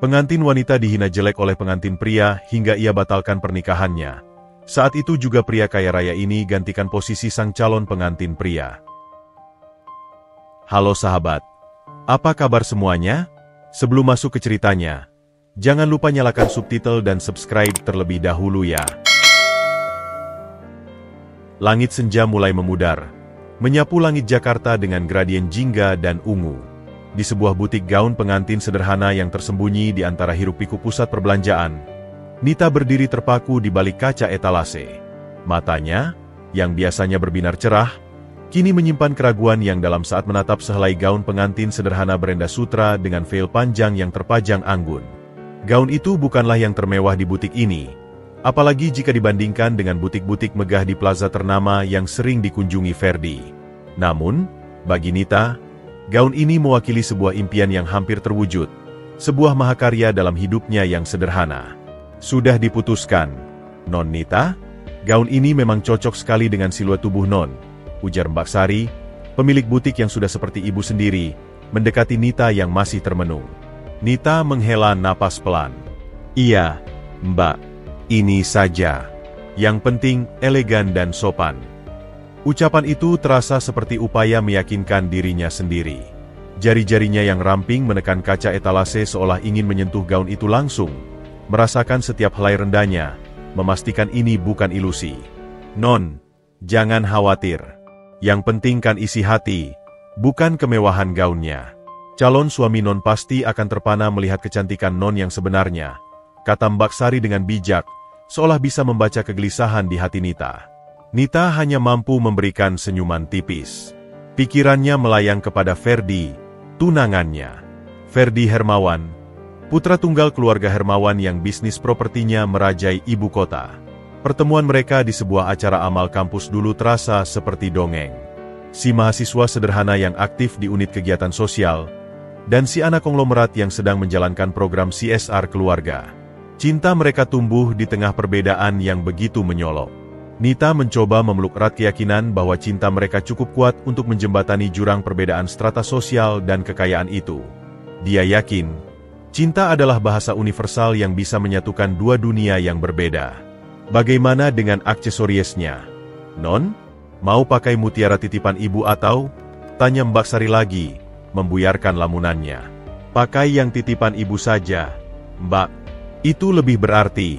Pengantin wanita dihina jelek oleh pengantin pria hingga ia batalkan pernikahannya. Saat itu juga pria kaya raya ini gantikan posisi sang calon pengantin pria. Halo sahabat, apa kabar semuanya? Sebelum masuk ke ceritanya, jangan lupa nyalakan subtitle dan subscribe terlebih dahulu ya. Langit senja mulai memudar, menyapu langit Jakarta dengan gradien jingga dan ungu. Di sebuah butik gaun pengantin sederhana yang tersembunyi di antara hiruk-pikuk pusat perbelanjaan, Nita berdiri terpaku di balik kaca etalase. Matanya, yang biasanya berbinar cerah, kini menyimpan keraguan yang dalam saat menatap sehelai gaun pengantin sederhana Brenda Sutra dengan veil panjang yang terpajang anggun. Gaun itu bukanlah yang termewah di butik ini, apalagi jika dibandingkan dengan butik-butik megah di plaza ternama yang sering dikunjungi Ferdi. Namun, bagi Nita, gaun ini mewakili sebuah impian yang hampir terwujud, sebuah mahakarya dalam hidupnya yang sederhana. Sudah diputuskan, Non Nita? Gaun ini memang cocok sekali dengan siluet tubuh Non, ujar Mbak Sari, pemilik butik yang sudah seperti ibu sendiri, mendekati Nita yang masih termenung. Nita menghela napas pelan. Iya, Mbak, ini saja. Yang penting, elegan dan sopan. Ucapan itu terasa seperti upaya meyakinkan dirinya sendiri. Jari-jarinya yang ramping menekan kaca etalase seolah ingin menyentuh gaun itu langsung, merasakan setiap helai rendahnya, memastikan ini bukan ilusi. Non, jangan khawatir. Yang penting kan isi hati, bukan kemewahan gaunnya. Calon suami Non pasti akan terpana melihat kecantikan Non yang sebenarnya, kata Mbak Sari dengan bijak, seolah bisa membaca kegelisahan di hati Nita. Nita hanya mampu memberikan senyuman tipis. Pikirannya melayang kepada Ferdi, tunangannya. Ferdi Hermawan, putra tunggal keluarga Hermawan yang bisnis propertinya merajai ibu kota. Pertemuan mereka di sebuah acara amal kampus dulu terasa seperti dongeng. Si mahasiswa sederhana yang aktif di unit kegiatan sosial, dan si anak konglomerat yang sedang menjalankan program CSR keluarga. Cinta mereka tumbuh di tengah perbedaan yang begitu menyolok. Nita mencoba memeluk erat keyakinan bahwa cinta mereka cukup kuat untuk menjembatani jurang perbedaan strata sosial dan kekayaan itu. Dia yakin, cinta adalah bahasa universal yang bisa menyatukan dua dunia yang berbeda. Bagaimana dengan aksesoriesnya? Non, mau pakai mutiara titipan ibu atau? Tanya Mbak Sari lagi, membuyarkan lamunannya. Pakai yang titipan ibu saja, Mbak. Itu lebih berarti,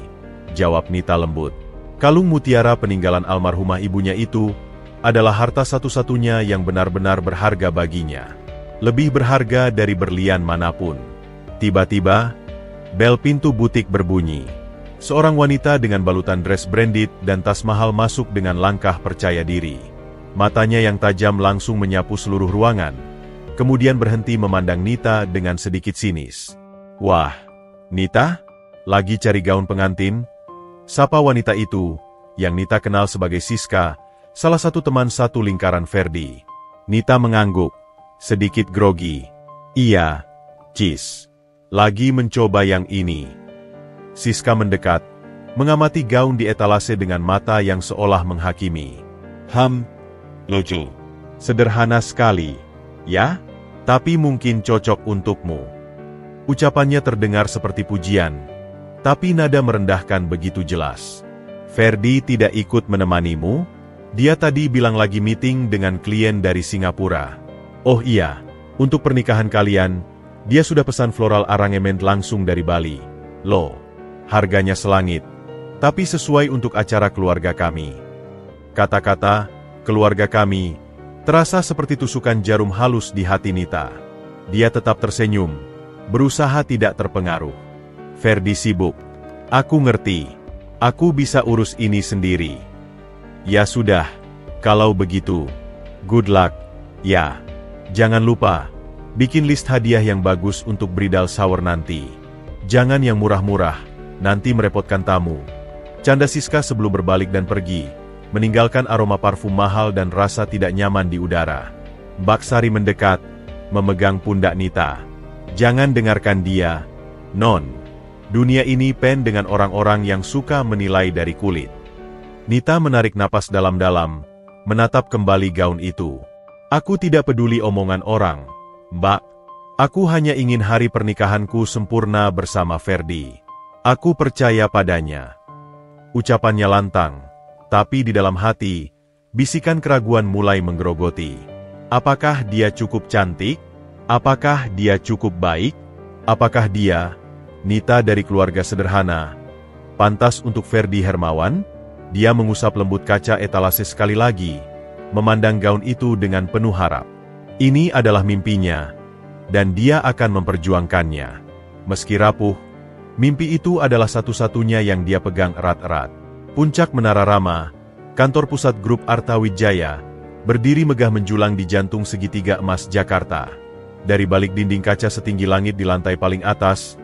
jawab Nita lembut. Kalung mutiara peninggalan almarhumah ibunya itu adalah harta satu-satunya yang benar-benar berharga baginya. Lebih berharga dari berlian manapun. Tiba-tiba, bel pintu butik berbunyi. Seorang wanita dengan balutan dress branded dan tas mahal masuk dengan langkah percaya diri. Matanya yang tajam langsung menyapu seluruh ruangan, kemudian berhenti memandang Nita dengan sedikit sinis. Wah, Nita? Lagi cari gaun pengantin? Sapa wanita itu, yang Nita kenal sebagai Siska, salah satu teman satu lingkaran Ferdi. Nita mengangguk, sedikit grogi. Iya, Cis. Lagi mencoba yang ini. Siska mendekat, mengamati gaun di etalase dengan mata yang seolah menghakimi. Lucu. Sederhana sekali, ya? Tapi mungkin cocok untukmu. Ucapannya terdengar seperti pujian, tapi nada merendahkan begitu jelas. Ferdi tidak ikut menemanimu? Dia tadi bilang lagi meeting dengan klien dari Singapura. Oh iya, untuk pernikahan kalian, dia sudah pesan floral arrangement langsung dari Bali. Loh, harganya selangit, tapi sesuai untuk acara keluarga kami. Kata-kata, keluarga kami, terasa seperti tusukan jarum halus di hati Nita. Dia tetap tersenyum, berusaha tidak terpengaruh. Ferdi sibuk. Aku ngerti. Aku bisa urus ini sendiri. Ya sudah, kalau begitu. Good luck. Ya, jangan lupa, bikin list hadiah yang bagus untuk bridal shower nanti. Jangan yang murah-murah, nanti merepotkan tamu. Canda Siska sebelum berbalik dan pergi, meninggalkan aroma parfum mahal dan rasa tidak nyaman di udara. Mbak Sari mendekat, memegang pundak Nita. Jangan dengarkan dia, Non. Dunia ini penuh dengan orang-orang yang suka menilai dari kulit. Nita menarik napas dalam-dalam, menatap kembali gaun itu. Aku tidak peduli omongan orang, Mbak. Aku hanya ingin hari pernikahanku sempurna bersama Ferdi. Aku percaya padanya. Ucapannya lantang, tapi di dalam hati, bisikan keraguan mulai menggerogoti. Apakah dia cukup cantik? Apakah dia cukup baik? Apakah dia, Nita dari keluarga sederhana, pantas untuk Ferdi Hermawan? Dia mengusap lembut kaca etalase sekali lagi, memandang gaun itu dengan penuh harap. Ini adalah mimpinya, dan dia akan memperjuangkannya. Meski rapuh, mimpi itu adalah satu-satunya yang dia pegang erat-erat. Puncak Menara Rama, kantor pusat grup Arta Wijaya, berdiri megah menjulang di jantung segitiga emas Jakarta. Dari balik dinding kaca setinggi langit di lantai paling atas,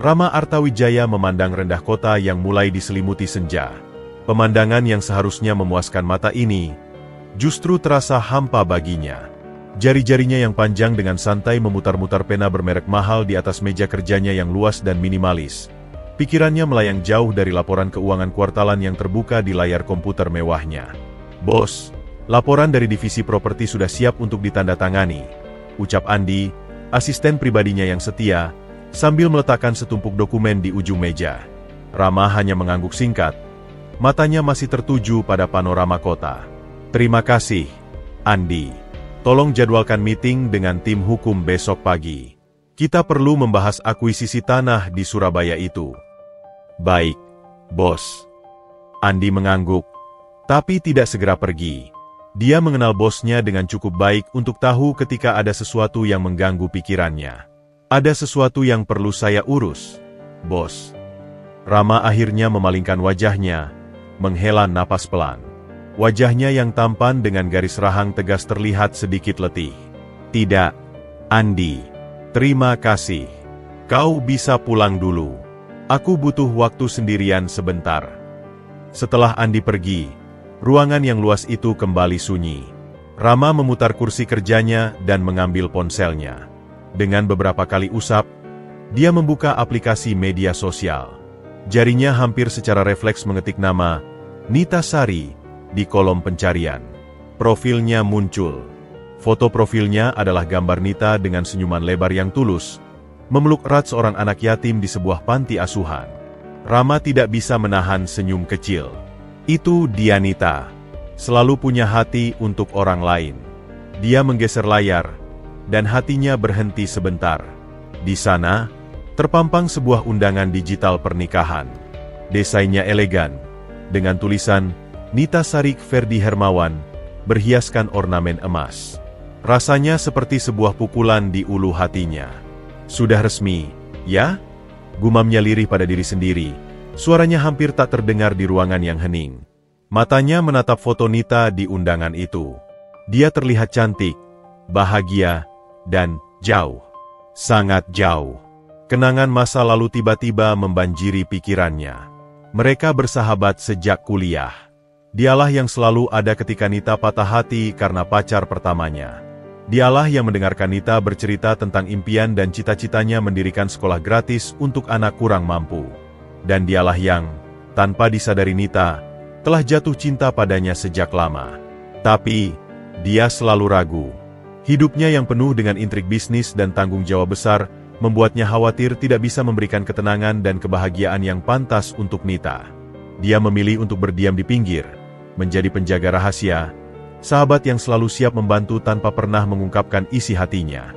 Rama Arta Wijaya memandang rendah kota yang mulai diselimuti senja. Pemandangan yang seharusnya memuaskan mata ini, justru terasa hampa baginya. Jari-jarinya yang panjang dengan santai memutar-mutar pena bermerek mahal di atas meja kerjanya yang luas dan minimalis. Pikirannya melayang jauh dari laporan keuangan kuartalan yang terbuka di layar komputer mewahnya. "Bos, laporan dari divisi properti sudah siap untuk ditandatangani," ucap Andi, asisten pribadinya yang setia, sambil meletakkan setumpuk dokumen di ujung meja. Rama hanya mengangguk singkat. Matanya masih tertuju pada panorama kota. "Terima kasih, Andi. Tolong jadwalkan meeting dengan tim hukum besok pagi. Kita perlu membahas akuisisi tanah di Surabaya itu." "Baik, bos." Andi mengangguk, tapi tidak segera pergi. Dia mengenal bosnya dengan cukup baik untuk tahu ketika ada sesuatu yang mengganggu pikirannya. "Ada sesuatu yang perlu saya urus, bos." Rama akhirnya memalingkan wajahnya, menghela napas pelan. Wajahnya yang tampan dengan garis rahang tegas terlihat sedikit letih. "Tidak, Andi. Terima kasih. Kau bisa pulang dulu. Aku butuh waktu sendirian sebentar." Setelah Andi pergi, ruangan yang luas itu kembali sunyi. Rama memutar kursi kerjanya dan mengambil ponselnya. Dengan beberapa kali usap, dia membuka aplikasi media sosial. Jarinya hampir secara refleks mengetik nama Nita Sari di kolom pencarian. Profilnya muncul. Foto profilnya adalah gambar Nita dengan senyuman lebar yang tulus, memeluk erat seorang anak yatim di sebuah panti asuhan. Rama tidak bisa menahan senyum kecil. Itu dia Nita, selalu punya hati untuk orang lain. Dia menggeser layar, dan hatinya berhenti sebentar. Di sana, terpampang sebuah undangan digital pernikahan. Desainnya elegan, dengan tulisan Nita Sari Ferdi Hermawan, berhiaskan ornamen emas. Rasanya seperti sebuah pukulan di ulu hatinya. "Sudah resmi, ya?" gumamnya lirih pada diri sendiri. Suaranya hampir tak terdengar di ruangan yang hening. Matanya menatap foto Nita di undangan itu. Dia terlihat cantik, bahagia, dan jauh. Sangat jauh. Kenangan masa lalu tiba-tiba membanjiri pikirannya. Mereka bersahabat sejak kuliah. Dialah yang selalu ada ketika Nita patah hati karena pacar pertamanya. Dialah yang mendengarkan Nita bercerita tentang impian dan cita-citanya mendirikan sekolah gratis untuk anak kurang mampu. Dan dialah yang, tanpa disadari Nita, telah jatuh cinta padanya sejak lama. Tapi, dia selalu ragu. Hidupnya yang penuh dengan intrik bisnis dan tanggung jawab besar, membuatnya khawatir tidak bisa memberikan ketenangan dan kebahagiaan yang pantas untuk Nita. Dia memilih untuk berdiam di pinggir, menjadi penjaga rahasia, sahabat yang selalu siap membantu tanpa pernah mengungkapkan isi hatinya.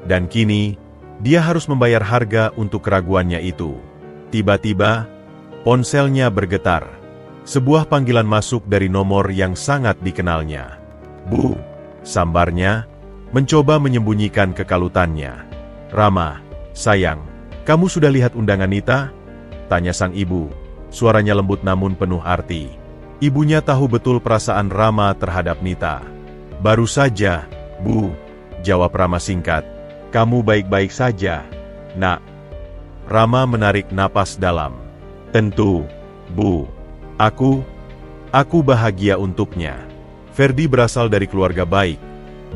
Dan kini, dia harus membayar harga untuk keraguannya itu. Tiba-tiba, ponselnya bergetar. Sebuah panggilan masuk dari nomor yang sangat dikenalnya. "Bu," sambarnya, mencoba menyembunyikan kekalutannya. "Rama, sayang, kamu sudah lihat undangan Nita?" tanya sang ibu. Suaranya lembut namun penuh arti. Ibunya tahu betul perasaan Rama terhadap Nita. "Baru saja, Bu," jawab Rama singkat. "Kamu baik-baik saja, Nak?" Rama menarik napas dalam. "Tentu, Bu. Aku bahagia untuknya. Ferdi berasal dari keluarga baik,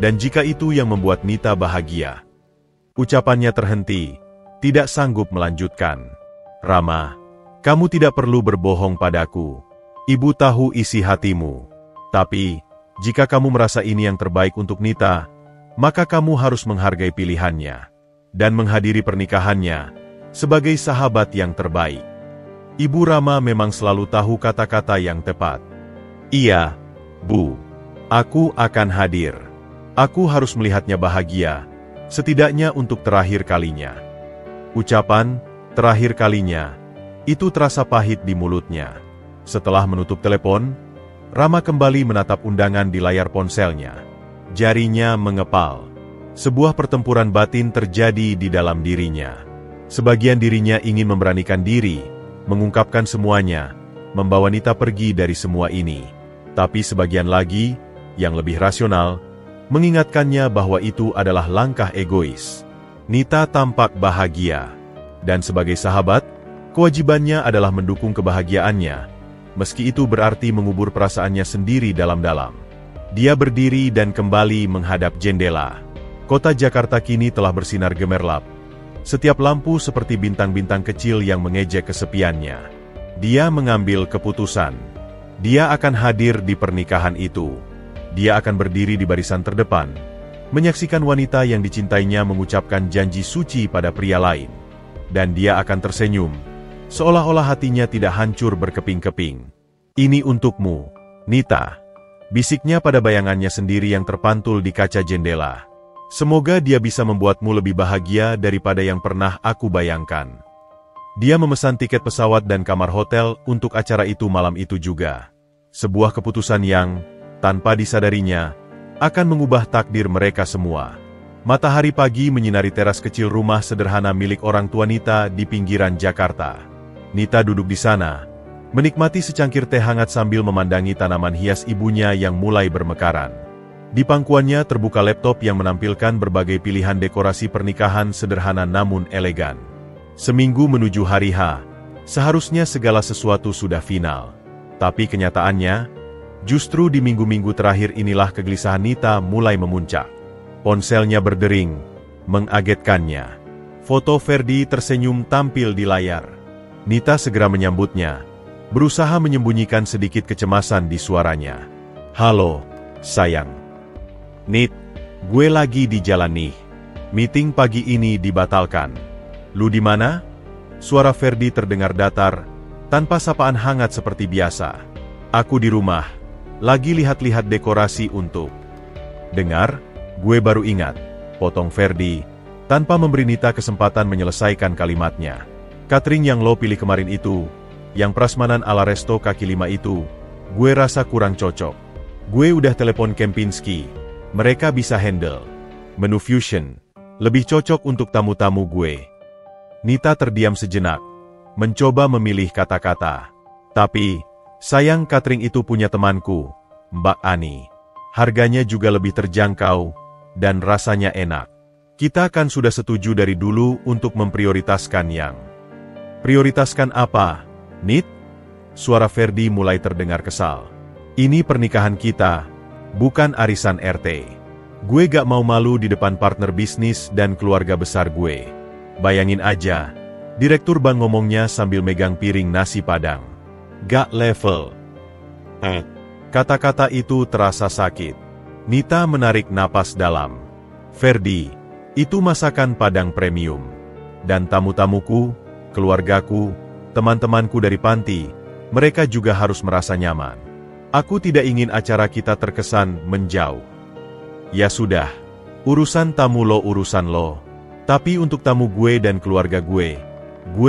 dan jika itu yang membuat Nita bahagia." Ucapannya terhenti, tidak sanggup melanjutkan. "Rama, kamu tidak perlu berbohong padaku. Ibu tahu isi hatimu. Tapi, jika kamu merasa ini yang terbaik untuk Nita, maka kamu harus menghargai pilihannya. dan menghadiri pernikahannya sebagai sahabat yang terbaik. Ibu Rama memang selalu tahu kata-kata yang tepat. Iya, Bu. Aku akan hadir. Aku harus melihatnya bahagia, setidaknya untuk terakhir kalinya. Ucapan, terakhir kalinya, itu terasa pahit di mulutnya. Setelah menutup telepon, Rama kembali menatap undangan di layar ponselnya. Jarinya mengepal. Sebuah pertempuran batin terjadi di dalam dirinya. Sebagian dirinya ingin memberanikan diri, mengungkapkan semuanya, membawa Nita pergi dari semua ini. Tapi sebagian lagi, yang lebih rasional, mengingatkannya bahwa itu adalah langkah egois. Nita tampak bahagia, dan sebagai sahabat, kewajibannya adalah mendukung kebahagiaannya, meski itu berarti mengubur perasaannya sendiri dalam-dalam. Dia berdiri dan kembali menghadap jendela. Kota Jakarta kini telah bersinar gemerlap. Setiap lampu seperti bintang-bintang kecil yang mengejek kesepiannya. Dia mengambil keputusan. Dia akan hadir di pernikahan itu. Dia akan berdiri di barisan terdepan, menyaksikan wanita yang dicintainya mengucapkan janji suci pada pria lain. Dan dia akan tersenyum, seolah-olah hatinya tidak hancur berkeping-keping. Ini untukmu, Nita. Bisiknya pada bayangannya sendiri yang terpantul di kaca jendela. Semoga dia bisa membuatmu lebih bahagia daripada yang pernah aku bayangkan. Dia memesan tiket pesawat dan kamar hotel untuk acara itu malam itu juga. Sebuah keputusan yang, tanpa disadarinya, akan mengubah takdir mereka semua. Matahari pagi menyinari teras kecil rumah sederhana milik orang tua Nita di pinggiran Jakarta. Nita duduk di sana, menikmati secangkir teh hangat sambil memandangi tanaman hias ibunya yang mulai bermekaran. Di pangkuannya terbuka laptop yang menampilkan berbagai pilihan dekorasi pernikahan sederhana namun elegan. Seminggu menuju hari H, seharusnya segala sesuatu sudah final. Tapi kenyataannya, justru di minggu-minggu terakhir inilah kegelisahan Nita mulai memuncak. Ponselnya berdering, mengagetkannya. Foto Ferdi tersenyum tampil di layar. Nita segera menyambutnya, berusaha menyembunyikan sedikit kecemasan di suaranya. Halo, sayang. Nit, gue lagi di jalan nih. Meeting pagi ini dibatalkan. Lu di mana? Suara Ferdi terdengar datar, tanpa sapaan hangat seperti biasa. Aku di rumah, lagi lihat-lihat dekorasi untuk. Dengar, gue baru ingat, potong Ferdi, tanpa memberi Nita kesempatan menyelesaikan kalimatnya. Catering yang lo pilih kemarin itu, yang prasmanan ala resto kaki lima itu, gue rasa kurang cocok. Gue udah telepon Kempinski, mereka bisa handle. Menu fusion, lebih cocok untuk tamu-tamu gue. Nita terdiam sejenak, mencoba memilih kata-kata. Tapi, sayang catering itu punya temanku, Mbak Ani. Harganya juga lebih terjangkau, dan rasanya enak. Kita kan sudah setuju dari dulu untuk memprioritaskan yang. Prioritaskan apa, Nit? Suara Ferdi mulai terdengar kesal. Ini pernikahan kita, bukan arisan RT. Gue gak mau malu di depan partner bisnis dan keluarga besar gue. Bayangin aja, direktur bank ngomongnya sambil megang piring nasi padang. Gak level. Kata-kata itu terasa sakit. Nita menarik napas dalam. Ferdi, itu masakan Padang premium. Dan tamu-tamuku, keluargaku, teman-temanku dari panti, mereka juga harus merasa nyaman. Aku tidak ingin acara kita terkesan menjauh. Ya sudah, urusan tamu lo urusan lo. Tapi untuk tamu gue dan keluarga gue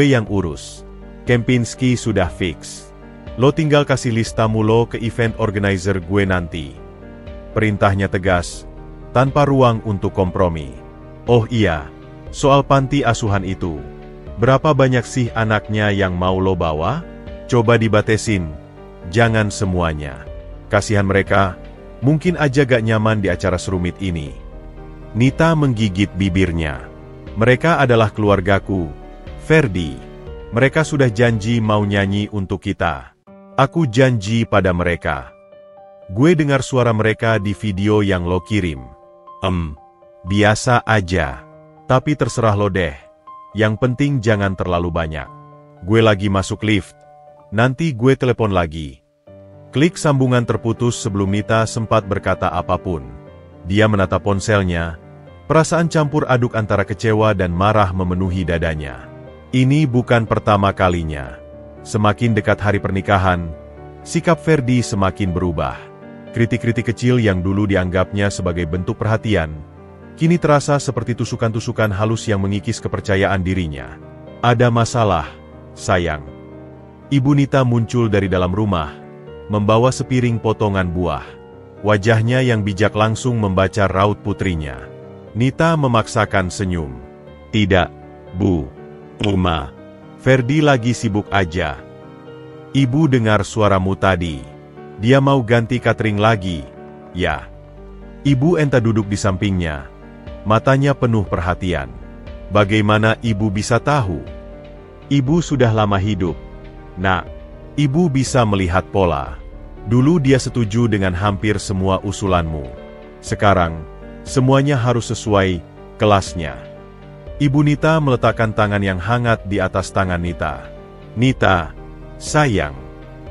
yang urus. Kempinski sudah fix. Lo tinggal kasih list tamu lo ke event organizer gue nanti. Perintahnya tegas, tanpa ruang untuk kompromi. Oh iya, soal panti asuhan itu. Berapa banyak sih anaknya yang mau lo bawa? Coba dibatesin, jangan semuanya. Kasihan mereka, mungkin aja gak nyaman di acara serumit ini. Nita menggigit bibirnya. Mereka adalah keluargaku, Ferdi. Mereka sudah janji mau nyanyi untuk kita. Aku janji pada mereka. Gue dengar suara mereka di video yang lo kirim. Biasa aja. Tapi terserah lo deh. Yang penting jangan terlalu banyak. Gue lagi masuk lift. Nanti gue telepon lagi. Klik sambungan terputus sebelum Nita sempat berkata apapun. Dia menatap ponselnya. Perasaan campur aduk antara kecewa dan marah memenuhi dadanya. Ini bukan pertama kalinya. Semakin dekat hari pernikahan, sikap Ferdi semakin berubah. Kritik-kritik kecil yang dulu dianggapnya sebagai bentuk perhatian, kini terasa seperti tusukan-tusukan halus yang mengikis kepercayaan dirinya. Ada masalah, sayang. Ibu Nita muncul dari dalam rumah, membawa sepiring potongan buah. Wajahnya yang bijak langsung membaca raut putrinya. Nita memaksakan senyum. Tidak, Bu. Uma. Ferdi lagi sibuk aja. Ibu dengar suaramu tadi. Dia mau ganti catering lagi. Ya. Ibu Enta duduk di sampingnya. Matanya penuh perhatian. Bagaimana ibu bisa tahu? Ibu sudah lama hidup. Nak, ibu bisa melihat pola. Dulu dia setuju dengan hampir semua usulanmu. Sekarang, semuanya harus sesuai kelasnya. Ibu Nita meletakkan tangan yang hangat di atas tangan Nita. Nita, sayang,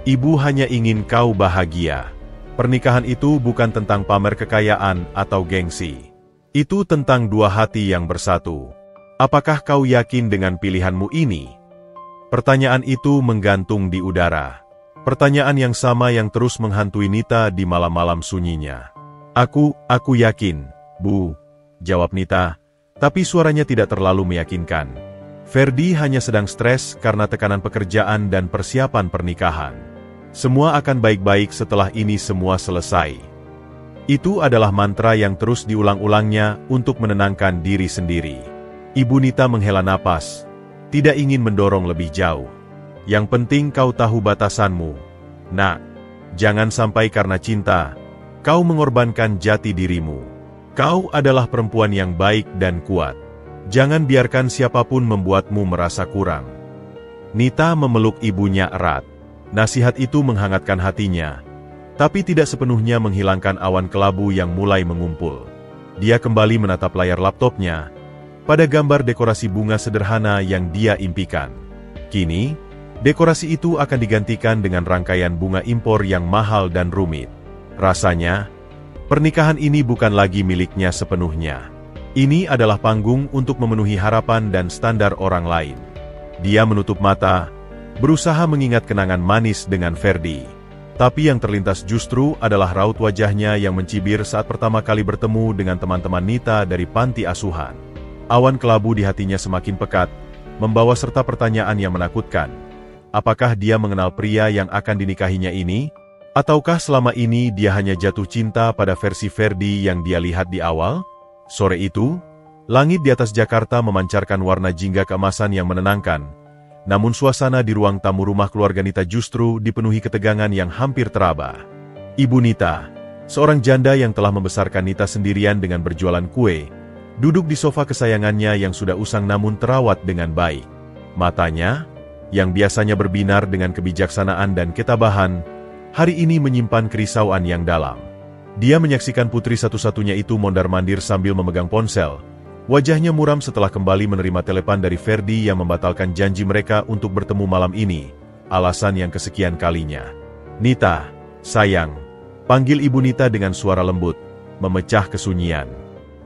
ibu hanya ingin kau bahagia. Pernikahan itu bukan tentang pamer kekayaan atau gengsi. Itu tentang dua hati yang bersatu. Apakah kau yakin dengan pilihanmu ini? Pertanyaan itu menggantung di udara. Pertanyaan yang sama yang terus menghantui Nita di malam-malam sunyinya. Aku yakin, Bu, jawab Nita, tapi suaranya tidak terlalu meyakinkan. Ferdi hanya sedang stres karena tekanan pekerjaan dan persiapan pernikahan. Semua akan baik-baik setelah ini semua selesai. Itu adalah mantra yang terus diulang-ulangnya untuk menenangkan diri sendiri. Ibu Nita menghela napas, tidak ingin mendorong lebih jauh. Yang penting kau tahu batasanmu. Nak, jangan sampai karena cinta, kau mengorbankan jati dirimu. Kau adalah perempuan yang baik dan kuat. Jangan biarkan siapapun membuatmu merasa kurang. Nita memeluk ibunya erat. Nasihat itu menghangatkan hatinya, tapi tidak sepenuhnya menghilangkan awan kelabu yang mulai mengumpul. Dia kembali menatap layar laptopnya, pada gambar dekorasi bunga sederhana yang dia impikan. Kini, dekorasi itu akan digantikan dengan rangkaian bunga impor yang mahal dan rumit. Rasanya, pernikahan ini bukan lagi miliknya sepenuhnya. Ini adalah panggung untuk memenuhi harapan dan standar orang lain. Dia menutup mata, berusaha mengingat kenangan manis dengan Ferdi. Tapi yang terlintas justru adalah raut wajahnya yang mencibir saat pertama kali bertemu dengan teman-teman Nita dari panti asuhan. Awan kelabu di hatinya semakin pekat, membawa serta pertanyaan yang menakutkan. Apakah dia mengenal pria yang akan dinikahinya ini? Ataukah selama ini dia hanya jatuh cinta pada versi Ferdi yang dia lihat di awal? Sore itu, langit di atas Jakarta memancarkan warna jingga keemasan yang menenangkan. Namun suasana di ruang tamu rumah keluarga Nita justru dipenuhi ketegangan yang hampir teraba. Ibu Nita, seorang janda yang telah membesarkan Nita sendirian dengan berjualan kue, duduk di sofa kesayangannya yang sudah usang namun terawat dengan baik. Matanya, yang biasanya berbinar dengan kebijaksanaan dan ketabahan, hari ini menyimpan kerisauan yang dalam. Dia menyaksikan putri satu-satunya itu mondar-mandir sambil memegang ponsel. Wajahnya muram setelah kembali menerima telepon dari Ferdi yang membatalkan janji mereka untuk bertemu malam ini. Alasan yang kesekian kalinya. Nita, sayang, panggil Ibu Nita dengan suara lembut, memecah kesunyian.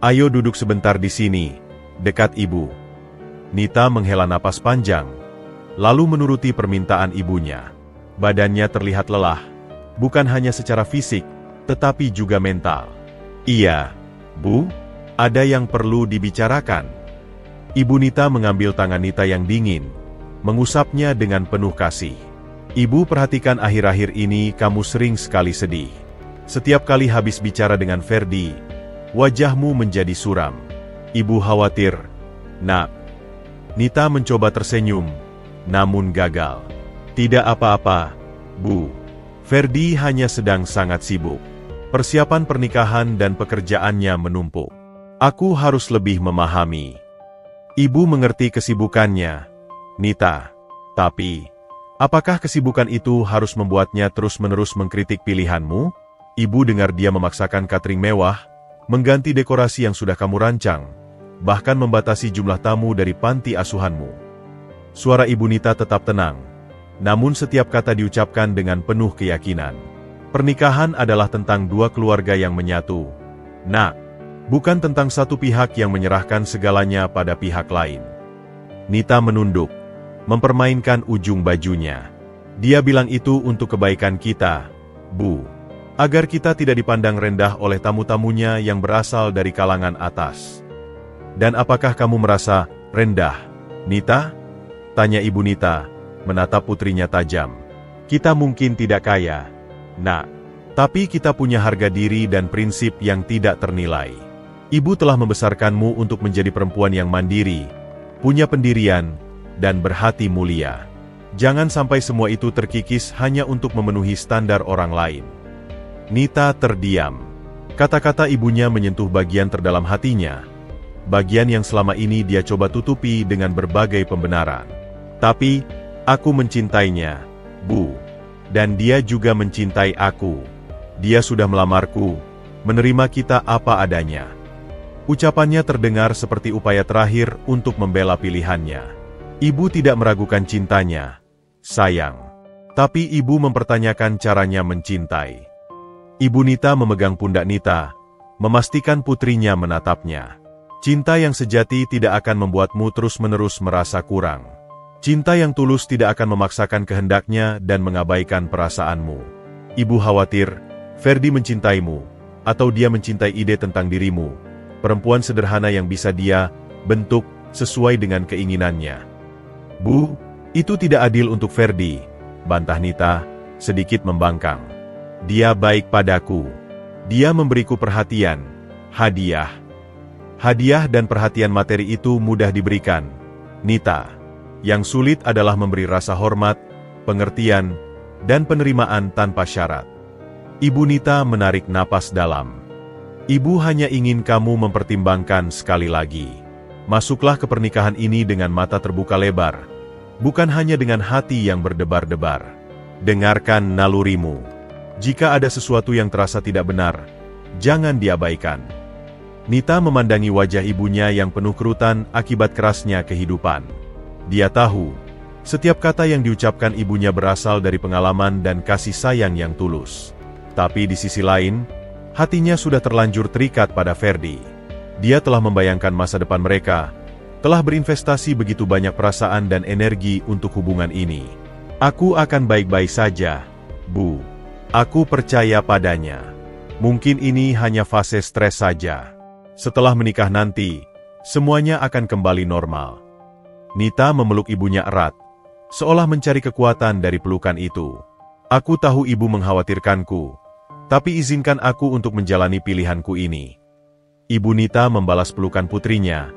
Ayo duduk sebentar di sini, dekat ibu. Nita menghela napas panjang, lalu menuruti permintaan ibunya. Badannya terlihat lelah, bukan hanya secara fisik, tetapi juga mental. Iya, Bu, ada yang perlu dibicarakan. Ibu Nita mengambil tangan Nita yang dingin, mengusapnya dengan penuh kasih. Ibu perhatikan akhir-akhir ini kamu sering sekali sedih. Setiap kali habis bicara dengan Ferdi, wajahmu menjadi suram. Ibu khawatir, Nak. Nita mencoba tersenyum, namun gagal. Tidak apa-apa, Bu. Ferdi hanya sedang sangat sibuk. Persiapan pernikahan dan pekerjaannya menumpuk. Aku harus lebih memahami. Ibu mengerti kesibukannya, Nita. Tapi, apakah kesibukan itu harus membuatnya terus-menerus mengkritik pilihanmu? Ibu dengar dia memaksakan catering mewah, mengganti dekorasi yang sudah kamu rancang, bahkan membatasi jumlah tamu dari panti asuhanmu. Suara Ibu Nita tetap tenang, namun setiap kata diucapkan dengan penuh keyakinan. Pernikahan adalah tentang dua keluarga yang menyatu. Nak, Bukan tentang satu pihak yang menyerahkan segalanya pada pihak lain. Nita menunduk, mempermainkan ujung bajunya. Dia bilang itu untuk kebaikan kita, Bu. Agar kita tidak dipandang rendah oleh tamu-tamunya yang berasal dari kalangan atas. Dan apakah kamu merasa rendah, Nita? Tanya Ibu Nita, menatap putrinya tajam. Kita mungkin tidak kaya, Nak. Tapi kita punya harga diri dan prinsip yang tidak ternilai. Ibu telah membesarkanmu untuk menjadi perempuan yang mandiri, punya pendirian, dan berhati mulia. Jangan sampai semua itu terkikis hanya untuk memenuhi standar orang lain. Nita terdiam. Kata-kata ibunya menyentuh bagian terdalam hatinya. Bagian yang selama ini dia coba tutupi dengan berbagai pembenaran. Tapi, aku mencintainya, Bu. Dan dia juga mencintai aku. Dia sudah melamarku, menerima kita apa adanya. Ucapannya terdengar seperti upaya terakhir untuk membela pilihannya. Ibu tidak meragukan cintanya, sayang. Tapi ibu mempertanyakan caranya mencintai. Ibu Nita memegang pundak Nita, memastikan putrinya menatapnya. Cinta yang sejati tidak akan membuatmu terus-menerus merasa kurang. Cinta yang tulus tidak akan memaksakan kehendaknya dan mengabaikan perasaanmu. Ibu khawatir, Ferdi mencintaimu, atau dia mencintai ide tentang dirimu, perempuan sederhana yang bisa dia bentuk sesuai dengan keinginannya. Bu, itu tidak adil untuk Ferdi, bantah Nita, sedikit membangkang. Dia baik padaku. Dia memberiku perhatian, hadiah. Hadiah dan perhatian materi itu mudah diberikan, Nita. Yang sulit adalah memberi rasa hormat, pengertian, dan penerimaan tanpa syarat. Ibu Nita menarik napas dalam. Ibu hanya ingin kamu mempertimbangkan sekali lagi. Masuklah ke pernikahan ini dengan mata terbuka lebar, bukan hanya dengan hati yang berdebar-debar. Dengarkan nalurimu. Jika ada sesuatu yang terasa tidak benar, jangan diabaikan. Nita memandangi wajah ibunya yang penuh kerutan akibat kerasnya kehidupan. Dia tahu, setiap kata yang diucapkan ibunya berasal dari pengalaman dan kasih sayang yang tulus. Tapi di sisi lain, hatinya sudah terlanjur terikat pada Ferdi. Dia telah membayangkan masa depan mereka, telah berinvestasi begitu banyak perasaan dan energi untuk hubungan ini. Aku akan baik-baik saja, Bu. Aku percaya padanya. Mungkin ini hanya fase stres saja. Setelah menikah nanti, semuanya akan kembali normal. Nita memeluk ibunya erat, seolah mencari kekuatan dari pelukan itu. Aku tahu ibu mengkhawatirkanku, tapi izinkan aku untuk menjalani pilihanku ini. Ibu Nita membalas pelukan putrinya,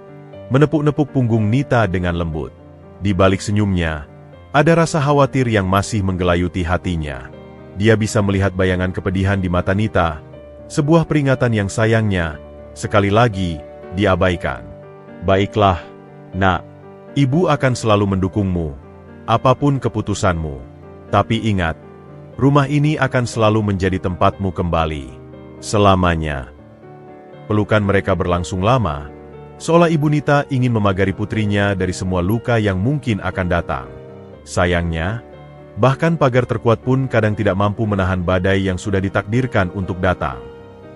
menepuk-nepuk punggung Nita dengan lembut. Di balik senyumnya, ada rasa khawatir yang masih menggelayuti hatinya. Dia bisa melihat bayangan kepedihan di mata Nita, sebuah peringatan yang sayangnya, sekali lagi, diabaikan. Baiklah, Nak. Ibu akan selalu mendukungmu, apapun keputusanmu. Tapi ingat, rumah ini akan selalu menjadi tempatmu kembali. Selamanya. Pelukan mereka berlangsung lama, seolah Ibu Nita ingin memagari putrinya dari semua luka yang mungkin akan datang. Sayangnya, bahkan pagar terkuat pun kadang tidak mampu menahan badai yang sudah ditakdirkan untuk datang.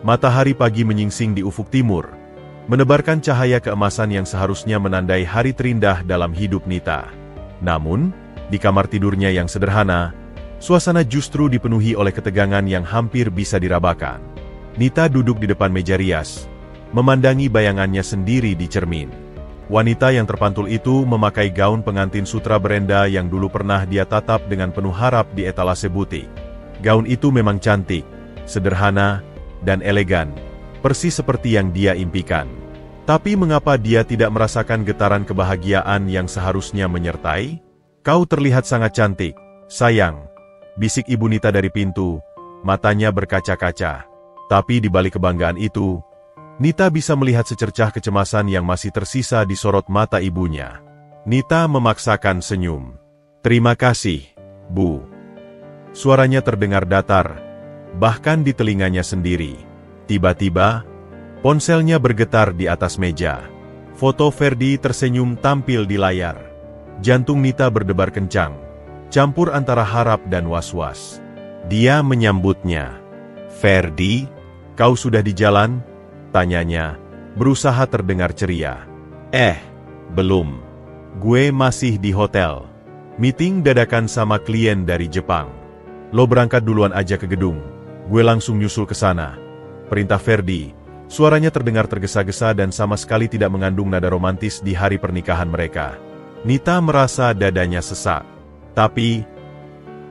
Matahari pagi menyingsing di ufuk timur, menebarkan cahaya keemasan yang seharusnya menandai hari terindah dalam hidup Nita. Namun, di kamar tidurnya yang sederhana, suasana justru dipenuhi oleh ketegangan yang hampir bisa dirabakan. Nita duduk di depan meja rias, memandangi bayangannya sendiri di cermin. Wanita yang terpantul itu memakai gaun pengantin sutra berenda yang dulu pernah dia tatap dengan penuh harap di etalase butik. Gaun itu memang cantik, sederhana, dan elegan, persis seperti yang dia impikan. Tapi mengapa dia tidak merasakan getaran kebahagiaan yang seharusnya menyertai? Kau terlihat sangat cantik, sayang, bisik Ibu Nita dari pintu, matanya berkaca-kaca. Tapi di balik kebanggaan itu, Nita bisa melihat secercah kecemasan yang masih tersisa di sorot mata ibunya. Nita memaksakan senyum. Terima kasih, Bu. Suaranya terdengar datar, bahkan di telinganya sendiri. Tiba-tiba, ponselnya bergetar di atas meja. Foto Ferdi tersenyum tampil di layar. Jantung Nita berdebar kencang, campur antara harap dan was-was. Dia menyambutnya. Ferdi, kau sudah di jalan? Tanyanya, berusaha terdengar ceria. Belum. Gue masih di hotel. Meeting dadakan sama klien dari Jepang. Lo berangkat duluan aja ke gedung. Gue langsung nyusul ke sana. Perintah Ferdi. Suaranya terdengar tergesa-gesa dan sama sekali tidak mengandung nada romantis di hari pernikahan mereka. Nita merasa dadanya sesak. Tapi,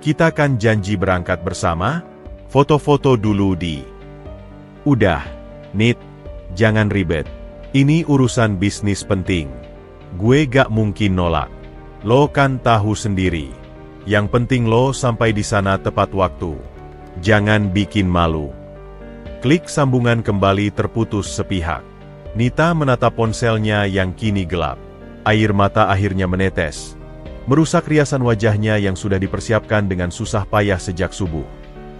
kita kan janji berangkat bersama? Foto-foto dulu di... Udah, Nit, jangan ribet. Ini urusan bisnis penting. Gue gak mungkin nolak. Lo kan tahu sendiri. Yang penting lo sampai di sana tepat waktu. Jangan bikin malu. Klik sambungan kembali terputus sepihak. Nita menatap ponselnya yang kini gelap. Air mata akhirnya menetes. Merusak riasan wajahnya yang sudah dipersiapkan dengan susah payah sejak subuh.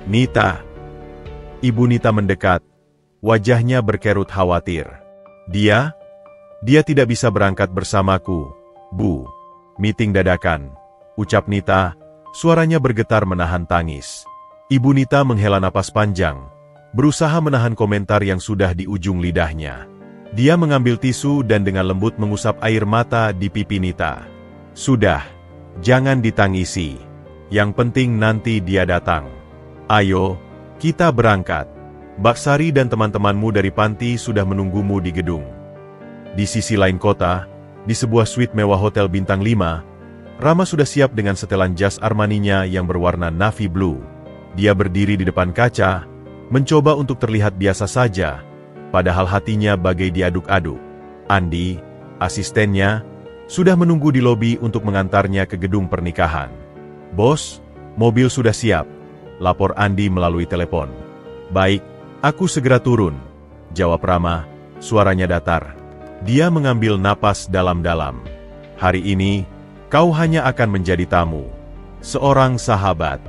Nita. Ibu Nita mendekat. Wajahnya berkerut khawatir. Dia tidak bisa berangkat bersamaku, Bu. Meeting dadakan. Ucap Nita, suaranya bergetar menahan tangis. Ibu Nita menghela napas panjang. Berusaha menahan komentar yang sudah di ujung lidahnya. Dia mengambil tisu dan dengan lembut mengusap air mata di pipi Nita. Sudah, jangan ditangisi. Yang penting nanti dia datang. Ayo, kita berangkat. Mbak Sari dan teman-temanmu dari panti sudah menunggumu di gedung. Di sisi lain kota, di sebuah suite mewah hotel bintang 5, Rama sudah siap dengan setelan jas Armaninya yang berwarna navy blue. Dia berdiri di depan kaca, mencoba untuk terlihat biasa saja, padahal hatinya bagai diaduk-aduk. Andi, asistennya, sudah menunggu di lobi untuk mengantarnya ke gedung pernikahan. Bos, mobil sudah siap, lapor Andi melalui telepon. Baik, aku segera turun, jawab Rama, suaranya datar. Dia mengambil napas dalam-dalam. Hari ini, kau hanya akan menjadi tamu. Seorang sahabat.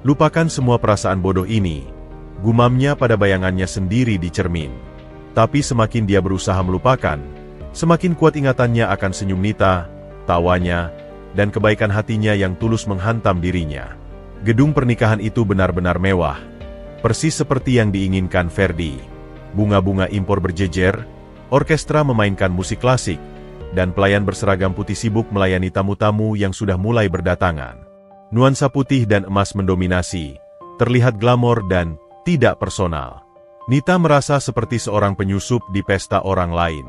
Lupakan semua perasaan bodoh ini. Gumamnya pada bayangannya sendiri di cermin. Tapi semakin dia berusaha melupakan, semakin kuat ingatannya akan senyum Nita, tawanya, dan kebaikan hatinya yang tulus menghantam dirinya. Gedung pernikahan itu benar-benar mewah. Persis seperti yang diinginkan Ferdi. Bunga-bunga impor berjejer, orkestra memainkan musik klasik, dan pelayan berseragam putih sibuk melayani tamu-tamu yang sudah mulai berdatangan. Nuansa putih dan emas mendominasi, terlihat glamor dan tidak personal. Nita merasa seperti seorang penyusup di pesta orang lain.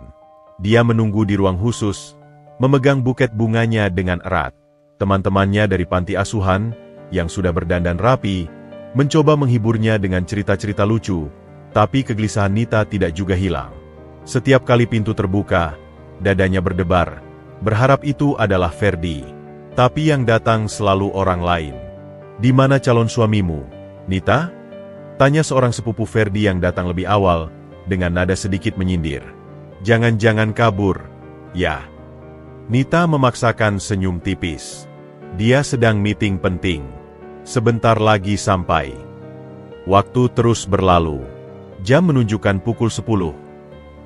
Dia menunggu di ruang khusus, memegang buket bunganya dengan erat. Teman-temannya dari panti asuhan, yang sudah berdandan rapi, mencoba menghiburnya dengan cerita-cerita lucu, tapi kegelisahan Nita tidak juga hilang. Setiap kali pintu terbuka, dadanya berdebar, berharap itu adalah Ferdi. Tapi yang datang selalu orang lain. Di mana calon suamimu, Nita? Tanya seorang sepupu Ferdi yang datang lebih awal, dengan nada sedikit menyindir. Jangan-jangan kabur, ya. Nita memaksakan senyum tipis. Dia sedang meeting penting. Sebentar lagi sampai. Waktu terus berlalu. Jam menunjukkan pukul 10.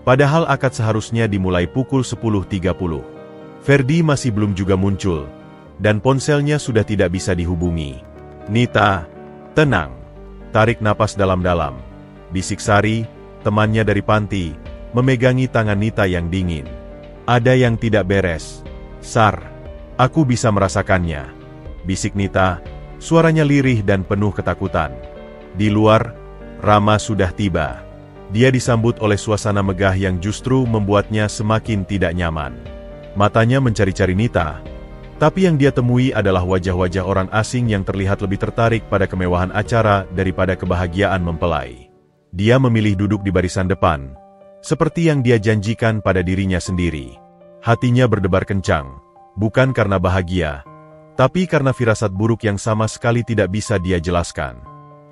Padahal akad seharusnya dimulai pukul 10.30. Ferdi masih belum juga muncul, dan ponselnya sudah tidak bisa dihubungi. Nita, tenang. Tarik napas dalam-dalam. Bisik Sari, temannya dari panti, memegangi tangan Nita yang dingin. Ada yang tidak beres. Sar, aku bisa merasakannya. Bisik Nita, suaranya lirih dan penuh ketakutan. Di luar, Rama sudah tiba. Dia disambut oleh suasana megah yang justru membuatnya semakin tidak nyaman. Matanya mencari-cari Nita, tapi yang dia temui adalah wajah-wajah orang asing yang terlihat lebih tertarik pada kemewahan acara daripada kebahagiaan mempelai. Dia memilih duduk di barisan depan, seperti yang dia janjikan pada dirinya sendiri. Hatinya berdebar kencang, bukan karena bahagia, tapi karena firasat buruk yang sama sekali tidak bisa dia jelaskan.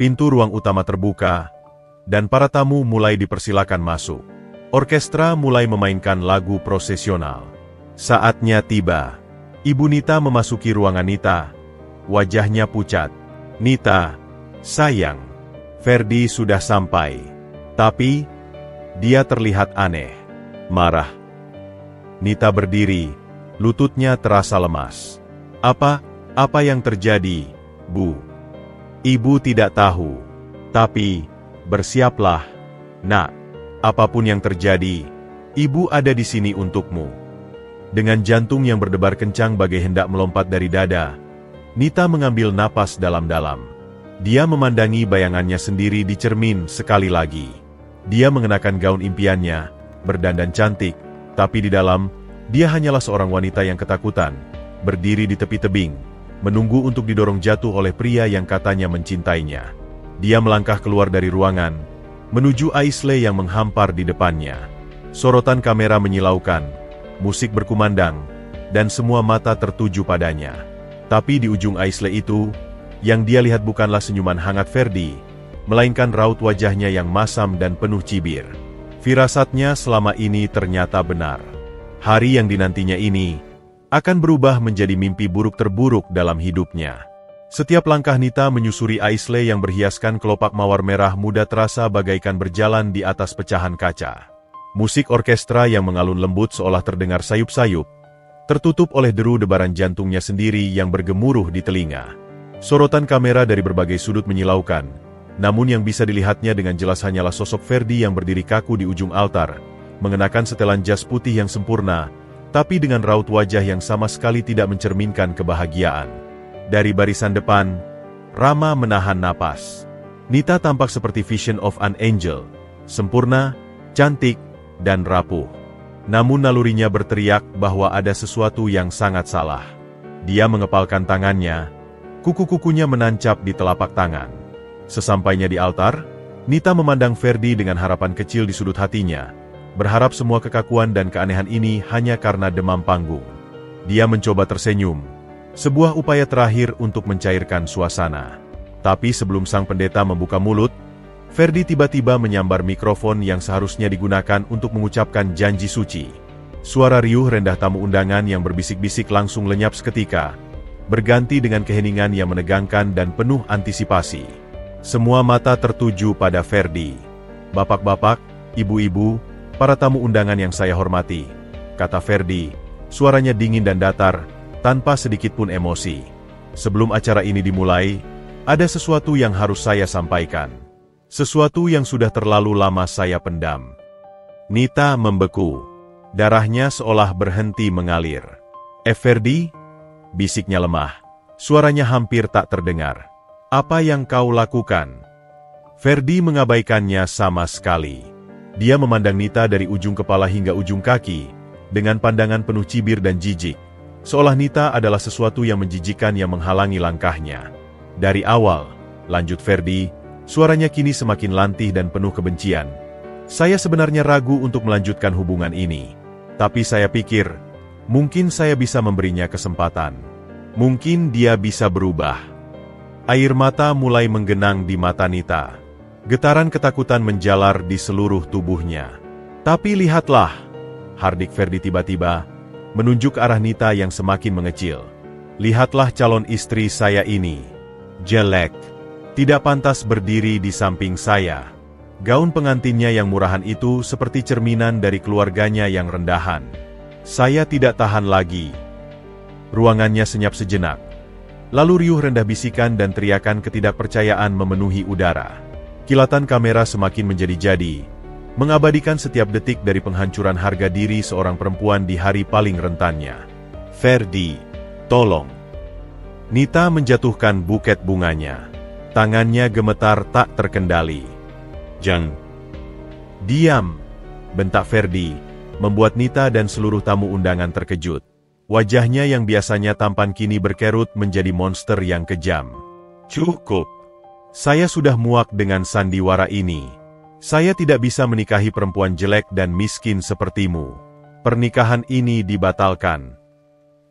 Pintu ruang utama terbuka, dan para tamu mulai dipersilakan masuk. Orkestra mulai memainkan lagu prosesional. Saatnya tiba. Ibu Nita memasuki ruangan Nita. Wajahnya pucat. Nita, sayang, Ferdi sudah sampai. Tapi, dia terlihat aneh. Marah. Nita berdiri, lututnya terasa lemas. Apa yang terjadi, Bu? Ibu tidak tahu. Tapi, bersiaplah, nak. Apapun yang terjadi, ibu ada di sini untukmu. Dengan jantung yang berdebar kencang bagai hendak melompat dari dada, Nita mengambil napas dalam-dalam. Dia memandangi bayangannya sendiri di cermin sekali lagi. Dia mengenakan gaun impiannya, berdandan cantik, tapi di dalam, dia hanyalah seorang wanita yang ketakutan, berdiri di tepi tebing, menunggu untuk didorong jatuh oleh pria yang katanya mencintainya. Dia melangkah keluar dari ruangan, menuju Aisley yang menghampar di depannya. Sorotan kamera menyilaukan, musik berkumandang, dan semua mata tertuju padanya. Tapi di ujung Aisley itu, yang dia lihat bukanlah senyuman hangat Ferdi, melainkan raut wajahnya yang masam dan penuh cibir. Firasatnya selama ini ternyata benar. Hari yang dinantinya ini akan berubah menjadi mimpi buruk terburuk dalam hidupnya. Setiap langkah Nita menyusuri Aisley yang berhiaskan kelopak mawar merah muda terasa bagaikan berjalan di atas pecahan kaca. Musik orkestra yang mengalun lembut seolah terdengar sayup-sayup, tertutup oleh deru debaran jantungnya sendiri yang bergemuruh di telinga. Sorotan kamera dari berbagai sudut menyilaukan, namun yang bisa dilihatnya dengan jelas hanyalah sosok Ferdi yang berdiri kaku di ujung altar, mengenakan setelan jas putih yang sempurna, tapi dengan raut wajah yang sama sekali tidak mencerminkan kebahagiaan. Dari barisan depan, Rama menahan napas. Nita tampak seperti vision of an angel, sempurna, cantik, dan rapuh. Namun nalurinya berteriak bahwa ada sesuatu yang sangat salah. Dia mengepalkan tangannya, kuku-kukunya menancap di telapak tangan. Sesampainya di altar, Nita memandang Ferdi dengan harapan kecil di sudut hatinya, berharap semua kekakuan dan keanehan ini hanya karena demam panggung. Dia mencoba tersenyum, sebuah upaya terakhir untuk mencairkan suasana. Tapi sebelum sang pendeta membuka mulut, Ferdi tiba-tiba menyambar mikrofon yang seharusnya digunakan untuk mengucapkan janji suci. Suara riuh rendah tamu undangan yang berbisik-bisik langsung lenyap seketika, berganti dengan keheningan yang menegangkan dan penuh antisipasi. Semua mata tertuju pada Ferdi. "Bapak-bapak, ibu-ibu, para tamu undangan yang saya hormati," kata Ferdi, suaranya dingin dan datar, tanpa sedikit pun emosi. "Sebelum acara ini dimulai, ada sesuatu yang harus saya sampaikan. Sesuatu yang sudah terlalu lama saya pendam." Nita membeku. Darahnya seolah berhenti mengalir. "Ferdi?" bisiknya lemah. Suaranya hampir tak terdengar. "Apa yang kau lakukan?" Ferdi mengabaikannya sama sekali. Dia memandang Nita dari ujung kepala hingga ujung kaki, dengan pandangan penuh cibir dan jijik. Seolah Nita adalah sesuatu yang menjijikan yang menghalangi langkahnya. "Dari awal," lanjut Ferdi, suaranya kini semakin lantih dan penuh kebencian, "saya sebenarnya ragu untuk melanjutkan hubungan ini. Tapi saya pikir, mungkin saya bisa memberinya kesempatan. Mungkin dia bisa berubah." Air mata mulai menggenang di mata Nita. Getaran ketakutan menjalar di seluruh tubuhnya. "Tapi lihatlah," hardik Ferdi tiba-tiba, menunjuk ke arah Nita yang semakin mengecil. "Lihatlah calon istri saya ini. Jelek. Tidak pantas berdiri di samping saya. Gaun pengantinnya yang murahan itu seperti cerminan dari keluarganya yang rendahan. Saya tidak tahan lagi." Ruangannya senyap sejenak. Lalu riuh rendah bisikan dan teriakan ketidakpercayaan memenuhi udara. Kilatan kamera semakin menjadi-jadi, mengabadikan setiap detik dari penghancuran harga diri seorang perempuan di hari paling rentannya. "Ferdi, tolong." Nita menjatuhkan buket bunganya. Tangannya gemetar tak terkendali. "Jangan." "Diam," bentak Ferdi, membuat Nita dan seluruh tamu undangan terkejut. Wajahnya yang biasanya tampan kini berkerut menjadi monster yang kejam. "Cukup. Saya sudah muak dengan sandiwara ini. Saya tidak bisa menikahi perempuan jelek dan miskin sepertimu. Pernikahan ini dibatalkan."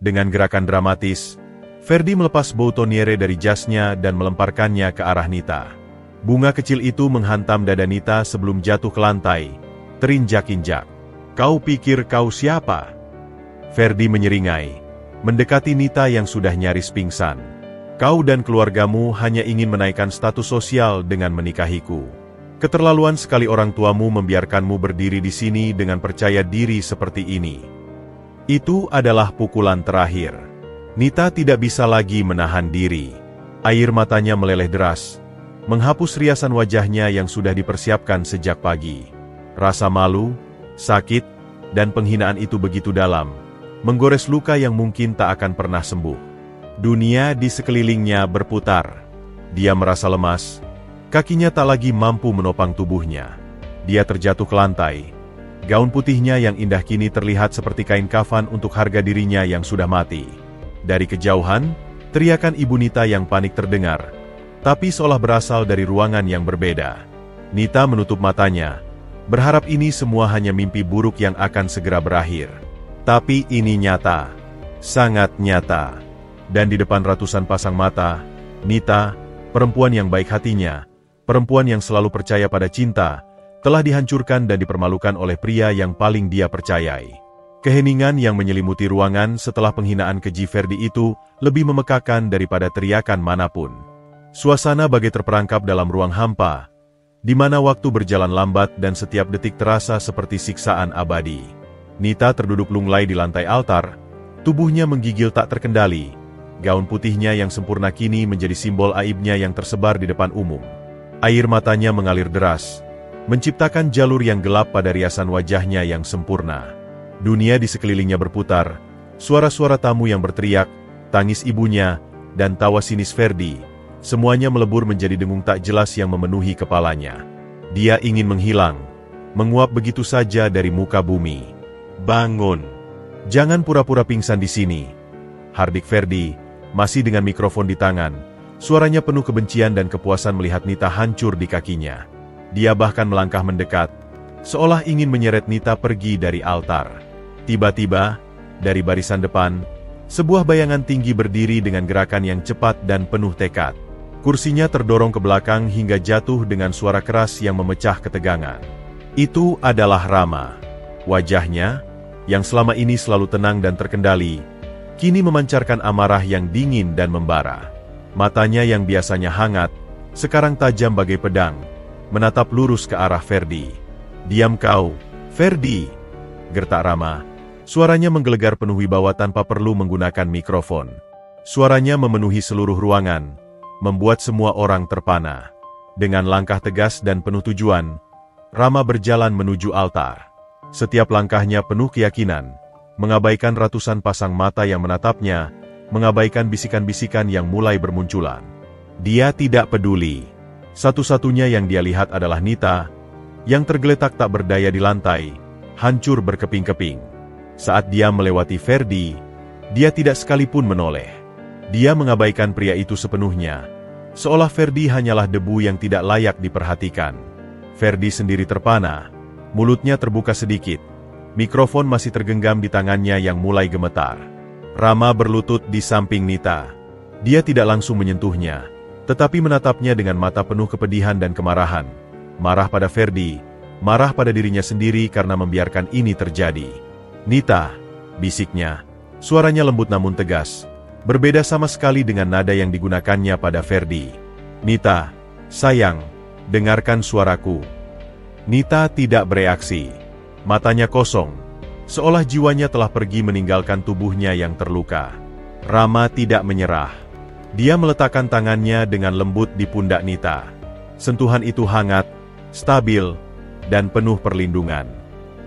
Dengan gerakan dramatis, Ferdi melepas boutonniere dari jasnya dan melemparkannya ke arah Nita. Bunga kecil itu menghantam dada Nita sebelum jatuh ke lantai, terinjak-injak. "Kau pikir kau siapa?" Ferdi menyeringai, mendekati Nita yang sudah nyaris pingsan. "Kau dan keluargamu hanya ingin menaikkan status sosial dengan menikahiku. Keterlaluan sekali orang tuamu membiarkanmu berdiri di sini dengan percaya diri seperti ini." Itu adalah pukulan terakhir. Nita tidak bisa lagi menahan diri. Air matanya meleleh deras, menghapus riasan wajahnya yang sudah dipersiapkan sejak pagi. Rasa malu, sakit, dan penghinaan itu begitu dalam, menggores luka yang mungkin tak akan pernah sembuh. Dunia di sekelilingnya berputar. Dia merasa lemas, kakinya tak lagi mampu menopang tubuhnya. Dia terjatuh ke lantai. Gaun putihnya yang indah kini terlihat seperti kain kafan untuk harga dirinya yang sudah mati. Dari kejauhan, teriakan Ibu Nita yang panik terdengar, tapi seolah berasal dari ruangan yang berbeda. Nita menutup matanya, berharap ini semua hanya mimpi buruk yang akan segera berakhir. Tapi ini nyata, sangat nyata. Dan di depan ratusan pasang mata, Nita, perempuan yang baik hatinya, perempuan yang selalu percaya pada cinta, telah dihancurkan dan dipermalukan oleh pria yang paling dia percayai. Keheningan yang menyelimuti ruangan setelah penghinaan keji Ferdi itu lebih memekakan daripada teriakan manapun. Suasana bagai terperangkap dalam ruang hampa, di mana waktu berjalan lambat dan setiap detik terasa seperti siksaan abadi. Nita terduduk lunglai di lantai altar, tubuhnya menggigil tak terkendali. Gaun putihnya yang sempurna kini menjadi simbol aibnya yang tersebar di depan umum. Air matanya mengalir deras, menciptakan jalur yang gelap pada riasan wajahnya yang sempurna. Dunia di sekelilingnya berputar, suara-suara tamu yang berteriak, tangis ibunya, dan tawa sinis Ferdi, semuanya melebur menjadi dengung tak jelas yang memenuhi kepalanya. Dia ingin menghilang, menguap begitu saja dari muka bumi. Bangun! Jangan pura-pura pingsan di sini. Hardik Ferdi, masih dengan mikrofon di tangan, suaranya penuh kebencian dan kepuasan melihat Nita hancur di kakinya. Dia bahkan melangkah mendekat, seolah ingin menyeret Nita pergi dari altar. Tiba-tiba, dari barisan depan, sebuah bayangan tinggi berdiri dengan gerakan yang cepat dan penuh tekad. Kursinya terdorong ke belakang hingga jatuh dengan suara keras yang memecah ketegangan. Itu adalah Rama. Wajahnya, yang selama ini selalu tenang dan terkendali, kini memancarkan amarah yang dingin dan membara. Matanya yang biasanya hangat, sekarang tajam bagai pedang, menatap lurus ke arah Ferdi. "Diam kau, Ferdi!" gertak Rama. Suaranya menggelegar penuh wibawa tanpa perlu menggunakan mikrofon. Suaranya memenuhi seluruh ruangan, membuat semua orang terpana. Dengan langkah tegas dan penuh tujuan, Rama berjalan menuju altar. Setiap langkahnya penuh keyakinan, mengabaikan ratusan pasang mata yang menatapnya, mengabaikan bisikan-bisikan yang mulai bermunculan. Dia tidak peduli. Satu-satunya yang dia lihat adalah Nita, yang tergeletak tak berdaya di lantai, hancur berkeping-keping. Saat dia melewati Ferdi, dia tidak sekalipun menoleh. Dia mengabaikan pria itu sepenuhnya, seolah Ferdi hanyalah debu yang tidak layak diperhatikan. Ferdi sendiri terpana, mulutnya terbuka sedikit. Mikrofon masih tergenggam di tangannya yang mulai gemetar. Rama berlutut di samping Nita. Dia tidak langsung menyentuhnya, tetapi menatapnya dengan mata penuh kepedihan dan kemarahan. Marah pada Ferdi, marah pada dirinya sendiri karena membiarkan ini terjadi. "Nita," bisiknya, suaranya lembut namun tegas, berbeda sama sekali dengan nada yang digunakannya pada Ferdi. "Nita, sayang, dengarkan suaraku." Nita tidak bereaksi. Matanya kosong, seolah jiwanya telah pergi meninggalkan tubuhnya yang terluka. Rama tidak menyerah. Dia meletakkan tangannya dengan lembut di pundak Nita. Sentuhan itu hangat, stabil, dan penuh perlindungan.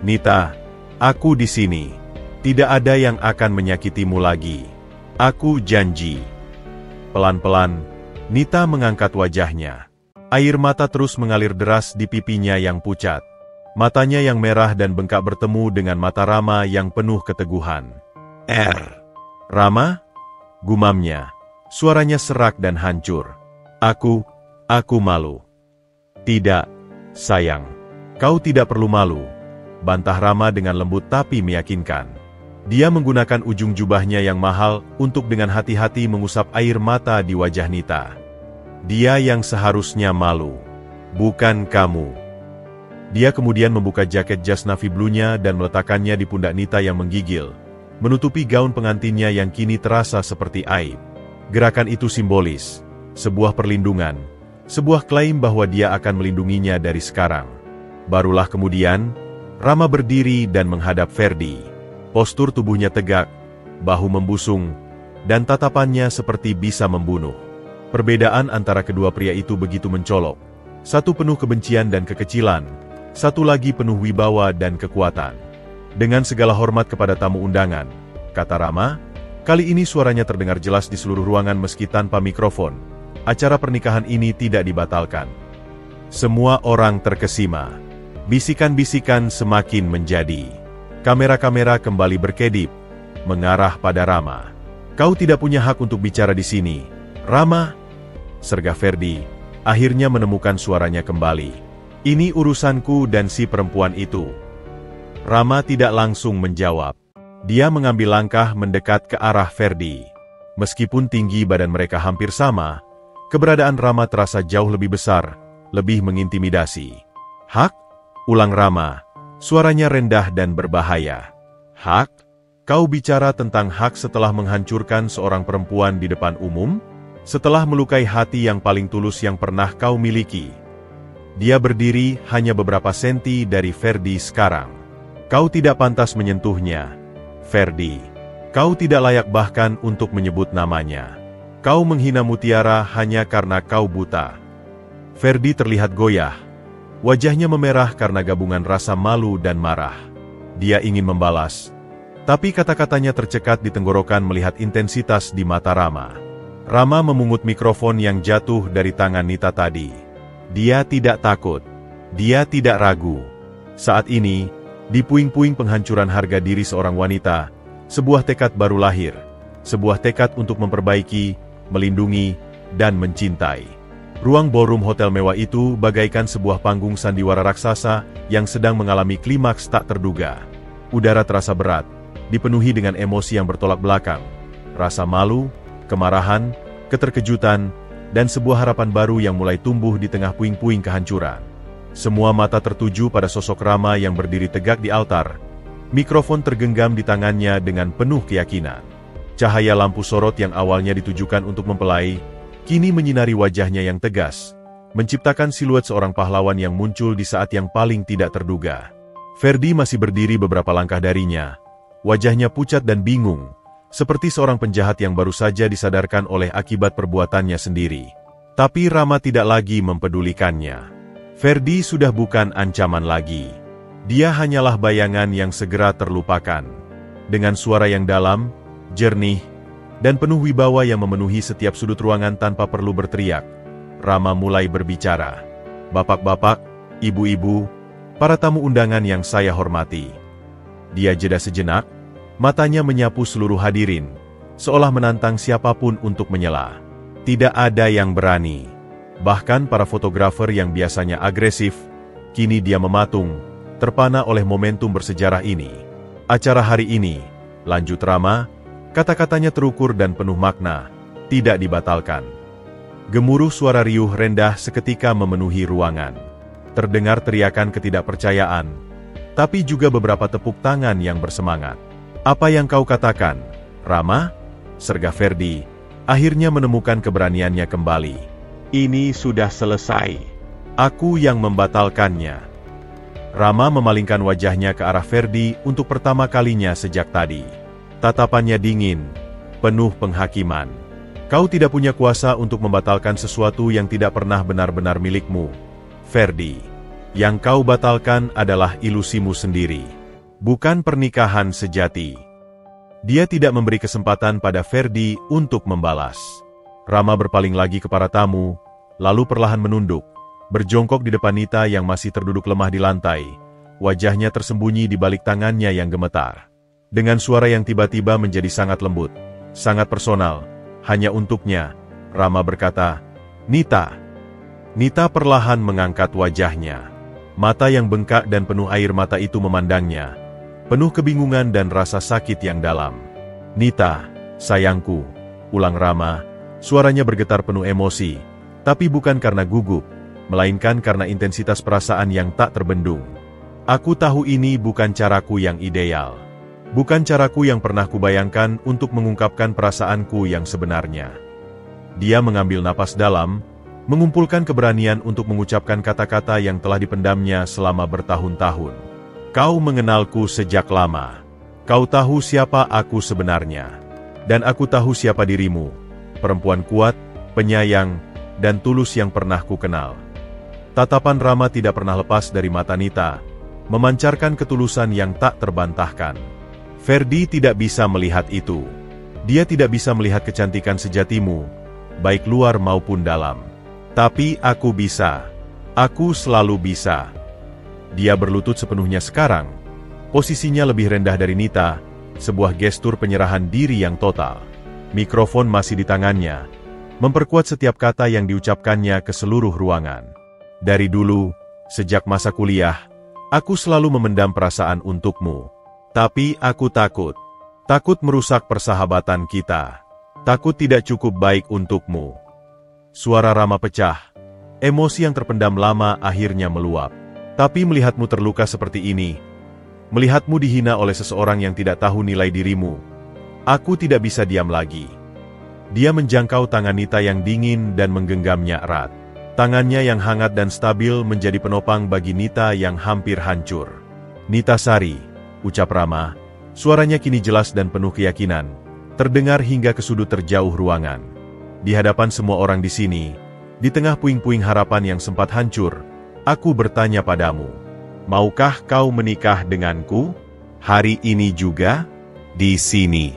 "Nita, aku di sini. Tidak ada yang akan menyakitimu lagi. Aku janji." Pelan-pelan, Nita mengangkat wajahnya. Air mata terus mengalir deras di pipinya yang pucat. Matanya yang merah dan bengkak bertemu dengan mata Rama yang penuh keteguhan. "Rama?" gumamnya. Suaranya serak dan hancur. Aku malu." "Tidak, sayang. Kau tidak perlu malu," bantah Rama dengan lembut tapi meyakinkan. Dia menggunakan ujung jubahnya yang mahal untuk dengan hati-hati mengusap air mata di wajah Nita. "Dia yang seharusnya malu, bukan kamu." Dia kemudian membuka jaket jas navy blue-nya dan meletakkannya di pundak Nita yang menggigil, menutupi gaun pengantinnya yang kini terasa seperti aib. Gerakan itu simbolis, sebuah perlindungan, sebuah klaim bahwa dia akan melindunginya dari sekarang. Barulah kemudian, Rama berdiri dan menghadap Ferdi. Postur tubuhnya tegak, bahu membusung, dan tatapannya seperti bisa membunuh. Perbedaan antara kedua pria itu begitu mencolok. Satu penuh kebencian dan kekecilan, satu lagi penuh wibawa dan kekuatan. Dengan segala hormat kepada tamu undangan, kata Rama, kali ini suaranya terdengar jelas di seluruh ruangan meski tanpa mikrofon. Acara pernikahan ini tidak dibatalkan. Semua orang terkesima. Bisikan-bisikan semakin menjadi. Kamera-kamera kembali berkedip, mengarah pada Rama. Kau tidak punya hak untuk bicara di sini, Rama, sergah Ferdi, akhirnya menemukan suaranya kembali. Ini urusanku dan si perempuan itu. Rama tidak langsung menjawab. Dia mengambil langkah mendekat ke arah Ferdi. Meskipun tinggi badan mereka hampir sama, keberadaan Rama terasa jauh lebih besar, lebih mengintimidasi. Hak? Ulang Rama, suaranya rendah dan berbahaya. Hak? Kau bicara tentang hak setelah menghancurkan seorang perempuan di depan umum? Setelah melukai hati yang paling tulus yang pernah kau miliki. Dia berdiri hanya beberapa senti dari Ferdi sekarang. Kau tidak pantas menyentuhnya, Ferdi. Kau tidak layak bahkan untuk menyebut namanya. Kau menghina Mutiara hanya karena kau buta. Ferdi terlihat goyah. Wajahnya memerah karena gabungan rasa malu dan marah. Dia ingin membalas. Tapi kata-katanya tercekat di tenggorokan melihat intensitas di mata Rama. Rama memungut mikrofon yang jatuh dari tangan Nita tadi. Dia tidak takut. Dia tidak ragu. Saat ini, di puing-puing penghancuran harga diri seorang wanita, sebuah tekad baru lahir. Sebuah tekad untuk memperbaiki, melindungi, dan mencintai. Ruang ballroom hotel mewah itu bagaikan sebuah panggung sandiwara raksasa yang sedang mengalami klimaks tak terduga. Udara terasa berat, dipenuhi dengan emosi yang bertolak belakang. Rasa malu, kemarahan, keterkejutan, dan sebuah harapan baru yang mulai tumbuh di tengah puing-puing kehancuran. Semua mata tertuju pada sosok Rama yang berdiri tegak di altar. Mikrofon tergenggam di tangannya dengan penuh keyakinan. Cahaya lampu sorot yang awalnya ditujukan untuk mempelai, kini menyinari wajahnya yang tegas, menciptakan siluet seorang pahlawan yang muncul di saat yang paling tidak terduga. Ferdi masih berdiri beberapa langkah darinya. Wajahnya pucat dan bingung, seperti seorang penjahat yang baru saja disadarkan oleh akibat perbuatannya sendiri. Tapi Rama tidak lagi mempedulikannya. Ferdi sudah bukan ancaman lagi. Dia hanyalah bayangan yang segera terlupakan. Dengan suara yang dalam, jernih, dan penuh wibawa yang memenuhi setiap sudut ruangan tanpa perlu berteriak, Rama mulai berbicara. Bapak-bapak, ibu-ibu, para tamu undangan yang saya hormati. Dia jeda sejenak, matanya menyapu seluruh hadirin, seolah menantang siapapun untuk menyela. Tidak ada yang berani. Bahkan para fotografer yang biasanya agresif, kini dia mematung, terpana oleh momentum bersejarah ini. Acara hari ini, lanjut Rama, kata-katanya terukur dan penuh makna, tidak dibatalkan. Gemuruh suara riuh rendah seketika memenuhi ruangan. Terdengar teriakan ketidakpercayaan, tapi juga beberapa tepuk tangan yang bersemangat. Apa yang kau katakan, Rama? Sergah Ferdi, akhirnya menemukan keberaniannya kembali. Ini sudah selesai. Aku yang membatalkannya. Rama memalingkan wajahnya ke arah Ferdi untuk pertama kalinya sejak tadi. Tatapannya dingin, penuh penghakiman. Kau tidak punya kuasa untuk membatalkan sesuatu yang tidak pernah benar-benar milikmu, Ferdi. Yang kau batalkan adalah ilusimu sendiri, bukan pernikahan sejati. Dia tidak memberi kesempatan pada Ferdi untuk membalas. Rama berpaling lagi ke para tamu, lalu perlahan menunduk, berjongkok di depan Nita yang masih terduduk lemah di lantai, wajahnya tersembunyi di balik tangannya yang gemetar. Dengan suara yang tiba-tiba menjadi sangat lembut, sangat personal, hanya untuknya, Rama berkata, Nita. Nita perlahan mengangkat wajahnya. Mata yang bengkak dan penuh air mata itu memandangnya, penuh kebingungan dan rasa sakit yang dalam. Nita, sayangku, ulang Rama, suaranya bergetar penuh emosi, tapi bukan karena gugup, melainkan karena intensitas perasaan yang tak terbendung. Aku tahu ini bukan caraku yang ideal. Bukan caraku yang pernah kubayangkan untuk mengungkapkan perasaanku yang sebenarnya. Dia mengambil napas dalam, mengumpulkan keberanian untuk mengucapkan kata-kata yang telah dipendamnya selama bertahun-tahun. Kau mengenalku sejak lama. Kau tahu siapa aku sebenarnya. Dan aku tahu siapa dirimu. Perempuan kuat, penyayang, dan tulus yang pernah ku kenal. Tatapan Rama tidak pernah lepas dari mata Nita, memancarkan ketulusan yang tak terbantahkan. Ferdi tidak bisa melihat itu. Dia tidak bisa melihat kecantikan sejatimu, baik luar maupun dalam. Tapi aku bisa. Aku selalu bisa. Dia berlutut sepenuhnya sekarang. Posisinya lebih rendah dari Nita, sebuah gestur penyerahan diri yang total. Mikrofon masih di tangannya, memperkuat setiap kata yang diucapkannya ke seluruh ruangan. Dari dulu, sejak masa kuliah, aku selalu memendam perasaan untukmu. Tapi aku takut. Takut merusak persahabatan kita. Takut tidak cukup baik untukmu. Suara Rama pecah. Emosi yang terpendam lama akhirnya meluap. Tapi melihatmu terluka seperti ini, melihatmu dihina oleh seseorang yang tidak tahu nilai dirimu, aku tidak bisa diam lagi. Dia menjangkau tangan Nita yang dingin dan menggenggamnya erat. Tangannya yang hangat dan stabil menjadi penopang bagi Nita yang hampir hancur. Nita Sari, ucap Rama, suaranya kini jelas dan penuh keyakinan, terdengar hingga ke sudut terjauh ruangan. Di hadapan semua orang di sini, di tengah puing-puing harapan yang sempat hancur, aku bertanya padamu, maukah kau menikah denganku? Hari ini juga? Di sini.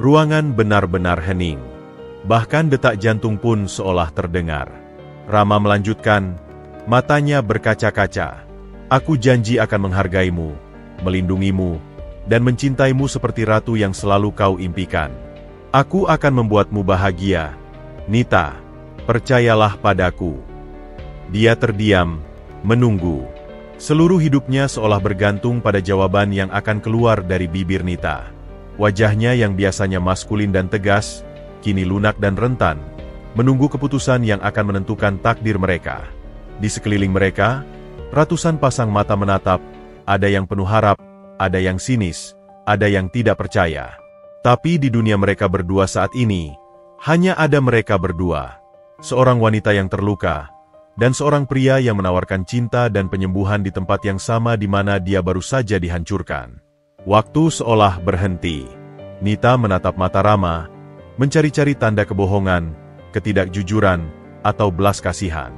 Ruangan benar-benar hening. Bahkan detak jantung pun seolah terdengar. Rama melanjutkan, matanya berkaca-kaca. Aku janji akan menghargaimu, melindungimu, dan mencintaimu seperti ratu yang selalu kau impikan. Aku akan membuatmu bahagia. Nita, percayalah padaku. Dia terdiam, menunggu. Seluruh hidupnya seolah bergantung pada jawaban yang akan keluar dari bibir Nita. Wajahnya yang biasanya maskulin dan tegas, kini lunak dan rentan, menunggu keputusan yang akan menentukan takdir mereka. Di sekeliling mereka, ratusan pasang mata menatap, ada yang penuh harap, ada yang sinis, ada yang tidak percaya. Tapi di dunia mereka berdua saat ini, hanya ada mereka berdua. Seorang wanita yang terluka, dan seorang pria yang menawarkan cinta dan penyembuhan di tempat yang sama di mana dia baru saja dihancurkan. Waktu seolah berhenti. Nita menatap mata Rama, mencari-cari tanda kebohongan, ketidakjujuran, atau belas kasihan.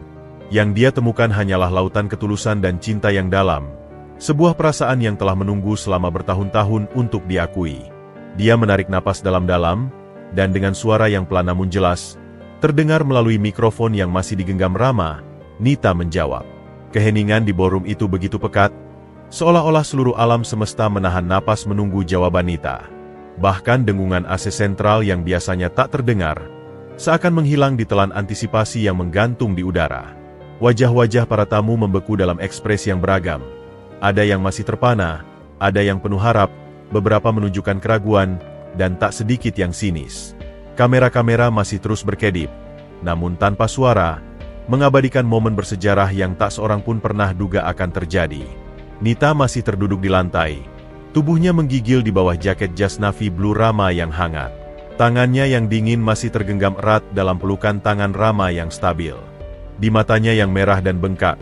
Yang dia temukan hanyalah lautan ketulusan dan cinta yang dalam, sebuah perasaan yang telah menunggu selama bertahun-tahun untuk diakui. Dia menarik napas dalam-dalam, dan dengan suara yang pelan namun jelas, terdengar melalui mikrofon yang masih digenggam Rama, Nita menjawab. Keheningan di ballroom itu begitu pekat, seolah-olah seluruh alam semesta menahan napas menunggu jawaban Nita. Bahkan dengungan AC sentral yang biasanya tak terdengar, seakan menghilang ditelan antisipasi yang menggantung di udara. Wajah-wajah para tamu membeku dalam ekspresi yang beragam. Ada yang masih terpana, ada yang penuh harap, beberapa menunjukkan keraguan, dan tak sedikit yang sinis. Kamera-kamera masih terus berkedip, namun tanpa suara, mengabadikan momen bersejarah yang tak seorang pun pernah duga akan terjadi. Nita masih terduduk di lantai, tubuhnya menggigil di bawah jaket jas navy blue Rama yang hangat. Tangannya yang dingin masih tergenggam erat dalam pelukan tangan Rama yang stabil. Di matanya yang merah dan bengkak,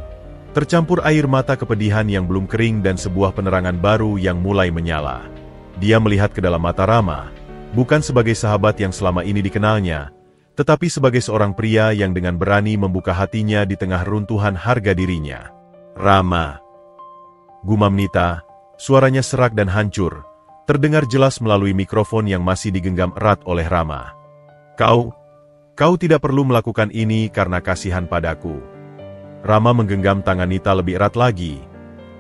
tercampur air mata kepedihan yang belum kering dan sebuah penerangan baru yang mulai menyala. Dia melihat ke dalam mata Rama, bukan sebagai sahabat yang selama ini dikenalnya, tetapi sebagai seorang pria yang dengan berani membuka hatinya di tengah runtuhan harga dirinya. Rama. Gumam Nita, suaranya serak dan hancur, terdengar jelas melalui mikrofon yang masih digenggam erat oleh Rama. Kau tidak perlu melakukan ini karena kasihan padaku. Rama menggenggam tangan Nita lebih erat lagi,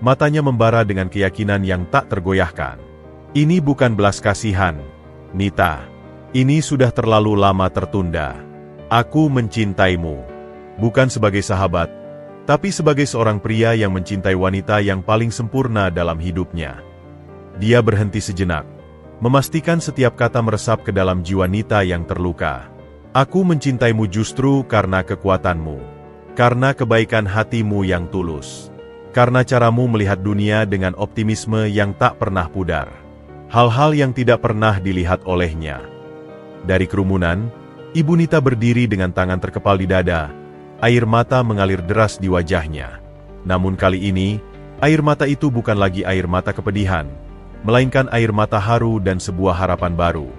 matanya membara dengan keyakinan yang tak tergoyahkan. Ini bukan belas kasihan, Nita. Ini sudah terlalu lama tertunda. Aku mencintaimu, bukan sebagai sahabat, tapi sebagai seorang pria yang mencintai wanita yang paling sempurna dalam hidupnya. Dia berhenti sejenak, memastikan setiap kata meresap ke dalam jiwa Nita yang terluka. Aku mencintaimu justru karena kekuatanmu, karena kebaikan hatimu yang tulus, karena caramu melihat dunia dengan optimisme yang tak pernah pudar. Hal-hal yang tidak pernah dilihat olehnya. Dari kerumunan, Ibu Nita berdiri dengan tangan terkepal di dada, air mata mengalir deras di wajahnya. Namun kali ini, air mata itu bukan lagi air mata kepedihan, melainkan air mata haru dan sebuah harapan baru.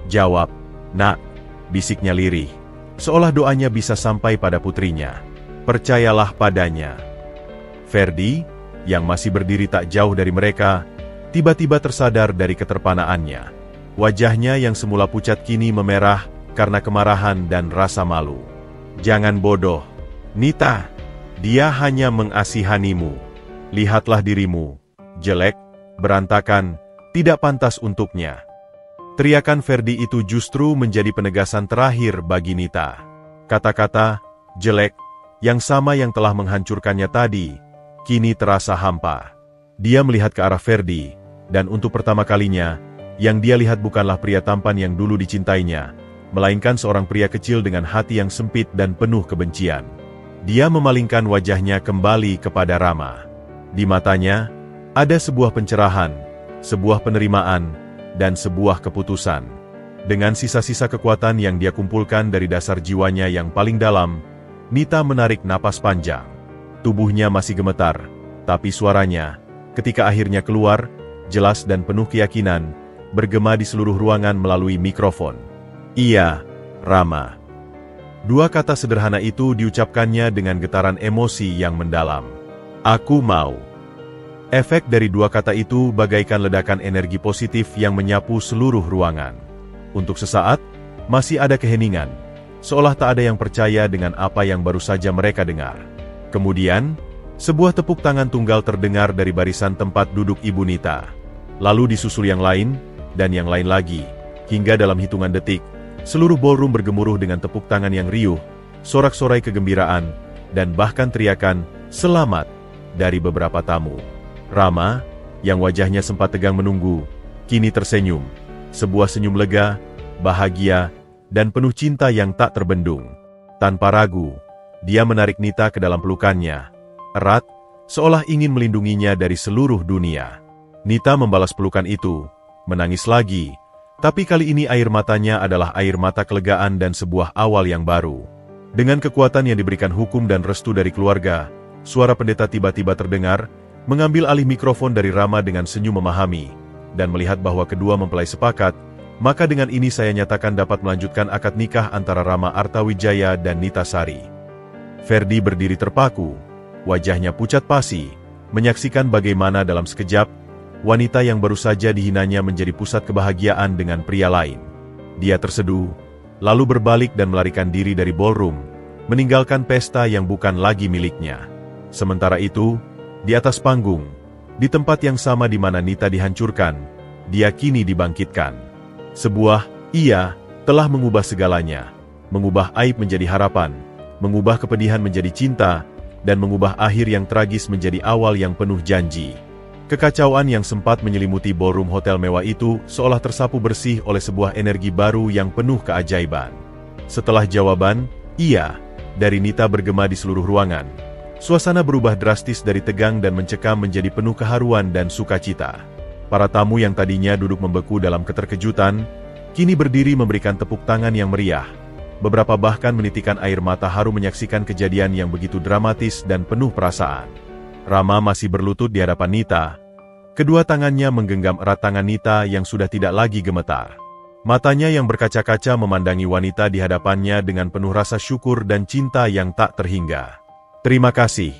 Jawab, Nak, bisiknya lirih, seolah doanya bisa sampai pada putrinya. Percayalah padanya. Ferdi, yang masih berdiri tak jauh dari mereka, tiba-tiba tersadar dari keterpanaannya. Wajahnya yang semula pucat kini memerah karena kemarahan dan rasa malu. Jangan bodoh, Nita. Dia hanya mengasihanimu. Lihatlah dirimu. Jelek, berantakan, tidak pantas untuknya. Teriakan Ferdi itu justru menjadi penegasan terakhir bagi Nita. Kata-kata, jelek, yang sama yang telah menghancurkannya tadi, kini terasa hampa. Dia melihat ke arah Ferdi, dan untuk pertama kalinya, yang dia lihat bukanlah pria tampan yang dulu dicintainya, melainkan seorang pria kecil dengan hati yang sempit dan penuh kebencian. Dia memalingkan wajahnya kembali kepada Rama. Di matanya, ada sebuah pencerahan, sebuah penerimaan, dan sebuah keputusan. Dengan sisa-sisa kekuatan yang dia kumpulkan dari dasar jiwanya yang paling dalam, Nita menarik napas panjang. Tubuhnya masih gemetar, tapi suaranya, ketika akhirnya keluar, jelas dan penuh keyakinan, bergema di seluruh ruangan melalui mikrofon. Iya, Rama. Dua kata sederhana itu diucapkannya dengan getaran emosi yang mendalam. Aku mau. Efek dari dua kata itu bagaikan ledakan energi positif yang menyapu seluruh ruangan. Untuk sesaat, masih ada keheningan, seolah tak ada yang percaya dengan apa yang baru saja mereka dengar. Kemudian, sebuah tepuk tangan tunggal terdengar dari barisan tempat duduk Ibu Nita. Lalu disusul yang lain, dan yang lain lagi, hingga dalam hitungan detik, seluruh ballroom bergemuruh dengan tepuk tangan yang riuh, sorak-sorai kegembiraan, dan bahkan teriakan, "Selamat!" dari beberapa tamu. Rama, yang wajahnya sempat tegang menunggu, kini tersenyum. Sebuah senyum lega, bahagia, dan penuh cinta yang tak terbendung. Tanpa ragu, dia menarik Nita ke dalam pelukannya. Erat, seolah ingin melindunginya dari seluruh dunia. Nita membalas pelukan itu, menangis lagi, tapi kali ini air matanya adalah air mata kelegaan dan sebuah awal yang baru. Dengan kekuatan yang diberikan hukum dan restu dari keluarga, suara pendeta tiba-tiba terdengar, mengambil alih mikrofon dari Rama dengan senyum memahami, dan melihat bahwa kedua mempelai sepakat, maka dengan ini saya nyatakan dapat melanjutkan akad nikah antara Rama Artawijaya dan Nita Sari. Ferdi berdiri terpaku, wajahnya pucat pasi, menyaksikan bagaimana dalam sekejap, wanita yang baru saja dihinanya menjadi pusat kebahagiaan dengan pria lain. Dia terseduh, lalu berbalik dan melarikan diri dari ballroom, meninggalkan pesta yang bukan lagi miliknya. Sementara itu, di atas panggung, di tempat yang sama di mana Nita dihancurkan, dia kini dibangkitkan. Sebuah "iya" telah mengubah segalanya, mengubah aib menjadi harapan, mengubah kepedihan menjadi cinta, dan mengubah akhir yang tragis menjadi awal yang penuh janji. Kekacauan yang sempat menyelimuti ballroom hotel mewah itu seolah tersapu bersih oleh sebuah energi baru yang penuh keajaiban. Setelah jawaban "iya" dari Nita bergema di seluruh ruangan, suasana berubah drastis dari tegang dan mencekam menjadi penuh keharuan dan sukacita. Para tamu yang tadinya duduk membeku dalam keterkejutan, kini berdiri memberikan tepuk tangan yang meriah. Beberapa bahkan menitikan air mata haru menyaksikan kejadian yang begitu dramatis dan penuh perasaan. Rama masih berlutut di hadapan Nita. Kedua tangannya menggenggam erat tangan Nita yang sudah tidak lagi gemetar. Matanya yang berkaca-kaca memandangi wanita di hadapannya dengan penuh rasa syukur dan cinta yang tak terhingga. "Terima kasih,"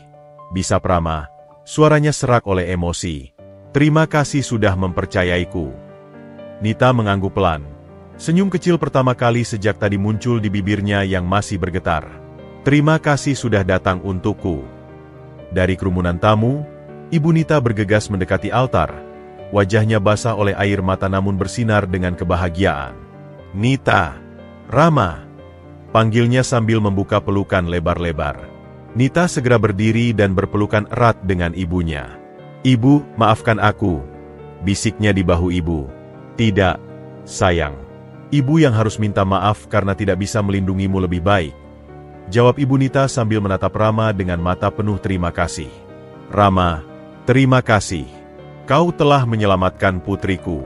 bisap Rama. Suaranya serak oleh emosi. "Terima kasih sudah mempercayaiku." Nita mengangguk pelan. Senyum kecil pertama kali sejak tadi muncul di bibirnya yang masih bergetar. "Terima kasih sudah datang untukku." Dari kerumunan tamu, Ibu Nita bergegas mendekati altar. Wajahnya basah oleh air mata namun bersinar dengan kebahagiaan. "Nita, Rama," panggilnya sambil membuka pelukan lebar-lebar. Nita segera berdiri dan berpelukan erat dengan ibunya. "Ibu, maafkan aku," bisiknya di bahu ibu. "Tidak, sayang. Ibu yang harus minta maaf karena tidak bisa melindungimu lebih baik," jawab Ibu Nita sambil menatap Rama dengan mata penuh terima kasih. "Rama, terima kasih. Kau telah menyelamatkan putriku."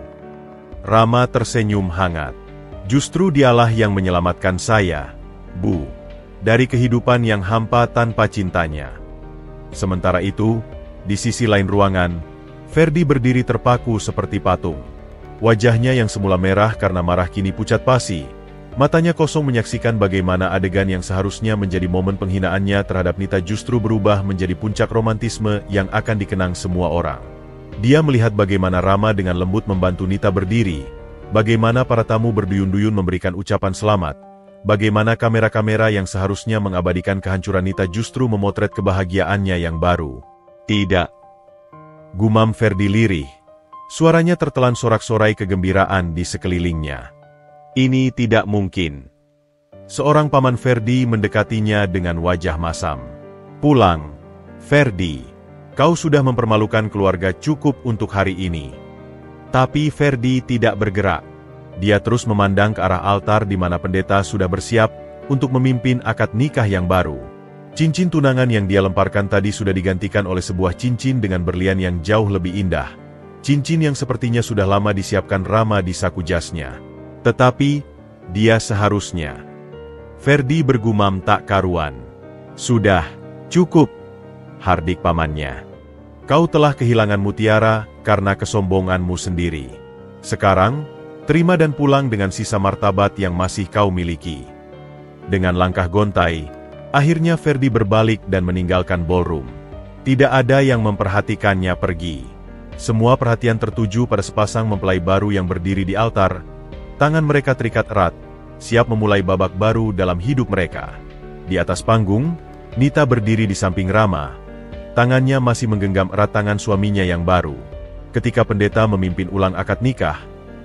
Rama tersenyum hangat. "Justru dialah yang menyelamatkan saya, Bu, dari kehidupan yang hampa tanpa cintanya." Sementara itu, di sisi lain ruangan, Ferdi berdiri terpaku seperti patung. Wajahnya yang semula merah karena marah kini pucat pasi, Matanya kosong menyaksikan bagaimana adegan yang seharusnya menjadi momen penghinaannya terhadap Nita justru berubah menjadi puncak romantisme yang akan dikenang semua orang. Dia melihat bagaimana Rama dengan lembut membantu Nita berdiri, bagaimana para tamu berduyun-duyun memberikan ucapan selamat, bagaimana kamera-kamera yang seharusnya mengabadikan kehancuran Nita justru memotret kebahagiaannya yang baru. Tidak. Gumam Ferdi lirih. Suaranya tertelan sorak-sorai kegembiraan di sekelilingnya. Ini tidak mungkin. Seorang paman Ferdi mendekatinya dengan wajah masam. Pulang, Ferdi. Kau sudah mempermalukan keluarga cukup untuk hari ini. Tapi Ferdi tidak bergerak. Dia terus memandang ke arah altar di mana pendeta sudah bersiap untuk memimpin akad nikah yang baru. Cincin tunangan yang dia lemparkan tadi sudah digantikan oleh sebuah cincin dengan berlian yang jauh lebih indah. Cincin yang sepertinya sudah lama disiapkan Rama di saku jasnya. Tetapi, dia seharusnya. Ferdi bergumam tak karuan. Sudah, cukup, hardik pamannya. Kau telah kehilangan mutiara karena kesombonganmu sendiri. Sekarang, terima dan pulang dengan sisa martabat yang masih kau miliki. Dengan langkah gontai, akhirnya Ferdi berbalik dan meninggalkan ballroom. Tidak ada yang memperhatikannya pergi. Semua perhatian tertuju pada sepasang mempelai baru yang berdiri di altar. Tangan mereka terikat erat, siap memulai babak baru dalam hidup mereka. Di atas panggung, Nita berdiri di samping Rama. Tangannya masih menggenggam erat tangan suaminya yang baru. Ketika pendeta memimpin ulang akad nikah,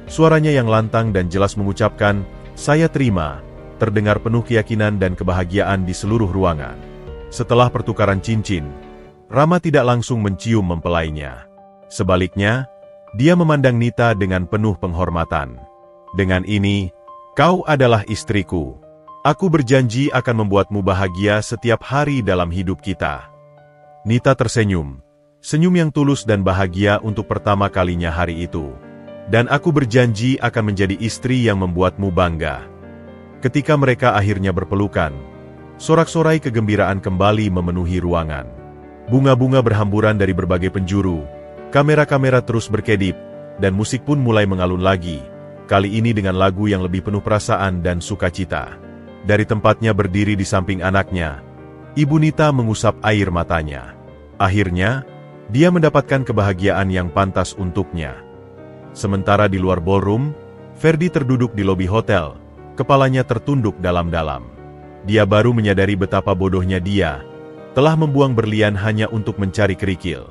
suaranya yang lantang dan jelas mengucapkan, "Saya terima," terdengar penuh keyakinan dan kebahagiaan di seluruh ruangan. Setelah pertukaran cincin, Rama tidak langsung mencium mempelainya. Sebaliknya, dia memandang Nita dengan penuh penghormatan. "Dengan ini, kau adalah istriku. Aku berjanji akan membuatmu bahagia setiap hari dalam hidup kita." Nita tersenyum, senyum yang tulus dan bahagia untuk pertama kalinya hari itu. "Dan aku berjanji akan menjadi istri yang membuatmu bangga." Ketika mereka akhirnya berpelukan, sorak-sorai kegembiraan kembali memenuhi ruangan. Bunga-bunga berhamburan dari berbagai penjuru, kamera-kamera terus berkedip, dan musik pun mulai mengalun lagi. Kali ini dengan lagu yang lebih penuh perasaan dan sukacita. Dari tempatnya berdiri di samping anaknya, Ibu Nita mengusap air matanya. Akhirnya, dia mendapatkan kebahagiaan yang pantas untuknya. Sementara di luar ballroom, Ferdi terduduk di lobi hotel, kepalanya tertunduk dalam-dalam. Dia baru menyadari betapa bodohnya dia, telah membuang berlian hanya untuk mencari kerikil.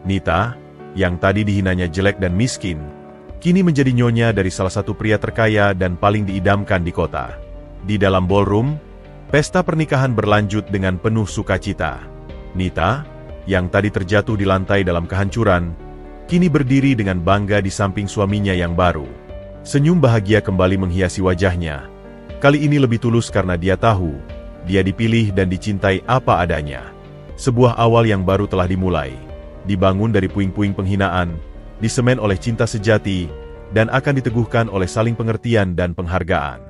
Nita, yang tadi dihinanya jelek dan miskin, kini menjadi nyonya dari salah satu pria terkaya dan paling diidamkan di kota. Di dalam ballroom, pesta pernikahan berlanjut dengan penuh sukacita. Nita, yang tadi terjatuh di lantai dalam kehancuran, kini berdiri dengan bangga di samping suaminya yang baru. Senyum bahagia kembali menghiasi wajahnya. Kali ini lebih tulus karena dia tahu, dia dipilih dan dicintai apa adanya. Sebuah awal yang baru telah dimulai, dibangun dari puing-puing penghinaan, disemen oleh cinta sejati, dan akan diteguhkan oleh saling pengertian dan penghargaan.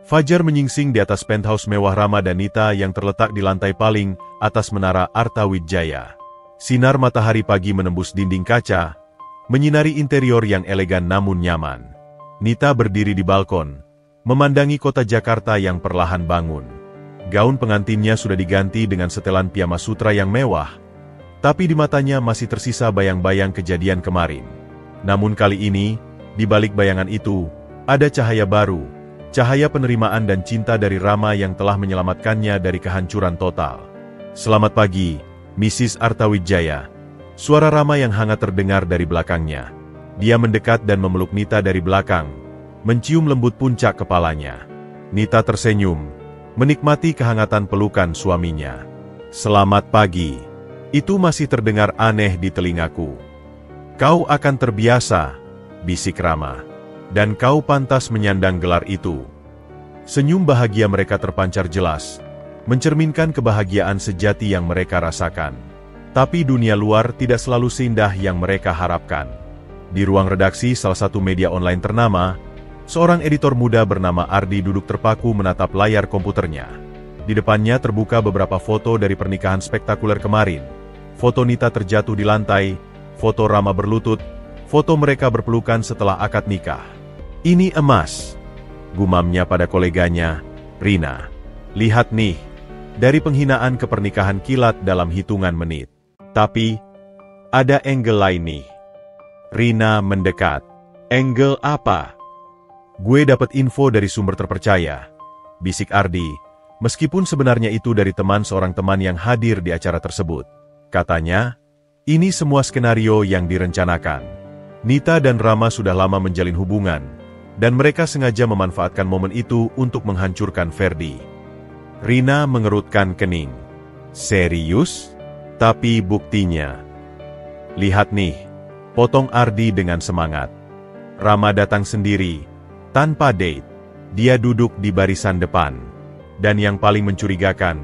Fajar menyingsing di atas penthouse mewah Rama dan Nita yang terletak di lantai paling atas menara Artawijaya. Sinar matahari pagi menembus dinding kaca, menyinari interior yang elegan namun nyaman. Nita berdiri di balkon, memandangi kota Jakarta yang perlahan bangun. Gaun pengantinnya sudah diganti dengan setelan piyama sutra yang mewah, tapi di matanya masih tersisa bayang-bayang kejadian kemarin. Namun kali ini, di balik bayangan itu, ada cahaya baru, cahaya penerimaan dan cinta dari Rama yang telah menyelamatkannya dari kehancuran total. "Selamat pagi, Mrs. Artawijaya." Suara Rama yang hangat terdengar dari belakangnya. Dia mendekat dan memeluk Nita dari belakang, mencium lembut puncak kepalanya. Nita tersenyum, menikmati kehangatan pelukan suaminya. "Selamat pagi." Itu masih terdengar aneh di telingaku. "Kau akan terbiasa," bisik Rama. "Dan kau pantas menyandang gelar itu." Senyum bahagia mereka terpancar jelas, mencerminkan kebahagiaan sejati yang mereka rasakan. Tapi dunia luar tidak selalu seindah yang mereka harapkan. Di ruang redaksi salah satu media online ternama, seorang editor muda bernama Ardi duduk terpaku menatap layar komputernya. Di depannya terbuka beberapa foto dari pernikahan spektakuler kemarin. Foto Nita terjatuh di lantai, foto Rama berlutut, foto mereka berpelukan setelah akad nikah. "Ini emas," gumamnya pada koleganya, Rina. Lihat nih, dari penghinaan ke pernikahan kilat dalam hitungan menit. Tapi, ada angle lain nih. Rina mendekat. Angle apa? Gue dapat info dari sumber terpercaya, bisik Ardi, meskipun sebenarnya itu dari teman seorang teman yang hadir di acara tersebut. Katanya, ini semua skenario yang direncanakan. Nita dan Rama sudah lama menjalin hubungan, dan mereka sengaja memanfaatkan momen itu untuk menghancurkan Ferdi. Rina mengerutkan kening. Serius? Tapi buktinya. Lihat nih, potong Ardi dengan semangat. Rama datang sendiri, tanpa date. Dia duduk di barisan depan. Dan yang paling mencurigakan,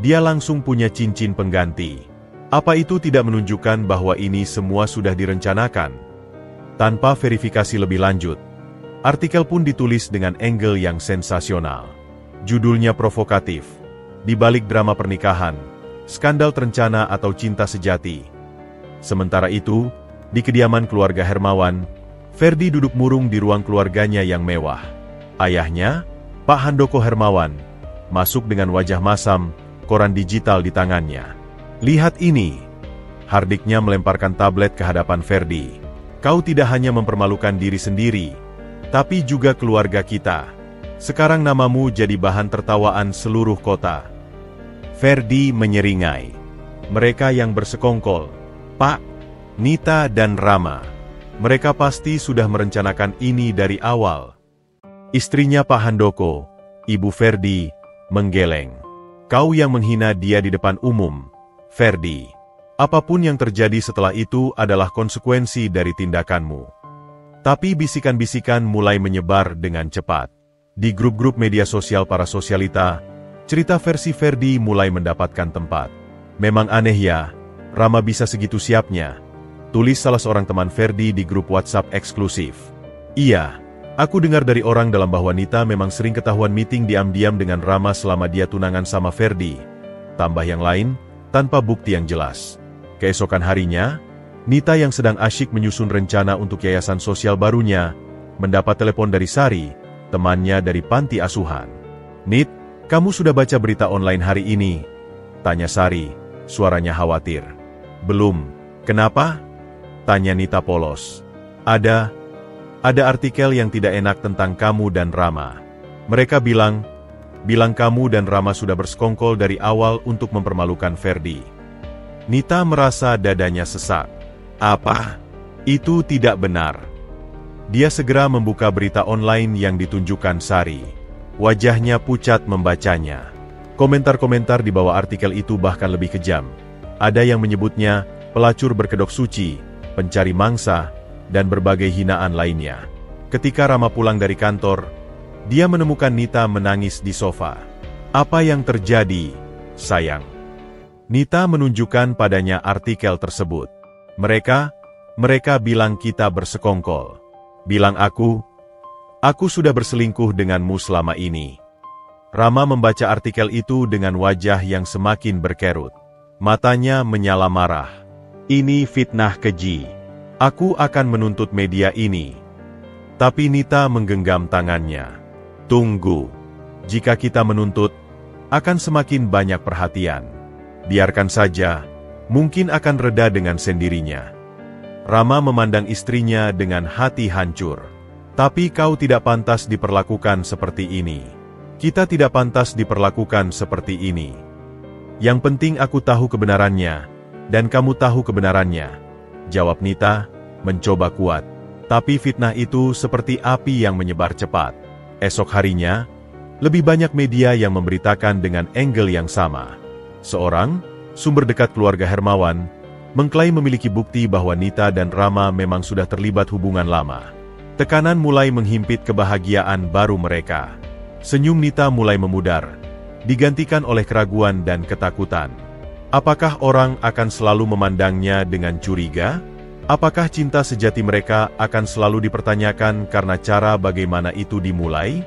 dia langsung punya cincin pengganti. Apa itu tidak menunjukkan bahwa ini semua sudah direncanakan? Tanpa verifikasi lebih lanjut, artikel pun ditulis dengan angle yang sensasional. Judulnya provokatif. Di balik drama pernikahan, skandal terencana atau cinta sejati. Sementara itu, di kediaman keluarga Hermawan, Ferdi duduk murung di ruang keluarganya yang mewah. Ayahnya, Pak Handoko Hermawan, masuk dengan wajah masam, koran digital di tangannya. Lihat ini. Hardiknya melemparkan tablet ke hadapan Ferdi. Kau tidak hanya mempermalukan diri sendiri, tapi juga keluarga kita. Sekarang namamu jadi bahan tertawaan seluruh kota. Ferdi menyeringai. Mereka yang bersekongkol, Pak, Nita dan Rama. Mereka pasti sudah merencanakan ini dari awal. Istrinya Pak Handoko, Ibu Ferdi, menggeleng. Kau yang menghina dia di depan umum, Ferdi. Apapun yang terjadi setelah itu adalah konsekuensi dari tindakanmu. Tapi bisikan-bisikan mulai menyebar dengan cepat. Di grup-grup media sosial para sosialita, cerita versi Ferdi mulai mendapatkan tempat. Memang aneh ya, Rama bisa segitu siapnya. Tulis salah seorang teman Ferdi di grup WhatsApp eksklusif. Iya, aku dengar dari orang dalam bahwa Nita memang sering ketahuan meeting diam-diam dengan Rama selama dia tunangan sama Ferdi. Tambah yang lain, tanpa bukti yang jelas. Keesokan harinya, Nita yang sedang asyik menyusun rencana untuk yayasan sosial barunya, mendapat telepon dari Sari, temannya dari panti asuhan. Nit, kamu sudah baca berita online hari ini? Tanya Sari, suaranya khawatir. Belum. Kenapa? Tanya Nita polos. Ada artikel yang tidak enak tentang kamu dan Rama. Mereka bilang kamu dan Rama sudah bersekongkol dari awal untuk mempermalukan Ferdi. Nita merasa dadanya sesak. Apa? Itu tidak benar. Dia segera membuka berita online yang ditunjukkan Sari. Wajahnya pucat membacanya. Komentar-komentar di bawah artikel itu bahkan lebih kejam. Ada yang menyebutnya pelacur berkedok suci, pencari mangsa, dan berbagai hinaan lainnya. Ketika Rama pulang dari kantor, dia menemukan Nita menangis di sofa. Apa yang terjadi, sayang? Nita menunjukkan padanya artikel tersebut. Mereka bilang kita bersekongkol. Bilang aku sudah berselingkuh denganmu selama ini. Rama membaca artikel itu dengan wajah yang semakin berkerut. Matanya menyala marah. Ini fitnah keji. Aku akan menuntut media ini. Tapi Nita menggenggam tangannya. Tunggu. Jika kita menuntut, akan semakin banyak perhatian. Biarkan saja, mungkin akan reda dengan sendirinya. Rama memandang istrinya dengan hati hancur. Tapi kau tidak pantas diperlakukan seperti ini. Kita tidak pantas diperlakukan seperti ini. Yang penting aku tahu kebenarannya. Dan kamu tahu kebenarannya, jawab Nita, mencoba kuat. Tapi fitnah itu seperti api yang menyebar cepat. Esok harinya, lebih banyak media yang memberitakan dengan angle yang sama. Seorang, sumber dekat keluarga Hermawan, mengklaim memiliki bukti bahwa Nita dan Rama memang sudah terlibat hubungan lama. Tekanan mulai menghimpit kebahagiaan baru mereka. Senyum Nita mulai memudar, digantikan oleh keraguan dan ketakutan. Apakah orang akan selalu memandangnya dengan curiga? Apakah cinta sejati mereka akan selalu dipertanyakan karena cara bagaimana itu dimulai?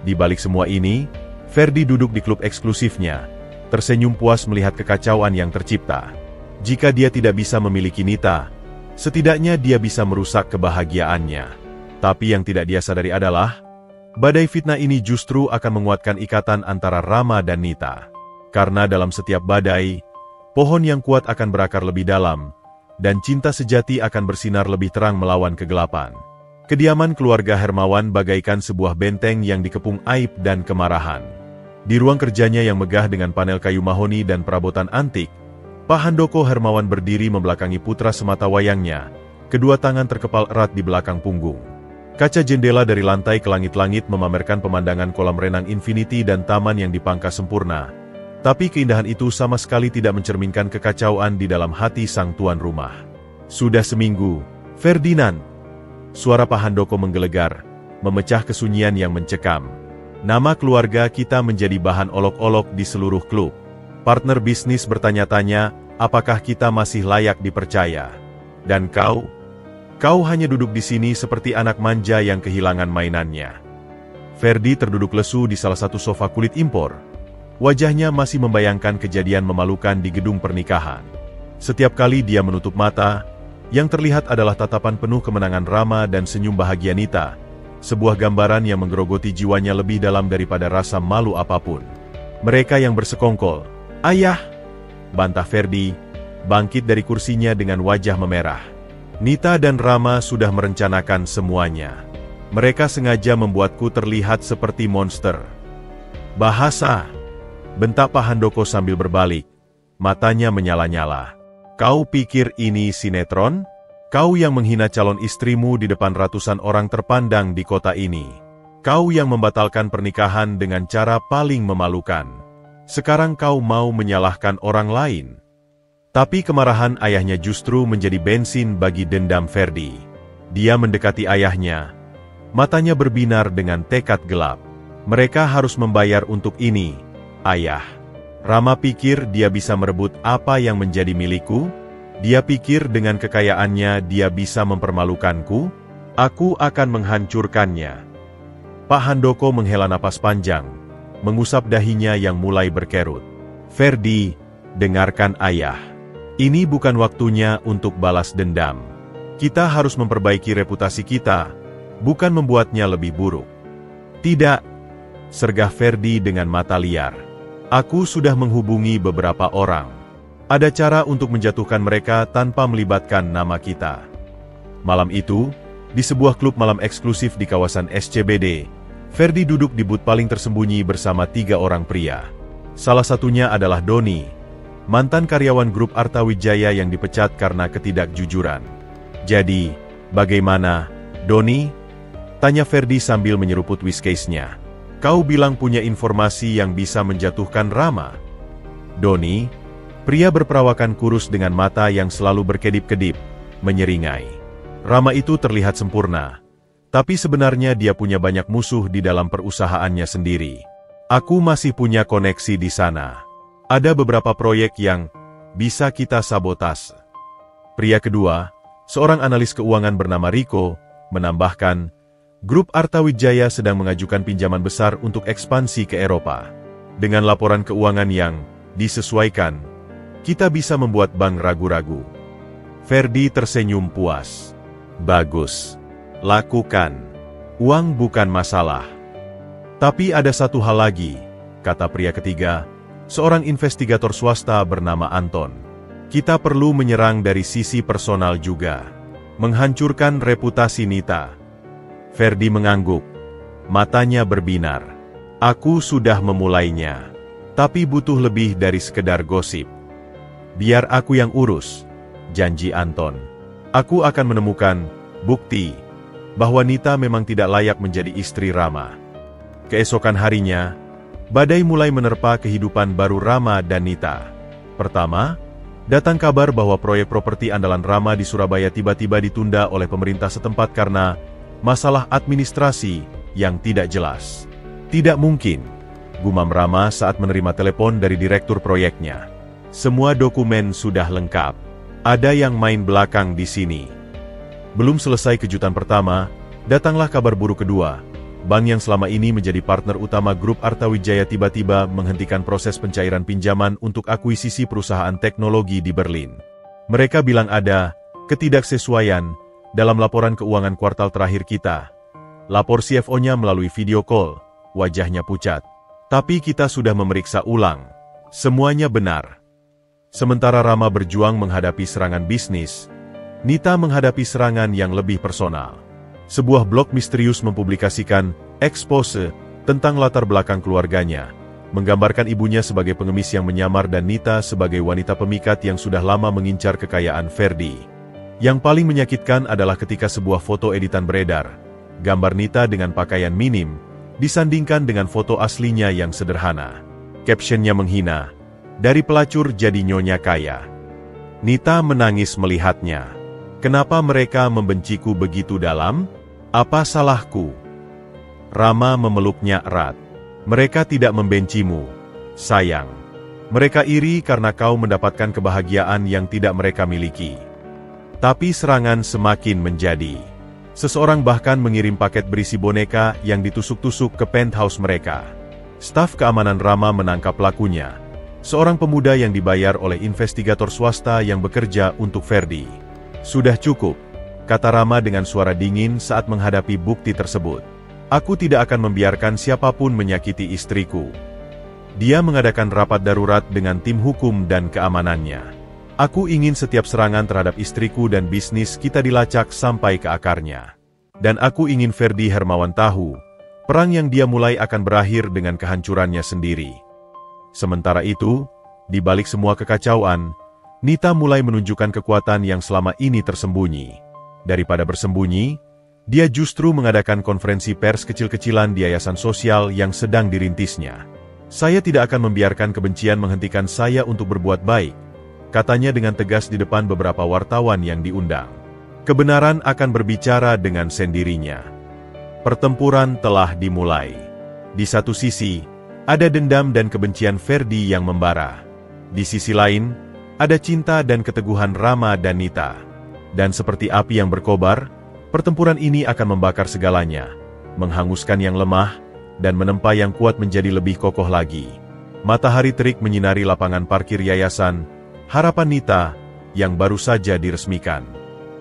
Di balik semua ini, Ferdi duduk di klub eksklusifnya, tersenyum puas melihat kekacauan yang tercipta. Jika dia tidak bisa memiliki Nita, setidaknya dia bisa merusak kebahagiaannya. Tapi yang tidak dia sadari adalah, Badai fitnah ini justru akan menguatkan ikatan antara Rama dan Nita. Karena dalam setiap badai, pohon yang kuat akan berakar lebih dalam, dan cinta sejati akan bersinar lebih terang melawan kegelapan. Kediaman keluarga Hermawan bagaikan sebuah benteng yang dikepung aib dan kemarahan. Di ruang kerjanya yang megah dengan panel kayu mahoni dan perabotan antik, Pak Handoko Hermawan berdiri membelakangi putra semata wayangnya, kedua tangan terkepal erat di belakang punggung. Kaca jendela dari lantai ke langit-langit memamerkan pemandangan kolam renang infinity dan taman yang dipangkas sempurna. Tapi keindahan itu sama sekali tidak mencerminkan kekacauan di dalam hati sang tuan rumah. Sudah seminggu, Ferdinand. Suara Pak Handoko menggelegar, memecah kesunyian yang mencekam. Nama keluarga kita menjadi bahan olok-olok di seluruh klub. Partner bisnis bertanya-tanya, apakah kita masih layak dipercaya? Dan kau hanya duduk di sini seperti anak manja yang kehilangan mainannya. Ferdi terduduk lesu di salah satu sofa kulit impor. Wajahnya masih membayangkan kejadian memalukan di gedung pernikahan. Setiap kali dia menutup mata, yang terlihat adalah tatapan penuh kemenangan Rama dan senyum bahagia Nita, sebuah gambaran yang menggerogoti jiwanya lebih dalam daripada rasa malu apapun. Mereka yang bersekongkol, "Ayah!" bantah Ferdi, bangkit dari kursinya dengan wajah memerah. Nita dan Rama sudah merencanakan semuanya. Mereka sengaja membuatku terlihat seperti monster. "Bahasa!" bentak Pak Handoko sambil berbalik. Matanya menyala-nyala. "Kau pikir ini sinetron? Kau yang menghina calon istrimu di depan ratusan orang terpandang di kota ini. Kau yang membatalkan pernikahan dengan cara paling memalukan. Sekarang kau mau menyalahkan orang lain." Tapi kemarahan ayahnya justru menjadi bensin bagi dendam Ferdi. Dia mendekati ayahnya. Matanya berbinar dengan tekad gelap. "Mereka harus membayar untuk ini, Ayah. Rama pikir dia bisa merebut apa yang menjadi milikku? Dia pikir dengan kekayaannya dia bisa mempermalukanku? Aku akan menghancurkannya." Pak Handoko menghela napas panjang, mengusap dahinya yang mulai berkerut. "Ferdi, dengarkan ayah. Ini bukan waktunya untuk balas dendam. Kita harus memperbaiki reputasi kita, bukan membuatnya lebih buruk." "Tidak," sergah Ferdi dengan mata liar. "Aku sudah menghubungi beberapa orang. Ada cara untuk menjatuhkan mereka tanpa melibatkan nama kita." Malam itu, di sebuah klub malam eksklusif di kawasan SCBD, Ferdi duduk di booth paling tersembunyi bersama 3 orang pria. Salah satunya adalah Doni, mantan karyawan grup Arta Wijaya yang dipecat karena ketidakjujuran. "Jadi, bagaimana, Doni?" tanya Ferdi sambil menyeruput whiskey-nya. "Kau bilang punya informasi yang bisa menjatuhkan Rama." Doni, pria berperawakan kurus dengan mata yang selalu berkedip-kedip, menyeringai. Rama itu terlihat sempurna, tapi sebenarnya dia punya banyak musuh di dalam perusahaannya sendiri. "Aku masih punya koneksi di sana. Ada beberapa proyek yang bisa kita sabotase." Pria kedua, seorang analis keuangan bernama Riko, menambahkan, "Grup Arta Wijaya sedang mengajukan pinjaman besar untuk ekspansi ke Eropa. Dengan laporan keuangan yang disesuaikan, kita bisa membuat bank ragu-ragu." Ferdi tersenyum puas. "Bagus. Lakukan. Uang bukan masalah." "Tapi ada satu hal lagi," kata pria ketiga, seorang investigator swasta bernama Anton. "Kita perlu menyerang dari sisi personal juga. Menghancurkan reputasi Nita." Ferdi mengangguk. Matanya berbinar. "Aku sudah memulainya. Tapi butuh lebih dari sekedar gosip." "Biar aku yang urus," janji Anton. "Aku akan menemukan bukti bahwa Nita memang tidak layak menjadi istri Rama." Keesokan harinya, badai mulai menerpa kehidupan baru Rama dan Nita. Pertama, datang kabar bahwa proyek properti andalan Rama di Surabaya tiba-tiba ditunda oleh pemerintah setempat karena masalah administrasi yang tidak jelas. "Tidak mungkin," gumam Rama saat menerima telepon dari direktur proyeknya. "Semua dokumen sudah lengkap. Ada yang main belakang di sini." Belum selesai kejutan pertama, datanglah kabar buruk kedua. Bank yang selama ini menjadi partner utama grup Arta Wijaya tiba-tiba menghentikan proses pencairan pinjaman untuk akuisisi perusahaan teknologi di Berlin. Mereka bilang ada ketidaksesuaian dalam laporan keuangan kuartal terakhir kita. Lapor CFO-nya melalui video call, wajahnya pucat. Tapi kita sudah memeriksa ulang. Semuanya benar. Sementara Rama berjuang menghadapi serangan bisnis, Nita menghadapi serangan yang lebih personal. Sebuah blog misterius mempublikasikan expose tentang latar belakang keluarganya, menggambarkan ibunya sebagai pengemis yang menyamar dan Nita sebagai wanita pemikat yang sudah lama mengincar kekayaan Ferdi. Yang paling menyakitkan adalah ketika sebuah foto editan beredar, gambar Nita dengan pakaian minim, disandingkan dengan foto aslinya yang sederhana. Captionnya menghina, "Dari pelacur jadi nyonya kaya." Nita menangis melihatnya. "Kenapa mereka membenciku begitu dalam? Apa salahku?" Rama memeluknya erat. "Mereka tidak membencimu, sayang. Mereka iri karena kau mendapatkan kebahagiaan yang tidak mereka miliki." Tapi serangan semakin menjadi. Seseorang bahkan mengirim paket berisi boneka yang ditusuk-tusuk ke penthouse mereka. Staf keamanan Rama menangkap pelakunya, seorang pemuda yang dibayar oleh investigator swasta yang bekerja untuk Ferdi. "Sudah cukup," kata Rama dengan suara dingin saat menghadapi bukti tersebut. "Aku tidak akan membiarkan siapapun menyakiti istriku." Dia mengadakan rapat darurat dengan tim hukum dan keamanannya. "Aku ingin setiap serangan terhadap istriku dan bisnis kita dilacak sampai ke akarnya. Dan aku ingin Ferdi Hermawan tahu, perang yang dia mulai akan berakhir dengan kehancurannya sendiri." Sementara itu, di balik semua kekacauan, Nita mulai menunjukkan kekuatan yang selama ini tersembunyi. Daripada bersembunyi, dia justru mengadakan konferensi pers kecil-kecilan di yayasan sosial yang sedang dirintisnya. "Saya tidak akan membiarkan kebencian menghentikan saya untuk berbuat baik," katanya dengan tegas di depan beberapa wartawan yang diundang. "Kebenaran akan berbicara dengan sendirinya." Pertempuran telah dimulai. Di satu sisi, ada dendam dan kebencian Ferdi yang membara. Di sisi lain, ada cinta dan keteguhan Rama dan Nita. Dan seperti api yang berkobar, pertempuran ini akan membakar segalanya, menghanguskan yang lemah, dan menempa yang kuat menjadi lebih kokoh lagi. Matahari terik menyinari lapangan parkir yayasan Harapan Nita, yang baru saja diresmikan.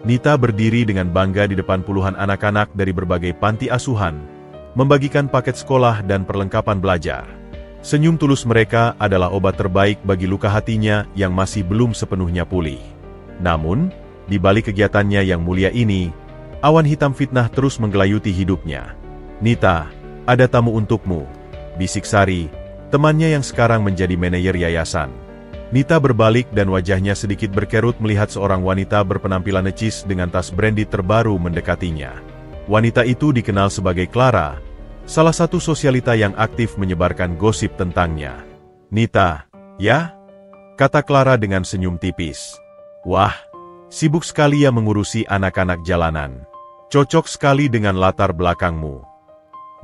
Nita berdiri dengan bangga di depan puluhan anak-anak dari berbagai panti asuhan, membagikan paket sekolah dan perlengkapan belajar. Senyum tulus mereka adalah obat terbaik bagi luka hatinya yang masih belum sepenuhnya pulih. Namun, di balik kegiatannya yang mulia ini, awan hitam fitnah terus menggelayuti hidupnya. "Nita, ada tamu untukmu," bisik Sari, temannya yang sekarang menjadi manajer yayasan. Nita berbalik dan wajahnya sedikit berkerut melihat seorang wanita berpenampilan necis dengan tas branded terbaru mendekatinya. Wanita itu dikenal sebagai Clara, salah satu sosialita yang aktif menyebarkan gosip tentangnya. "Nita, ya?" kata Clara dengan senyum tipis. "Wah, sibuk sekali ya mengurusi anak-anak jalanan. Cocok sekali dengan latar belakangmu."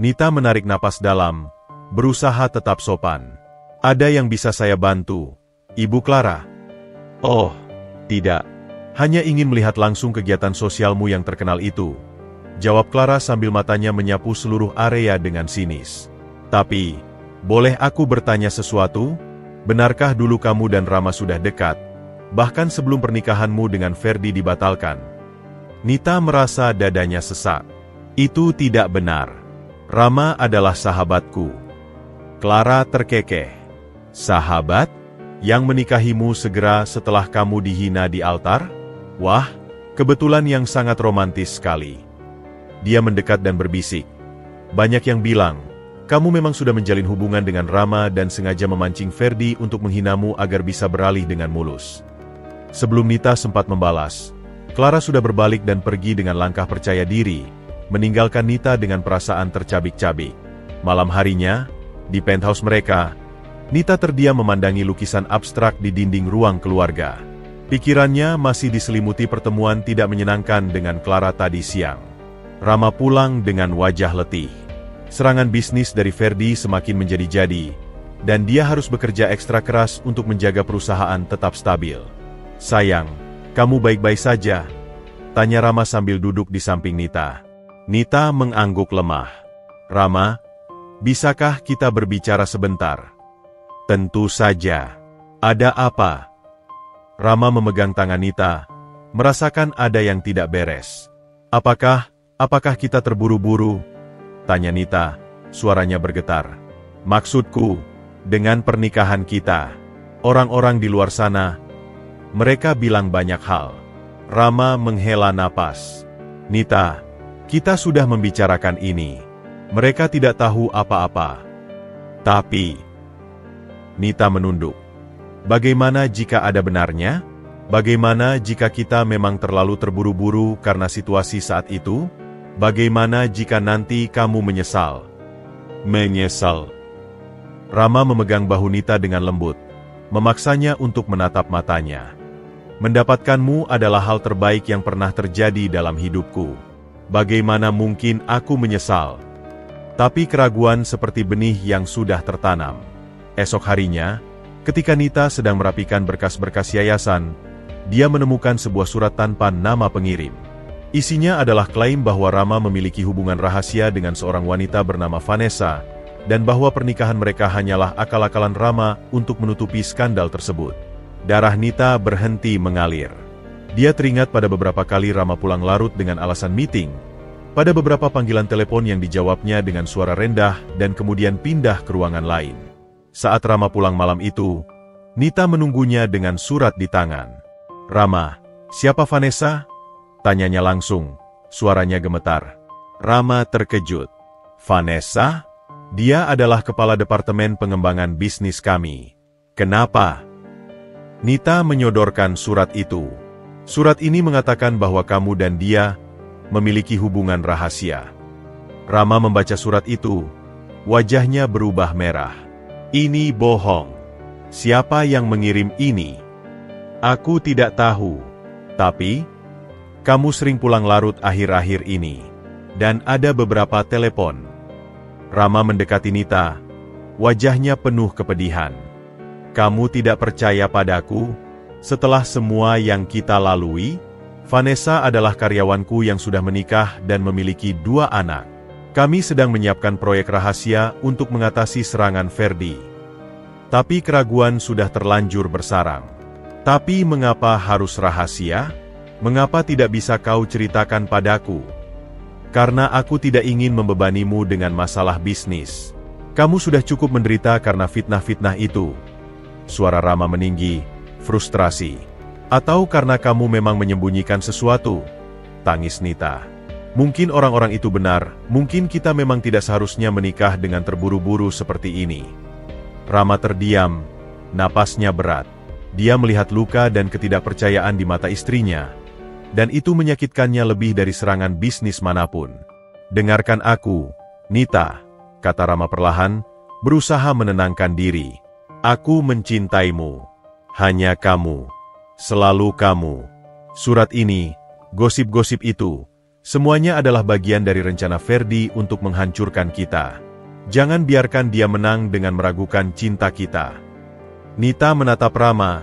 Nita menarik napas dalam, berusaha tetap sopan. "Ada yang bisa saya bantu, Ibu Clara?" "Oh, tidak. Hanya ingin melihat langsung kegiatan sosialmu yang terkenal itu," jawab Clara sambil matanya menyapu seluruh area dengan sinis. "Tapi, boleh aku bertanya sesuatu? Benarkah dulu kamu dan Rama sudah dekat, bahkan sebelum pernikahanmu dengan Ferdi dibatalkan?" Nita merasa dadanya sesak. "Itu tidak benar. Rama adalah sahabatku." Clara terkekeh. "Sahabat? Yang menikahimu segera setelah kamu dihina di altar? Wah, kebetulan yang sangat romantis sekali." Dia mendekat dan berbisik. "Banyak yang bilang, kamu memang sudah menjalin hubungan dengan Rama dan sengaja memancing Ferdi untuk menghinamu agar bisa beralih dengan mulus." Sebelum Nita sempat membalas, Clara sudah berbalik dan pergi dengan langkah percaya diri, meninggalkan Nita dengan perasaan tercabik-cabik. Malam harinya, di penthouse mereka, Nita terdiam memandangi lukisan abstrak di dinding ruang keluarga. Pikirannya masih diselimuti pertemuan tidak menyenangkan dengan Clara tadi siang. Rama pulang dengan wajah letih. Serangan bisnis dari Ferdi semakin menjadi-jadi, dan dia harus bekerja ekstra keras untuk menjaga perusahaan tetap stabil. "Sayang, kamu baik-baik saja?" tanya Rama sambil duduk di samping Nita. Nita mengangguk lemah. "Rama, bisakah kita berbicara sebentar?" "Tentu saja. Ada apa?" Rama memegang tangan Nita, merasakan ada yang tidak beres. Apakah kita terburu-buru?" Tanya Nita, suaranya bergetar. Maksudku, dengan pernikahan kita. Orang-orang di luar sana, mereka bilang banyak hal. Rama menghela napas. Nita, kita sudah membicarakan ini. Mereka tidak tahu apa-apa. Tapi, Nita menunduk. Bagaimana jika ada benarnya? Bagaimana jika kita memang terlalu terburu-buru karena situasi saat itu? Bagaimana jika nanti kamu menyesal? Menyesal. Rama memegang bahu Nita dengan lembut, memaksanya untuk menatap matanya. Mendapatkanmu adalah hal terbaik yang pernah terjadi dalam hidupku. Bagaimana mungkin aku menyesal? Tapi keraguan seperti benih yang sudah tertanam. Esok harinya, ketika Nita sedang merapikan berkas-berkas yayasan, dia menemukan sebuah surat tanpa nama pengirim. Isinya adalah klaim bahwa Rama memiliki hubungan rahasia dengan seorang wanita bernama Vanessa, dan bahwa pernikahan mereka hanyalah akal-akalan Rama untuk menutupi skandal tersebut. Darah Nita berhenti mengalir. Dia teringat pada beberapa kali Rama pulang larut dengan alasan meeting, pada beberapa panggilan telepon yang dijawabnya dengan suara rendah dan kemudian pindah ke ruangan lain. Saat Rama pulang malam itu, Nita menunggunya dengan surat di tangan. Rama, siapa Vanessa? Tanyanya langsung, suaranya gemetar. Rama terkejut. Vanessa? Dia adalah kepala departemen pengembangan bisnis kami. Kenapa? Nita menyodorkan surat itu. Surat ini mengatakan bahwa kamu dan dia memiliki hubungan rahasia. Rama membaca surat itu. Wajahnya berubah merah. Ini bohong. Siapa yang mengirim ini? Aku tidak tahu. Tapi, kamu sering pulang larut akhir-akhir ini. Dan ada beberapa telepon. Rama mendekati Nita. Wajahnya penuh kepedihan. Kamu tidak percaya padaku? Setelah semua yang kita lalui, Vanessa adalah karyawanku yang sudah menikah dan memiliki 2 anak. Kami sedang menyiapkan proyek rahasia untuk mengatasi serangan Ferdi. Tapi keraguan sudah terlanjur bersarang. Tapi mengapa harus rahasia? Mengapa tidak bisa kau ceritakan padaku? Karena aku tidak ingin membebanimu dengan masalah bisnis. Kamu sudah cukup menderita karena fitnah-fitnah itu. Suara Rama meninggi, frustrasi. Atau karena kamu memang menyembunyikan sesuatu? Tangis Nita. Mungkin orang-orang itu benar, mungkin kita memang tidak seharusnya menikah dengan terburu-buru seperti ini. Rama terdiam, napasnya berat. Dia melihat luka dan ketidakpercayaan di mata istrinya, dan itu menyakitkannya lebih dari serangan bisnis manapun. Dengarkan aku, Nita, kata Rama perlahan, berusaha menenangkan diri. Aku mencintaimu. Hanya kamu. Selalu kamu. Surat ini, gosip-gosip itu, semuanya adalah bagian dari rencana Ferdi untuk menghancurkan kita. Jangan biarkan dia menang dengan meragukan cinta kita. Nita menatap Rama,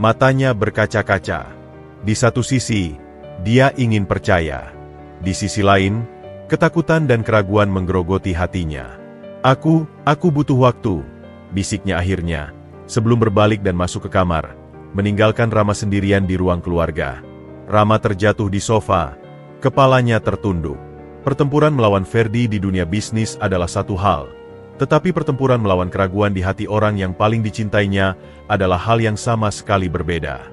matanya berkaca-kaca. Di satu sisi, dia ingin percaya. Di sisi lain, ketakutan dan keraguan menggerogoti hatinya. Aku butuh waktu, bisiknya akhirnya, sebelum berbalik dan masuk ke kamar, meninggalkan Rama sendirian di ruang keluarga. Rama terjatuh di sofa, kepalanya tertunduk. Pertempuran melawan Ferdi di dunia bisnis adalah satu hal. Tetapi pertempuran melawan keraguan di hati orang yang paling dicintainya adalah hal yang sama sekali berbeda.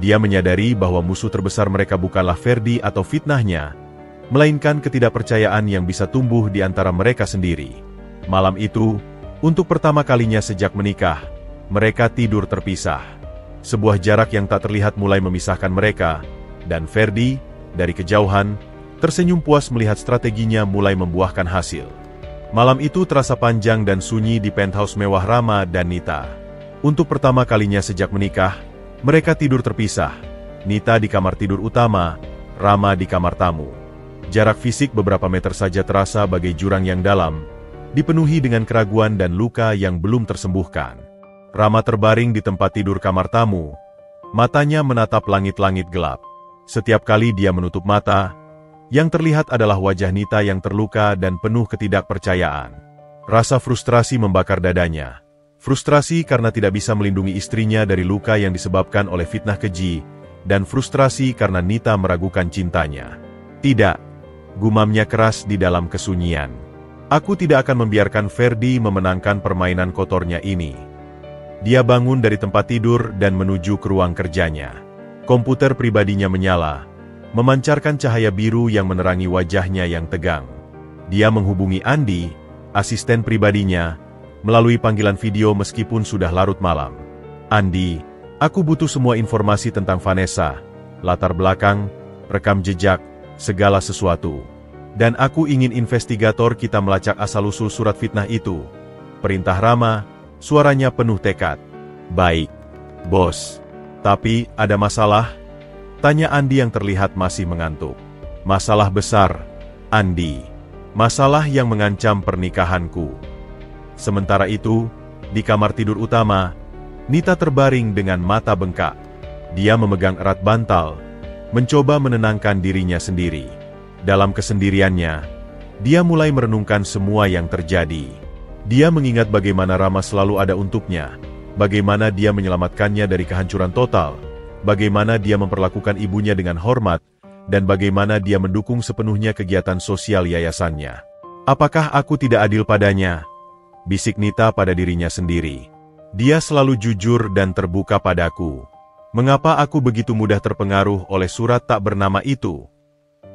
Dia menyadari bahwa musuh terbesar mereka bukanlah Ferdi atau fitnahnya, melainkan ketidakpercayaan yang bisa tumbuh di antara mereka sendiri. Malam itu, untuk pertama kalinya sejak menikah, mereka tidur terpisah. Sebuah jarak yang tak terlihat mulai memisahkan mereka, dan Ferdi, dari kejauhan, tersenyum puas melihat strateginya mulai membuahkan hasil. Malam itu terasa panjang dan sunyi di penthouse mewah Rama dan Nita. Untuk pertama kalinya sejak menikah, mereka tidur terpisah. Nita di kamar tidur utama, Rama di kamar tamu. Jarak fisik beberapa meter saja terasa bagai jurang yang dalam, dipenuhi dengan keraguan dan luka yang belum tersembuhkan. Rama terbaring di tempat tidur kamar tamu, matanya menatap langit-langit gelap. Setiap kali dia menutup mata, yang terlihat adalah wajah Nita yang terluka dan penuh ketidakpercayaan. Rasa frustrasi membakar dadanya. Frustrasi karena tidak bisa melindungi istrinya dari luka yang disebabkan oleh fitnah keji, dan frustrasi karena Nita meragukan cintanya. Tidak, gumamnya keras di dalam kesunyian. Aku tidak akan membiarkan Ferdi memenangkan permainan kotornya ini. Dia bangun dari tempat tidur dan menuju ke ruang kerjanya. Komputer pribadinya menyala, memancarkan cahaya biru yang menerangi wajahnya yang tegang. Dia menghubungi Andi, asisten pribadinya, melalui panggilan video meskipun sudah larut malam. Andi, aku butuh semua informasi tentang Vanessa, latar belakang, rekam jejak, segala sesuatu. Dan aku ingin investigator kita melacak asal-usul surat fitnah itu. Perintah Rama, suaranya penuh tekad. Baik, bos. Tapi, ada masalah? Tanya Andi yang terlihat masih mengantuk. Masalah besar, Andi. Masalah yang mengancam pernikahanku. Sementara itu, di kamar tidur utama, Nita terbaring dengan mata bengkak. Dia memegang erat bantal, mencoba menenangkan dirinya sendiri. Dalam kesendiriannya, dia mulai merenungkan semua yang terjadi. Dia mengingat bagaimana Rama selalu ada untuknya, bagaimana dia menyelamatkannya dari kehancuran total, bagaimana dia memperlakukan ibunya dengan hormat, dan bagaimana dia mendukung sepenuhnya kegiatan sosial yayasannya. Apakah aku tidak adil padanya? Bisik Nita pada dirinya sendiri. Dia selalu jujur dan terbuka padaku. Mengapa aku begitu mudah terpengaruh oleh surat tak bernama itu?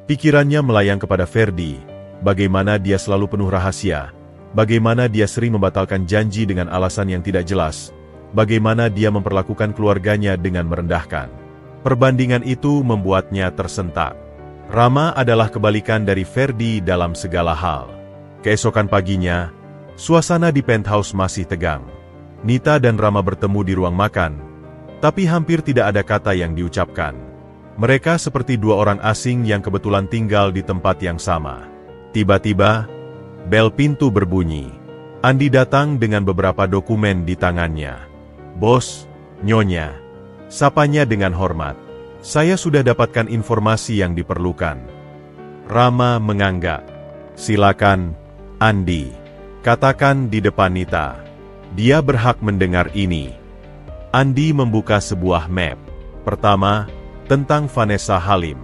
Pikirannya melayang kepada Ferdi, bagaimana dia selalu penuh rahasia, bagaimana dia sering membatalkan janji dengan alasan yang tidak jelas, bagaimana dia memperlakukan keluarganya dengan merendahkan. Perbandingan itu membuatnya tersentak. Rama adalah kebalikan dari Ferdi dalam segala hal. Keesokan paginya, suasana di penthouse masih tegang. Nita dan Rama bertemu di ruang makan, tapi hampir tidak ada kata yang diucapkan. Mereka seperti dua orang asing yang kebetulan tinggal di tempat yang sama. Tiba-tiba, bel pintu berbunyi. Andi datang dengan beberapa dokumen di tangannya. Bos, Nyonya. Sapanya dengan hormat. Saya sudah dapatkan informasi yang diperlukan. Rama menganggak. Silakan, Andi. Katakan di depan Nita. Dia berhak mendengar ini. Andi membuka sebuah map. Pertama, tentang Vanessa Halim.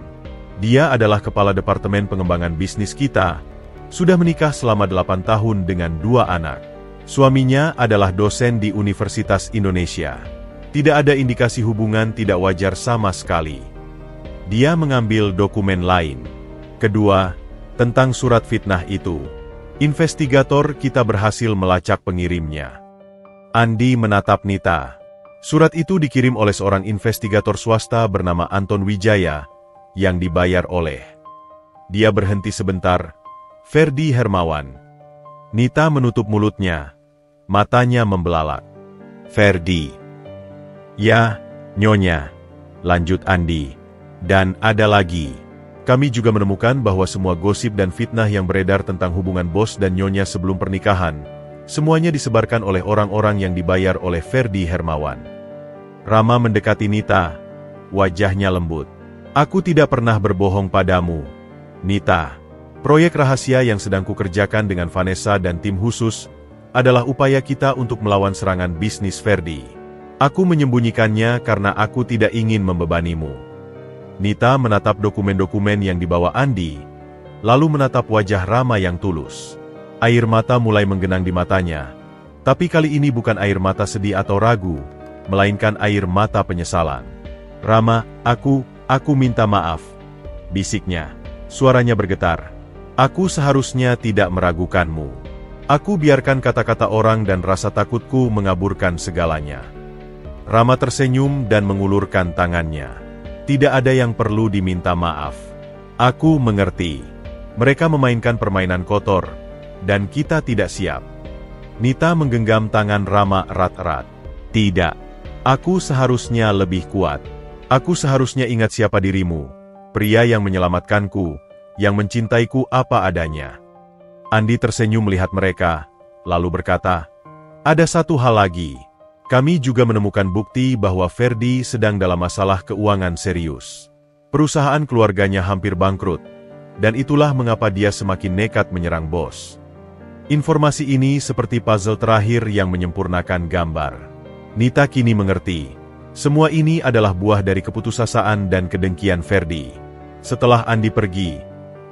Dia adalah kepala departemen pengembangan bisnis kita. Sudah menikah selama 8 tahun dengan 2 anak. Suaminya adalah dosen di Universitas Indonesia. Tidak ada indikasi hubungan tidak wajar sama sekali. Dia mengambil dokumen lain. Kedua, tentang surat fitnah itu. Investigator kita berhasil melacak pengirimnya. Andi menatap Nita. Surat itu dikirim oleh seorang investigator swasta bernama Anton Wijaya, yang dibayar oleh. Dia berhenti sebentar. Ferdi Hermawan. Nita menutup mulutnya. Matanya membelalak. Ferdi. Ya, Nyonya. Lanjut Andi. Dan ada lagi. Kami juga menemukan bahwa semua gosip dan fitnah yang beredar tentang hubungan bos dan Nyonya sebelum pernikahan, semuanya disebarkan oleh orang-orang yang dibayar oleh Ferdi Hermawan. Rama mendekati Nita. Wajahnya lembut. Aku tidak pernah berbohong padamu, Nita. Proyek rahasia yang sedang kukerjakan dengan Vanessa dan tim khusus adalah upaya kita untuk melawan serangan bisnis Ferdi. Aku menyembunyikannya karena aku tidak ingin membebanimu. Nita menatap dokumen-dokumen yang dibawa Andi, lalu menatap wajah Rama yang tulus. Air mata mulai menggenang di matanya, tapi kali ini bukan air mata sedih atau ragu, melainkan air mata penyesalan. Rama, aku minta maaf, bisiknya. Suaranya bergetar. Aku seharusnya tidak meragukanmu. Aku biarkan kata-kata orang dan rasa takutku mengaburkan segalanya. Rama tersenyum dan mengulurkan tangannya. Tidak ada yang perlu diminta maaf. Aku mengerti. Mereka memainkan permainan kotor, dan kita tidak siap. Nita menggenggam tangan Rama erat-erat. Tidak. Aku seharusnya lebih kuat. Aku seharusnya ingat siapa dirimu. Pria yang menyelamatkanku, yang mencintaiku apa adanya. Andi tersenyum melihat mereka, lalu berkata, ada satu hal lagi. Kami juga menemukan bukti bahwa Ferdi sedang dalam masalah keuangan serius. Perusahaan keluarganya hampir bangkrut, dan itulah mengapa dia semakin nekat menyerang bos. Informasi ini seperti puzzle terakhir yang menyempurnakan gambar. Nita kini mengerti. Semua ini adalah buah dari keputusasaan dan kedengkian Ferdi. Setelah Andi pergi,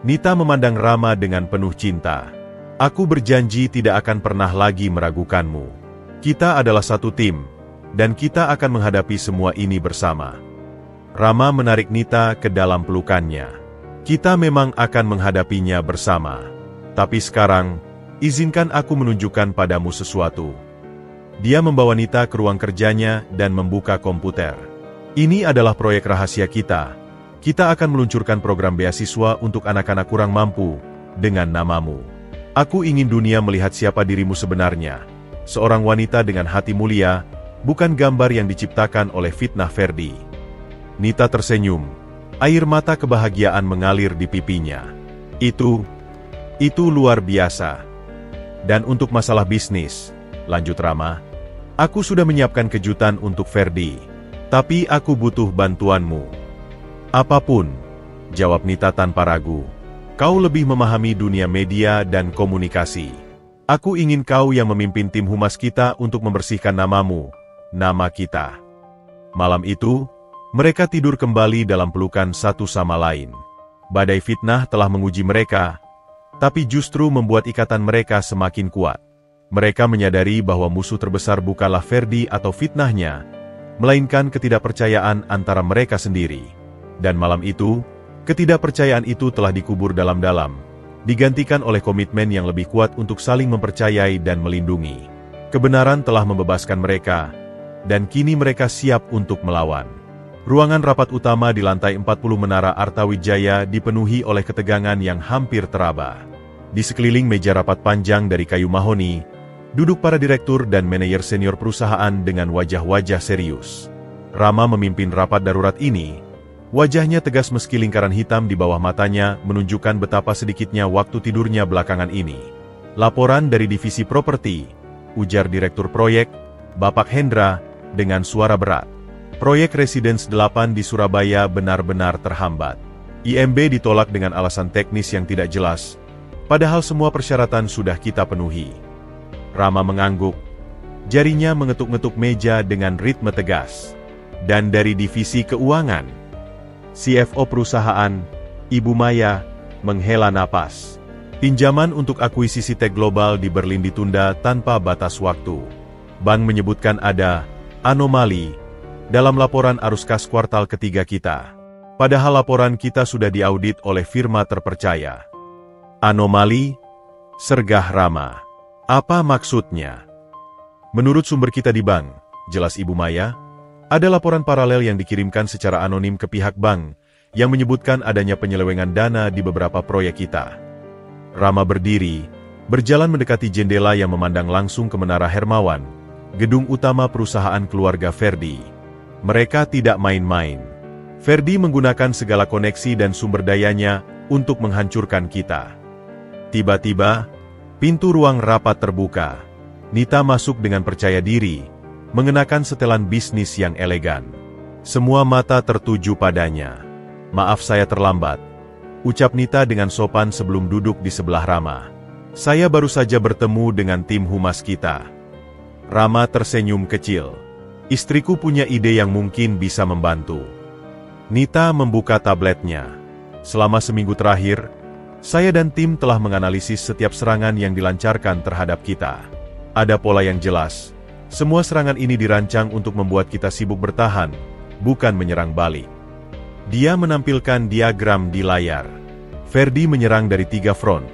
Nita memandang Rama dengan penuh cinta. Aku berjanji tidak akan pernah lagi meragukanmu. Kita adalah satu tim, dan kita akan menghadapi semua ini bersama. Rama menarik Nita ke dalam pelukannya. Kita memang akan menghadapinya bersama. Tapi sekarang, izinkan aku menunjukkan padamu sesuatu. Dia membawa Nita ke ruang kerjanya dan membuka komputer. Ini adalah proyek rahasia kita. Kita akan meluncurkan program beasiswa untuk anak-anak kurang mampu, dengan namamu. Aku ingin dunia melihat siapa dirimu sebenarnya. Seorang wanita dengan hati mulia, bukan gambar yang diciptakan oleh fitnah Ferdi. Nita tersenyum. Air mata kebahagiaan mengalir di pipinya. Itu luar biasa. Dan untuk masalah bisnis, lanjut Rama, aku sudah menyiapkan kejutan untuk Ferdi. Tapi aku butuh bantuanmu. Apapun, jawab Nita tanpa ragu. Kau lebih memahami dunia media dan komunikasi. Aku ingin kau yang memimpin tim humas kita untuk membersihkan namamu, nama kita. Malam itu, mereka tidur kembali dalam pelukan satu sama lain. Badai fitnah telah menguji mereka, tapi justru membuat ikatan mereka semakin kuat. Mereka menyadari bahwa musuh terbesar bukanlah Ferdi atau fitnahnya, melainkan ketidakpercayaan antara mereka sendiri. Dan malam itu, ketidakpercayaan itu telah dikubur dalam-dalam, digantikan oleh komitmen yang lebih kuat untuk saling mempercayai dan melindungi. Kebenaran telah membebaskan mereka, dan kini mereka siap untuk melawan. Ruangan rapat utama di lantai 40 Menara Artawijaya dipenuhi oleh ketegangan yang hampir teraba. Di sekeliling meja rapat panjang dari kayu mahoni, duduk para direktur dan manajer senior perusahaan dengan wajah-wajah serius. Rama memimpin rapat darurat ini. Wajahnya tegas meski lingkaran hitam di bawah matanya menunjukkan betapa sedikitnya waktu tidurnya belakangan ini. Laporan dari divisi properti, ujar direktur proyek, Bapak Hendra, dengan suara berat. Proyek Residence 8 di Surabaya benar-benar terhambat. IMB ditolak dengan alasan teknis yang tidak jelas, padahal semua persyaratan sudah kita penuhi. Rama mengangguk. Jarinya mengetuk-ngetuk meja dengan ritme tegas. Dan dari divisi keuangan, CFO perusahaan, Ibu Maya, menghela napas. Pinjaman untuk akuisisi Tech Global di Berlin ditunda tanpa batas waktu. Bank menyebutkan ada anomali dalam laporan arus kas kuartal ketiga kita. Padahal laporan kita sudah diaudit oleh firma terpercaya. Anomali? Sergah Rama. Apa maksudnya? Menurut sumber kita di bank, jelas Ibu Maya, ada laporan paralel yang dikirimkan secara anonim ke pihak bank, yang menyebutkan adanya penyelewengan dana di beberapa proyek kita. Rama berdiri, berjalan mendekati jendela yang memandang langsung ke Menara Hermawan, gedung utama perusahaan keluarga Ferdi. Mereka tidak main-main. Ferdi menggunakan segala koneksi dan sumber dayanya untuk menghancurkan kita. Tiba-tiba, pintu ruang rapat terbuka. Nita masuk dengan percaya diri, mengenakan setelan bisnis yang elegan. Semua mata tertuju padanya. Maaf saya terlambat, ucap Nita dengan sopan sebelum duduk di sebelah Rama. Saya baru saja bertemu dengan tim humas kita. Rama tersenyum kecil. Istriku punya ide yang mungkin bisa membantu. Nita membuka tabletnya. Selama seminggu terakhir, saya dan tim telah menganalisis setiap serangan yang dilancarkan terhadap kita. Ada pola yang jelas. Semua serangan ini dirancang untuk membuat kita sibuk bertahan, bukan menyerang balik. Dia menampilkan diagram di layar. Ferdi menyerang dari 3 front: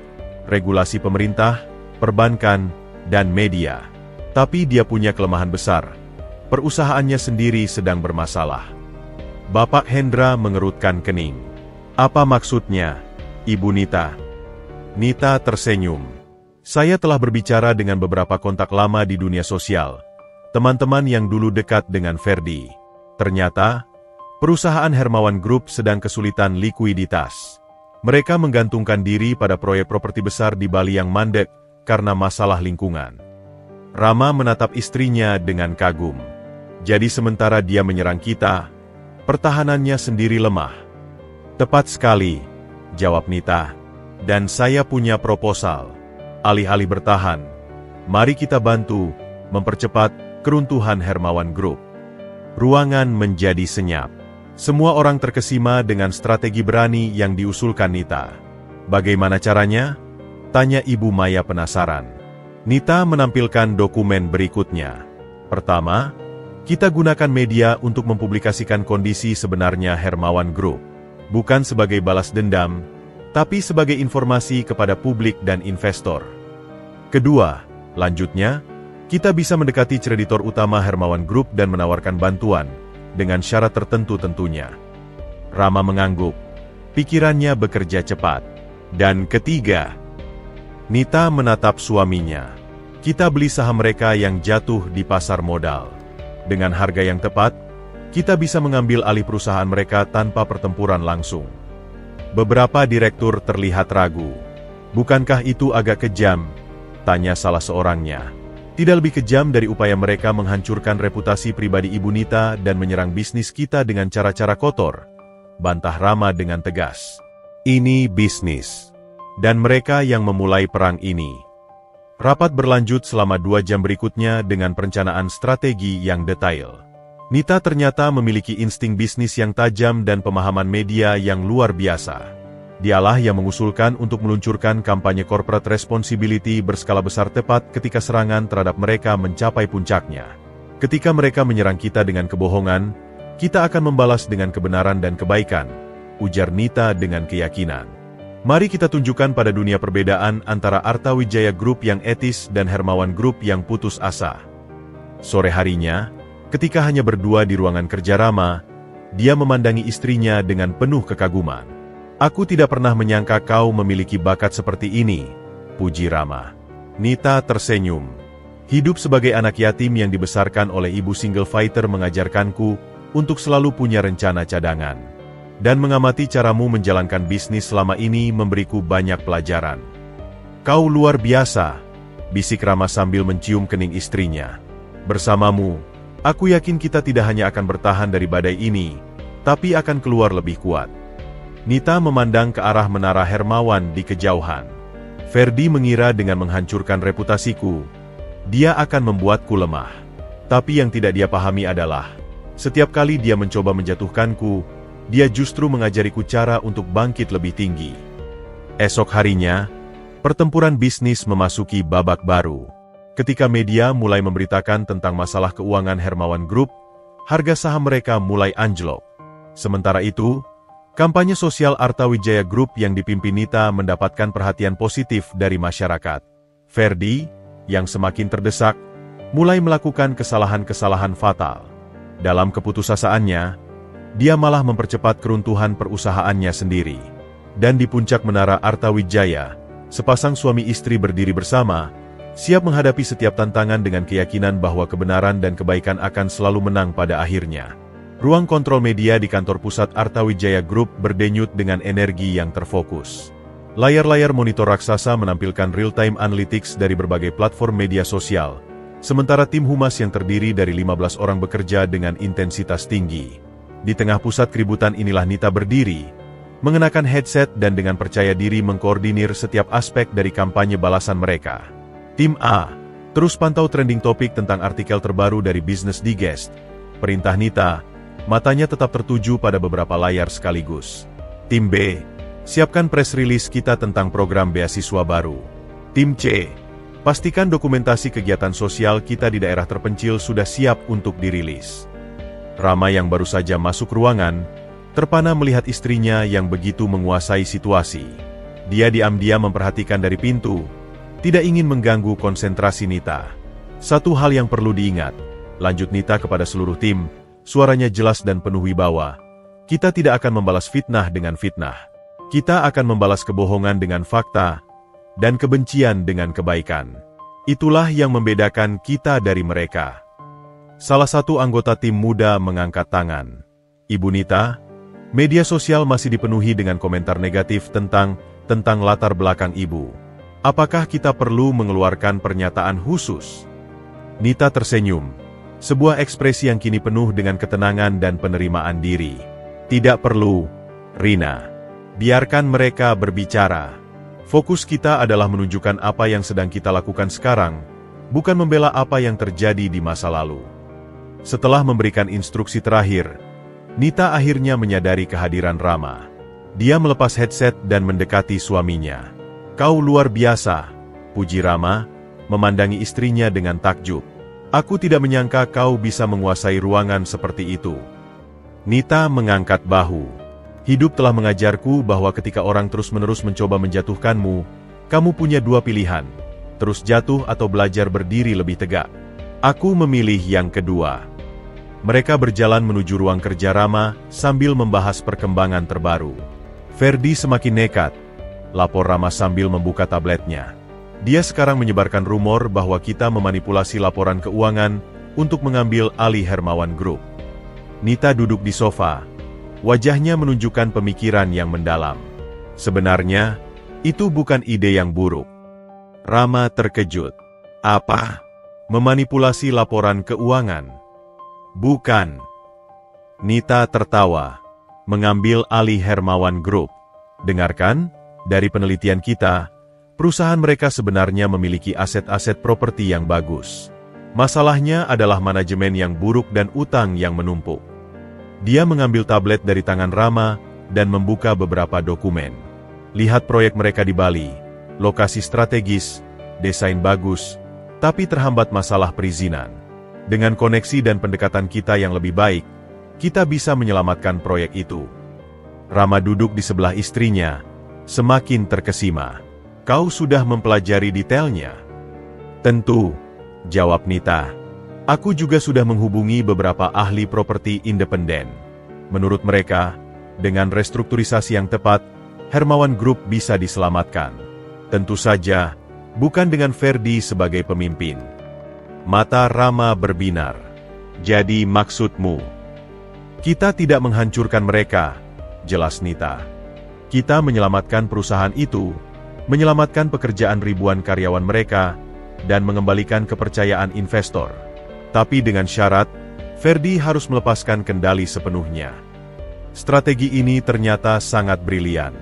regulasi pemerintah, perbankan, dan media. Tapi dia punya kelemahan besar. Perusahaannya sendiri sedang bermasalah. Bapak Hendra mengerutkan kening. Apa maksudnya, Ibu Nita? Nita tersenyum. Saya telah berbicara dengan beberapa kontak lama di dunia sosial, teman-teman yang dulu dekat dengan Ferdi. Ternyata, perusahaan Hermawan Group sedang kesulitan likuiditas. Mereka menggantungkan diri pada proyek properti besar di Bali yang mandek karena masalah lingkungan. Rama menatap istrinya dengan kagum. Jadi sementara dia menyerang kita, pertahanannya sendiri lemah. Tepat sekali, jawab Nita. Dan saya punya proposal. Alih-alih bertahan, mari kita bantu mempercepat keruntuhan Hermawan Group. Ruangan menjadi senyap. Semua orang terkesima dengan strategi berani yang diusulkan Nita. Bagaimana caranya? Tanya Ibu Maya penasaran. Nita menampilkan dokumen berikutnya. Pertama, kita gunakan media untuk mempublikasikan kondisi sebenarnya Hermawan Group. Bukan sebagai balas dendam, tapi sebagai informasi kepada publik dan investor. Kedua, lanjutnya, kita bisa mendekati kreditor utama Hermawan Group dan menawarkan bantuan, dengan syarat tertentu tentunya. Rama mengangguk. Pikirannya bekerja cepat. Dan ketiga, Nita menatap suaminya. Kita beli saham mereka yang jatuh di pasar modal. Dengan harga yang tepat, kita bisa mengambil alih perusahaan mereka tanpa pertempuran langsung. Beberapa direktur terlihat ragu. Bukankah itu agak kejam? Tanya salah seorangnya. Tidak lebih kejam dari upaya mereka menghancurkan reputasi pribadi Ibu Nita dan menyerang bisnis kita dengan cara-cara kotor. Bantah Rama dengan tegas. Ini bisnis. Dan mereka yang memulai perang ini. Rapat berlanjut selama 2 jam berikutnya dengan perencanaan strategi yang detail. Nita ternyata memiliki insting bisnis yang tajam dan pemahaman media yang luar biasa. Dialah yang mengusulkan untuk meluncurkan kampanye corporate responsibility berskala besar tepat ketika serangan terhadap mereka mencapai puncaknya. Ketika mereka menyerang kita dengan kebohongan, kita akan membalas dengan kebenaran dan kebaikan, ujar Nita dengan keyakinan. Mari kita tunjukkan pada dunia perbedaan antara Arta Wijaya Group yang etis dan Hermawan Group yang putus asa. Sore harinya, ketika hanya berdua di ruangan kerja Rama, dia memandangi istrinya dengan penuh kekaguman. Aku tidak pernah menyangka kau memiliki bakat seperti ini, puji Rama. Nita tersenyum. Hidup sebagai anak yatim yang dibesarkan oleh ibu single fighter mengajarkanku untuk selalu punya rencana cadangan. Dan mengamati caramu menjalankan bisnis selama ini memberiku banyak pelajaran. Kau luar biasa, bisik Rama sambil mencium kening istrinya. Bersamamu, aku yakin kita tidak hanya akan bertahan dari badai ini, tapi akan keluar lebih kuat. Nita memandang ke arah menara Hermawan di kejauhan. Ferdi mengira dengan menghancurkan reputasiku, dia akan membuatku lemah. Tapi yang tidak dia pahami adalah, setiap kali dia mencoba menjatuhkanku, dia justru mengajariku cara untuk bangkit lebih tinggi. Esok harinya, pertempuran bisnis memasuki babak baru. Ketika media mulai memberitakan tentang masalah keuangan Hermawan Group, harga saham mereka mulai anjlok. Sementara itu, kampanye sosial Arta Wijaya Group yang dipimpin Nita mendapatkan perhatian positif dari masyarakat. Ferdi, yang semakin terdesak, mulai melakukan kesalahan-kesalahan fatal. Dalam keputusasaannya, dia malah mempercepat keruntuhan perusahaannya sendiri. Dan di puncak menara Arta Wijaya, sepasang suami istri berdiri bersama, siap menghadapi setiap tantangan dengan keyakinan bahwa kebenaran dan kebaikan akan selalu menang pada akhirnya. Ruang kontrol media di kantor pusat Arta Wijaya Group berdenyut dengan energi yang terfokus. Layar-layar monitor raksasa menampilkan real-time analytics dari berbagai platform media sosial, sementara tim humas yang terdiri dari 15 orang bekerja dengan intensitas tinggi. Di tengah pusat keributan inilah Nita berdiri, mengenakan headset dan dengan percaya diri mengkoordinir setiap aspek dari kampanye balasan mereka. Tim A, terus pantau trending topik tentang artikel terbaru dari Business Digest. Perintah Nita, matanya tetap tertuju pada beberapa layar sekaligus. Tim B, siapkan press release kita tentang program beasiswa baru. Tim C, pastikan dokumentasi kegiatan sosial kita di daerah terpencil sudah siap untuk dirilis. Rama yang baru saja masuk ruangan, terpana melihat istrinya yang begitu menguasai situasi. Dia diam-diam memperhatikan dari pintu, tidak ingin mengganggu konsentrasi Nita. Satu hal yang perlu diingat, lanjut Nita kepada seluruh tim, suaranya jelas dan penuh wibawa. Kita tidak akan membalas fitnah dengan fitnah. Kita akan membalas kebohongan dengan fakta, dan kebencian dengan kebaikan. Itulah yang membedakan kita dari mereka. Salah satu anggota tim muda mengangkat tangan. Ibu Nita, media sosial masih dipenuhi dengan komentar negatif tentang latar belakang ibu. Apakah kita perlu mengeluarkan pernyataan khusus? Nita tersenyum. Sebuah ekspresi yang kini penuh dengan ketenangan dan penerimaan diri. Tidak perlu, Rina. Biarkan mereka berbicara. Fokus kita adalah menunjukkan apa yang sedang kita lakukan sekarang, bukan membela apa yang terjadi di masa lalu. Setelah memberikan instruksi terakhir, Nita akhirnya menyadari kehadiran Rama. Dia melepas headset dan mendekati suaminya. Kau luar biasa, puji Rama, memandangi istrinya dengan takjub. Aku tidak menyangka kau bisa menguasai ruangan seperti itu. Nita mengangkat bahu. Hidup telah mengajarku bahwa ketika orang terus-menerus mencoba menjatuhkanmu, kamu punya dua pilihan, terus jatuh atau belajar berdiri lebih tegak. Aku memilih yang kedua. Mereka berjalan menuju ruang kerja Rama sambil membahas perkembangan terbaru. Ferdi semakin nekat, lapor Rama sambil membuka tabletnya. Dia sekarang menyebarkan rumor bahwa kita memanipulasi laporan keuangan untuk mengambil alih Hermawan Group. Nita duduk di sofa, wajahnya menunjukkan pemikiran yang mendalam. Sebenarnya, itu bukan ide yang buruk. Rama terkejut. Apa? Memanipulasi laporan keuangan? Bukan. Nita tertawa. Mengambil alih Hermawan Group. Dengarkan, dari penelitian kita, perusahaan mereka sebenarnya memiliki aset-aset properti yang bagus. Masalahnya adalah manajemen yang buruk dan utang yang menumpuk. Dia mengambil tablet dari tangan Rama dan membuka beberapa dokumen. Lihat proyek mereka di Bali, lokasi strategis, desain bagus, tapi terhambat masalah perizinan. Dengan koneksi dan pendekatan kita yang lebih baik, kita bisa menyelamatkan proyek itu. Rama duduk di sebelah istrinya, semakin terkesima. Kau sudah mempelajari detailnya? Tentu, jawab Nita. Aku juga sudah menghubungi beberapa ahli properti independen. Menurut mereka, dengan restrukturisasi yang tepat, Hermawan Group bisa diselamatkan. Tentu saja, bukan dengan Ferdi sebagai pemimpin. Mata Rama berbinar. Jadi maksudmu? Kita tidak menghancurkan mereka, jelas Nita. Kita menyelamatkan perusahaan itu, menyelamatkan pekerjaan ribuan karyawan mereka, dan mengembalikan kepercayaan investor. Tapi dengan syarat, Ferdi harus melepaskan kendali sepenuhnya. Strategi ini ternyata sangat brilian.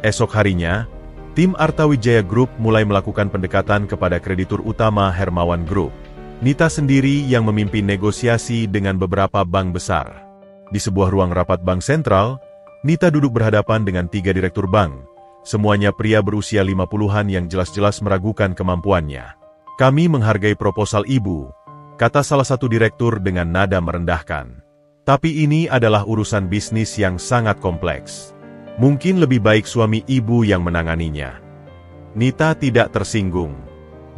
Esok harinya, tim Artawijaya Group mulai melakukan pendekatan kepada kreditur utama Hermawan Group. Nita sendiri yang memimpin negosiasi dengan beberapa bank besar. Di sebuah ruang rapat bank sentral, Nita duduk berhadapan dengan 3 direktur bank. Semuanya pria berusia 50-an yang jelas-jelas meragukan kemampuannya. Kami menghargai proposal ibu, kata salah satu direktur dengan nada merendahkan. Tapi ini adalah urusan bisnis yang sangat kompleks. Mungkin lebih baik suami ibu yang menanganinya. Nita tidak tersinggung.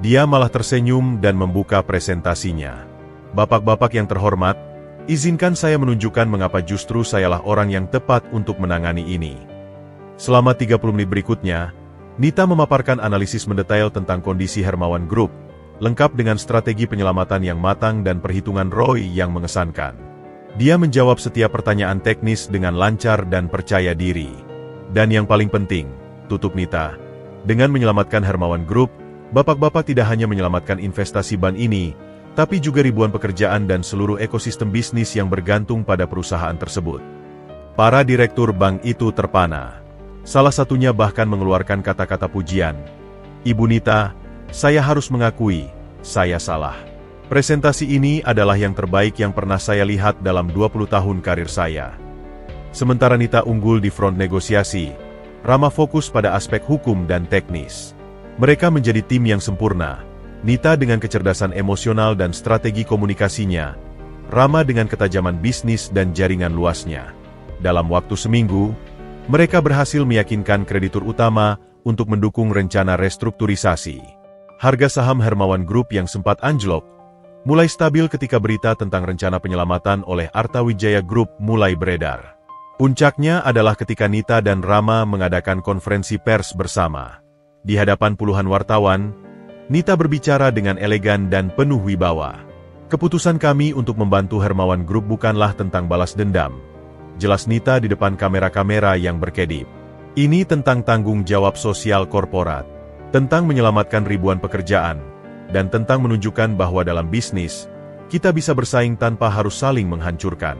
Dia malah tersenyum dan membuka presentasinya. Bapak-bapak yang terhormat, izinkan saya menunjukkan mengapa justru sayalah orang yang tepat untuk menangani ini. Selama 30 menit berikutnya, Nita memaparkan analisis mendetail tentang kondisi Hermawan Group, lengkap dengan strategi penyelamatan yang matang dan perhitungan ROI yang mengesankan. Dia menjawab setiap pertanyaan teknis dengan lancar dan percaya diri. Dan yang paling penting, tutup Nita, dengan menyelamatkan Hermawan Group, bapak-bapak tidak hanya menyelamatkan investasi ban ini, tapi juga ribuan pekerjaan dan seluruh ekosistem bisnis yang bergantung pada perusahaan tersebut. Para direktur bank itu terpana. Salah satunya bahkan mengeluarkan kata-kata pujian. Ibu Nita, saya harus mengakui, saya salah. Presentasi ini adalah yang terbaik yang pernah saya lihat dalam 20 tahun karir saya. Sementara Nita unggul di front negosiasi, Rama fokus pada aspek hukum dan teknis. Mereka menjadi tim yang sempurna. Nita dengan kecerdasan emosional dan strategi komunikasinya, Rama dengan ketajaman bisnis dan jaringan luasnya. Dalam waktu seminggu, mereka berhasil meyakinkan kreditur utama untuk mendukung rencana restrukturisasi. Harga saham Hermawan Group yang sempat anjlok, mulai stabil ketika berita tentang rencana penyelamatan oleh Artawijaya Group mulai beredar. Puncaknya adalah ketika Nita dan Rama mengadakan konferensi pers bersama. Di hadapan puluhan wartawan, Nita berbicara dengan elegan dan penuh wibawa. Keputusan kami untuk membantu Hermawan Group bukanlah tentang balas dendam. Jelas Nita di depan kamera-kamera yang berkedip. Ini tentang tanggung jawab sosial korporat, tentang menyelamatkan ribuan pekerjaan, dan tentang menunjukkan bahwa dalam bisnis, kita bisa bersaing tanpa harus saling menghancurkan.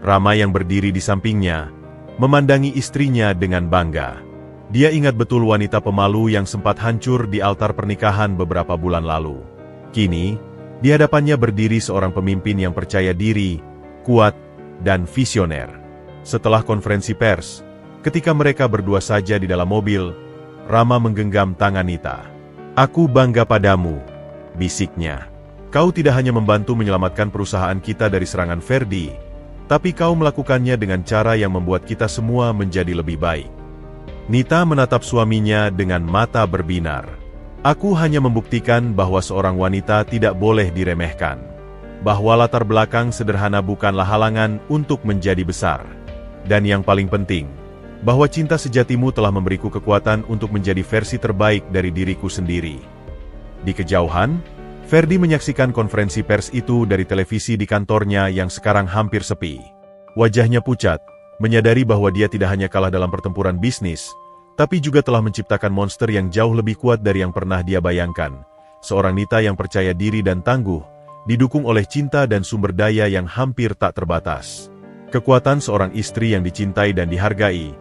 Rama yang berdiri di sampingnya, memandangi istrinya dengan bangga. Dia ingat betul wanita pemalu yang sempat hancur di altar pernikahan beberapa bulan lalu. Kini, di hadapannya berdiri seorang pemimpin yang percaya diri, kuat, dan visioner. Setelah konferensi pers, ketika mereka berdua saja di dalam mobil, Rama menggenggam tangan Nita. "Aku bangga padamu," bisiknya. "Kau tidak hanya membantu menyelamatkan perusahaan kita dari serangan Ferdi, tapi kau melakukannya dengan cara yang membuat kita semua menjadi lebih baik." Nita menatap suaminya dengan mata berbinar. "Aku hanya membuktikan bahwa seorang wanita tidak boleh diremehkan. Bahwa latar belakang sederhana bukanlah halangan untuk menjadi besar. Dan yang paling penting, bahwa cinta sejatimu telah memberiku kekuatan untuk menjadi versi terbaik dari diriku sendiri." Di kejauhan, Ferdi menyaksikan konferensi pers itu dari televisi di kantornya yang sekarang hampir sepi. Wajahnya pucat, menyadari bahwa dia tidak hanya kalah dalam pertempuran bisnis, tapi juga telah menciptakan monster yang jauh lebih kuat dari yang pernah dia bayangkan. Seorang Nita yang percaya diri dan tangguh, didukung oleh cinta dan sumber daya yang hampir tak terbatas. Kekuatan seorang istri yang dicintai dan dihargai,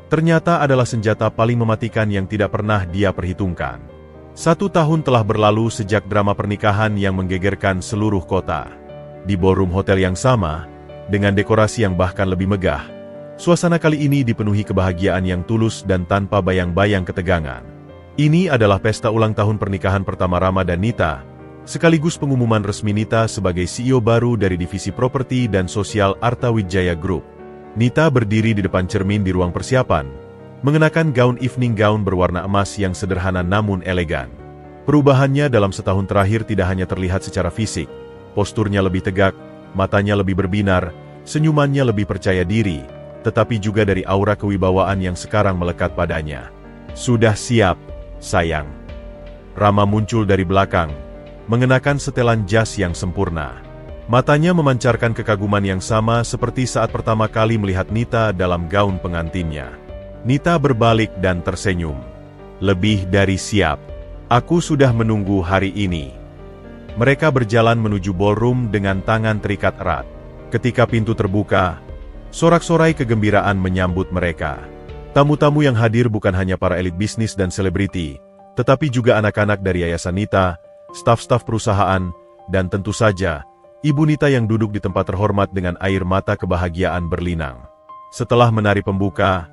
ternyata adalah senjata paling mematikan yang tidak pernah dia perhitungkan. 1 tahun telah berlalu sejak drama pernikahan yang menggegerkan seluruh kota. Di ballroom hotel yang sama, dengan dekorasi yang bahkan lebih megah, suasana kali ini dipenuhi kebahagiaan yang tulus dan tanpa bayang-bayang ketegangan. Ini adalah pesta ulang tahun pernikahan pertama Rama dan Nita, sekaligus pengumuman resmi Nita sebagai CEO baru dari divisi properti dan sosial Arta Wijaya Group. Nita berdiri di depan cermin di ruang persiapan, mengenakan gaun evening gown berwarna emas yang sederhana namun elegan. Perubahannya dalam setahun terakhir tidak hanya terlihat secara fisik, posturnya lebih tegak, matanya lebih berbinar, senyumannya lebih percaya diri, tetapi juga dari aura kewibawaan yang sekarang melekat padanya. "Sudah siap, sayang." Rama muncul dari belakang, mengenakan setelan jas yang sempurna. Matanya memancarkan kekaguman yang sama seperti saat pertama kali melihat Nita dalam gaun pengantinnya. Nita berbalik dan tersenyum. "Lebih dari siap. Aku sudah menunggu hari ini." Mereka berjalan menuju ballroom dengan tangan terikat erat. Ketika pintu terbuka, sorak-sorai kegembiraan menyambut mereka. Tamu-tamu yang hadir bukan hanya para elit bisnis dan selebriti, tetapi juga anak-anak dari Yayasan Nita, staf-staf perusahaan, dan tentu saja, Ibu Nita yang duduk di tempat terhormat dengan air mata kebahagiaan berlinang. Setelah menari pembuka,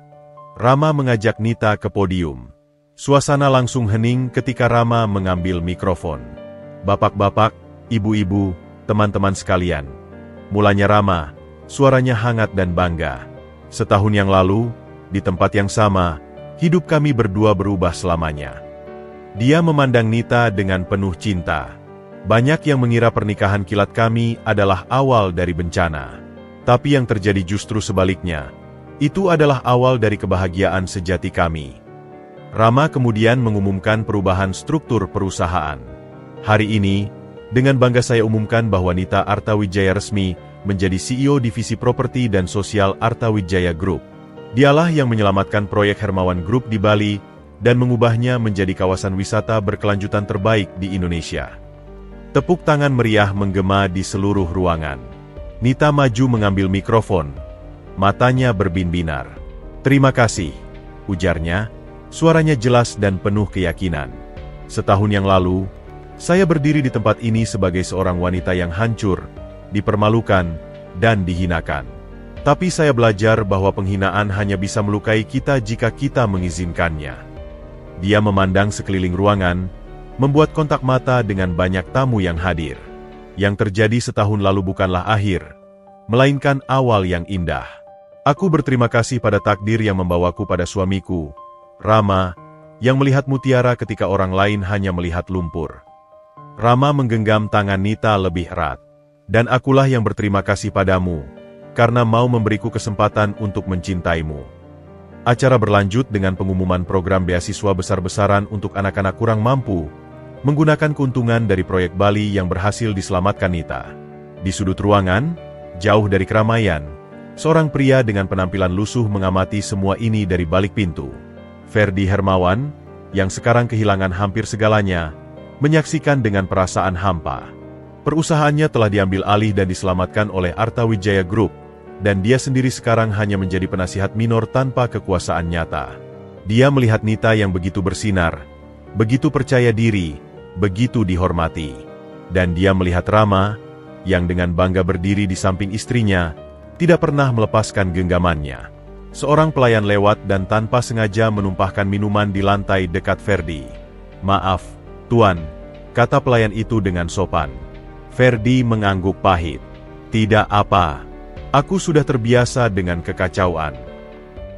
Rama mengajak Nita ke podium. Suasana langsung hening ketika Rama mengambil mikrofon. "Bapak-bapak, ibu-ibu, teman-teman sekalian." Mulanya Rama, suaranya hangat dan bangga. "Setahun yang lalu, di tempat yang sama, hidup kami berdua berubah selamanya." Dia memandang Nita dengan penuh cinta. "Banyak yang mengira pernikahan kilat kami adalah awal dari bencana. Tapi yang terjadi justru sebaliknya. Itu adalah awal dari kebahagiaan sejati kami." Rama kemudian mengumumkan perubahan struktur perusahaan. "Hari ini, dengan bangga saya umumkan bahwa Nita Arta Wijaya resmi menjadi CEO divisi properti dan sosial Arta Wijaya Group. Dialah yang menyelamatkan proyek Hermawan Group di Bali dan mengubahnya menjadi kawasan wisata berkelanjutan terbaik di Indonesia." Tepuk tangan meriah menggema di seluruh ruangan. Nita maju mengambil mikrofon. Matanya berbin-binar. "Terima kasih," ujarnya, suaranya jelas dan penuh keyakinan. "Setahun yang lalu, saya berdiri di tempat ini sebagai seorang wanita yang hancur, dipermalukan, dan dihinakan. Tapi saya belajar bahwa penghinaan hanya bisa melukai kita jika kita mengizinkannya." Dia memandang sekeliling ruangan, membuat kontak mata dengan banyak tamu yang hadir. "Yang terjadi setahun lalu bukanlah akhir, melainkan awal yang indah. Aku berterima kasih pada takdir yang membawaku pada suamiku, Rama, yang melihat mutiara ketika orang lain hanya melihat lumpur." Rama menggenggam tangan Nita lebih erat. "Dan akulah yang berterima kasih padamu, karena mau memberiku kesempatan untuk mencintaimu." Acara berlanjut dengan pengumuman program beasiswa besar-besaran untuk anak-anak kurang mampu, menggunakan keuntungan dari proyek Bali yang berhasil diselamatkan Nita. Di sudut ruangan, jauh dari keramaian, seorang pria dengan penampilan lusuh mengamati semua ini dari balik pintu. Ferdi Hermawan, yang sekarang kehilangan hampir segalanya, menyaksikan dengan perasaan hampa. Perusahaannya telah diambil alih dan diselamatkan oleh Arta Wijaya Group, dan dia sendiri sekarang hanya menjadi penasihat minor tanpa kekuasaan nyata. Dia melihat Nita yang begitu bersinar, begitu percaya diri, begitu dihormati. Dan dia melihat Rama, yang dengan bangga berdiri di samping istrinya, tidak pernah melepaskan genggamannya. Seorang pelayan lewat dan tanpa sengaja menumpahkan minuman di lantai dekat Ferdi. "Maaf, Tuan," kata pelayan itu dengan sopan. Ferdi mengangguk pahit. "Tidak apa. Aku sudah terbiasa dengan kekacauan."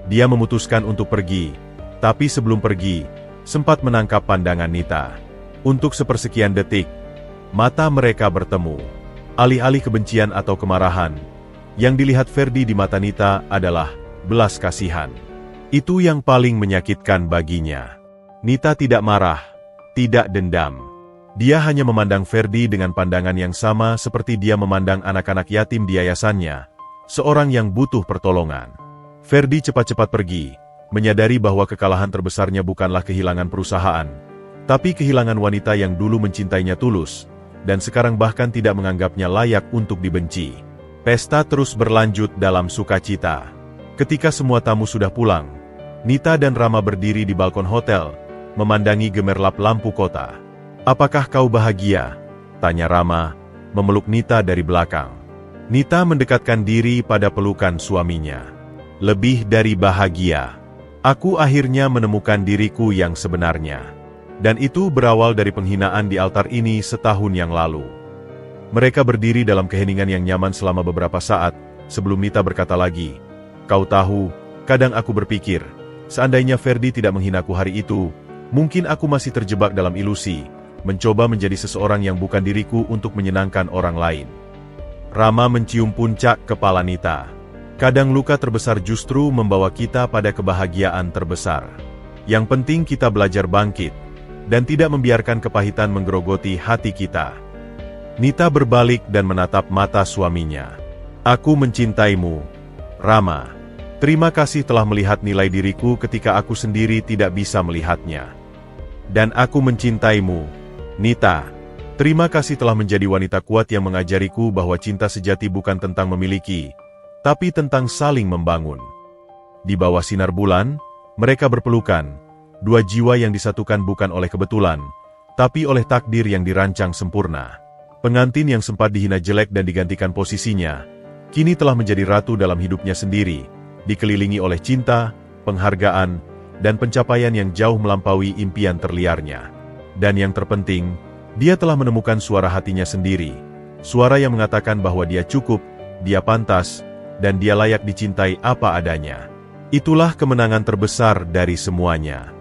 Dia memutuskan untuk pergi, tapi sebelum pergi, sempat menangkap pandangan Nita. Untuk sepersekian detik, mata mereka bertemu. Alih-alih kebencian atau kemarahan, yang dilihat Ferdi di mata Nita adalah belas kasihan. Itu yang paling menyakitkan baginya. Nita tidak marah, tidak dendam. Dia hanya memandang Ferdi dengan pandangan yang sama seperti dia memandang anak-anak yatim di yayasannya, seorang yang butuh pertolongan. Ferdi cepat-cepat pergi, menyadari bahwa kekalahan terbesarnya bukanlah kehilangan perusahaan, tapi kehilangan wanita yang dulu mencintainya tulus, dan sekarang bahkan tidak menganggapnya layak untuk dibenci. Pesta terus berlanjut dalam sukacita. Ketika semua tamu sudah pulang, Nita dan Rama berdiri di balkon hotel, memandangi gemerlap lampu kota. "Apakah kau bahagia?" tanya Rama, memeluk Nita dari belakang. Nita mendekatkan diri pada pelukan suaminya. "Lebih dari bahagia. Aku akhirnya menemukan diriku yang sebenarnya. Dan itu berawal dari penghinaan di altar ini setahun yang lalu." Mereka berdiri dalam keheningan yang nyaman selama beberapa saat, sebelum Nita berkata lagi, "Kau tahu, kadang aku berpikir, seandainya Ferdi tidak menghinaku hari itu, mungkin aku masih terjebak dalam ilusi, mencoba menjadi seseorang yang bukan diriku untuk menyenangkan orang lain." Rama mencium puncak kepala Nita. "Kadang luka terbesar justru membawa kita pada kebahagiaan terbesar. Yang penting kita belajar bangkit, dan tidak membiarkan kepahitan menggerogoti hati kita." Nita berbalik dan menatap mata suaminya. "Aku mencintaimu, Rama. Terima kasih telah melihat nilai diriku ketika aku sendiri tidak bisa melihatnya. Dan aku mencintaimu, Nita. Terima kasih telah menjadi wanita kuat yang mengajariku bahwa cinta sejati bukan tentang memiliki, tapi tentang saling membangun." Di bawah sinar bulan, mereka berpelukan, dua jiwa yang disatukan bukan oleh kebetulan, tapi oleh takdir yang dirancang sempurna. Pengantin yang sempat dihina jelek dan digantikan posisinya, kini telah menjadi ratu dalam hidupnya sendiri, dikelilingi oleh cinta, penghargaan, dan pencapaian yang jauh melampaui impian terliarnya. Dan yang terpenting, dia telah menemukan suara hatinya sendiri, suara yang mengatakan bahwa dia cukup, dia pantas, dan dia layak dicintai apa adanya. Itulah kemenangan terbesar dari semuanya.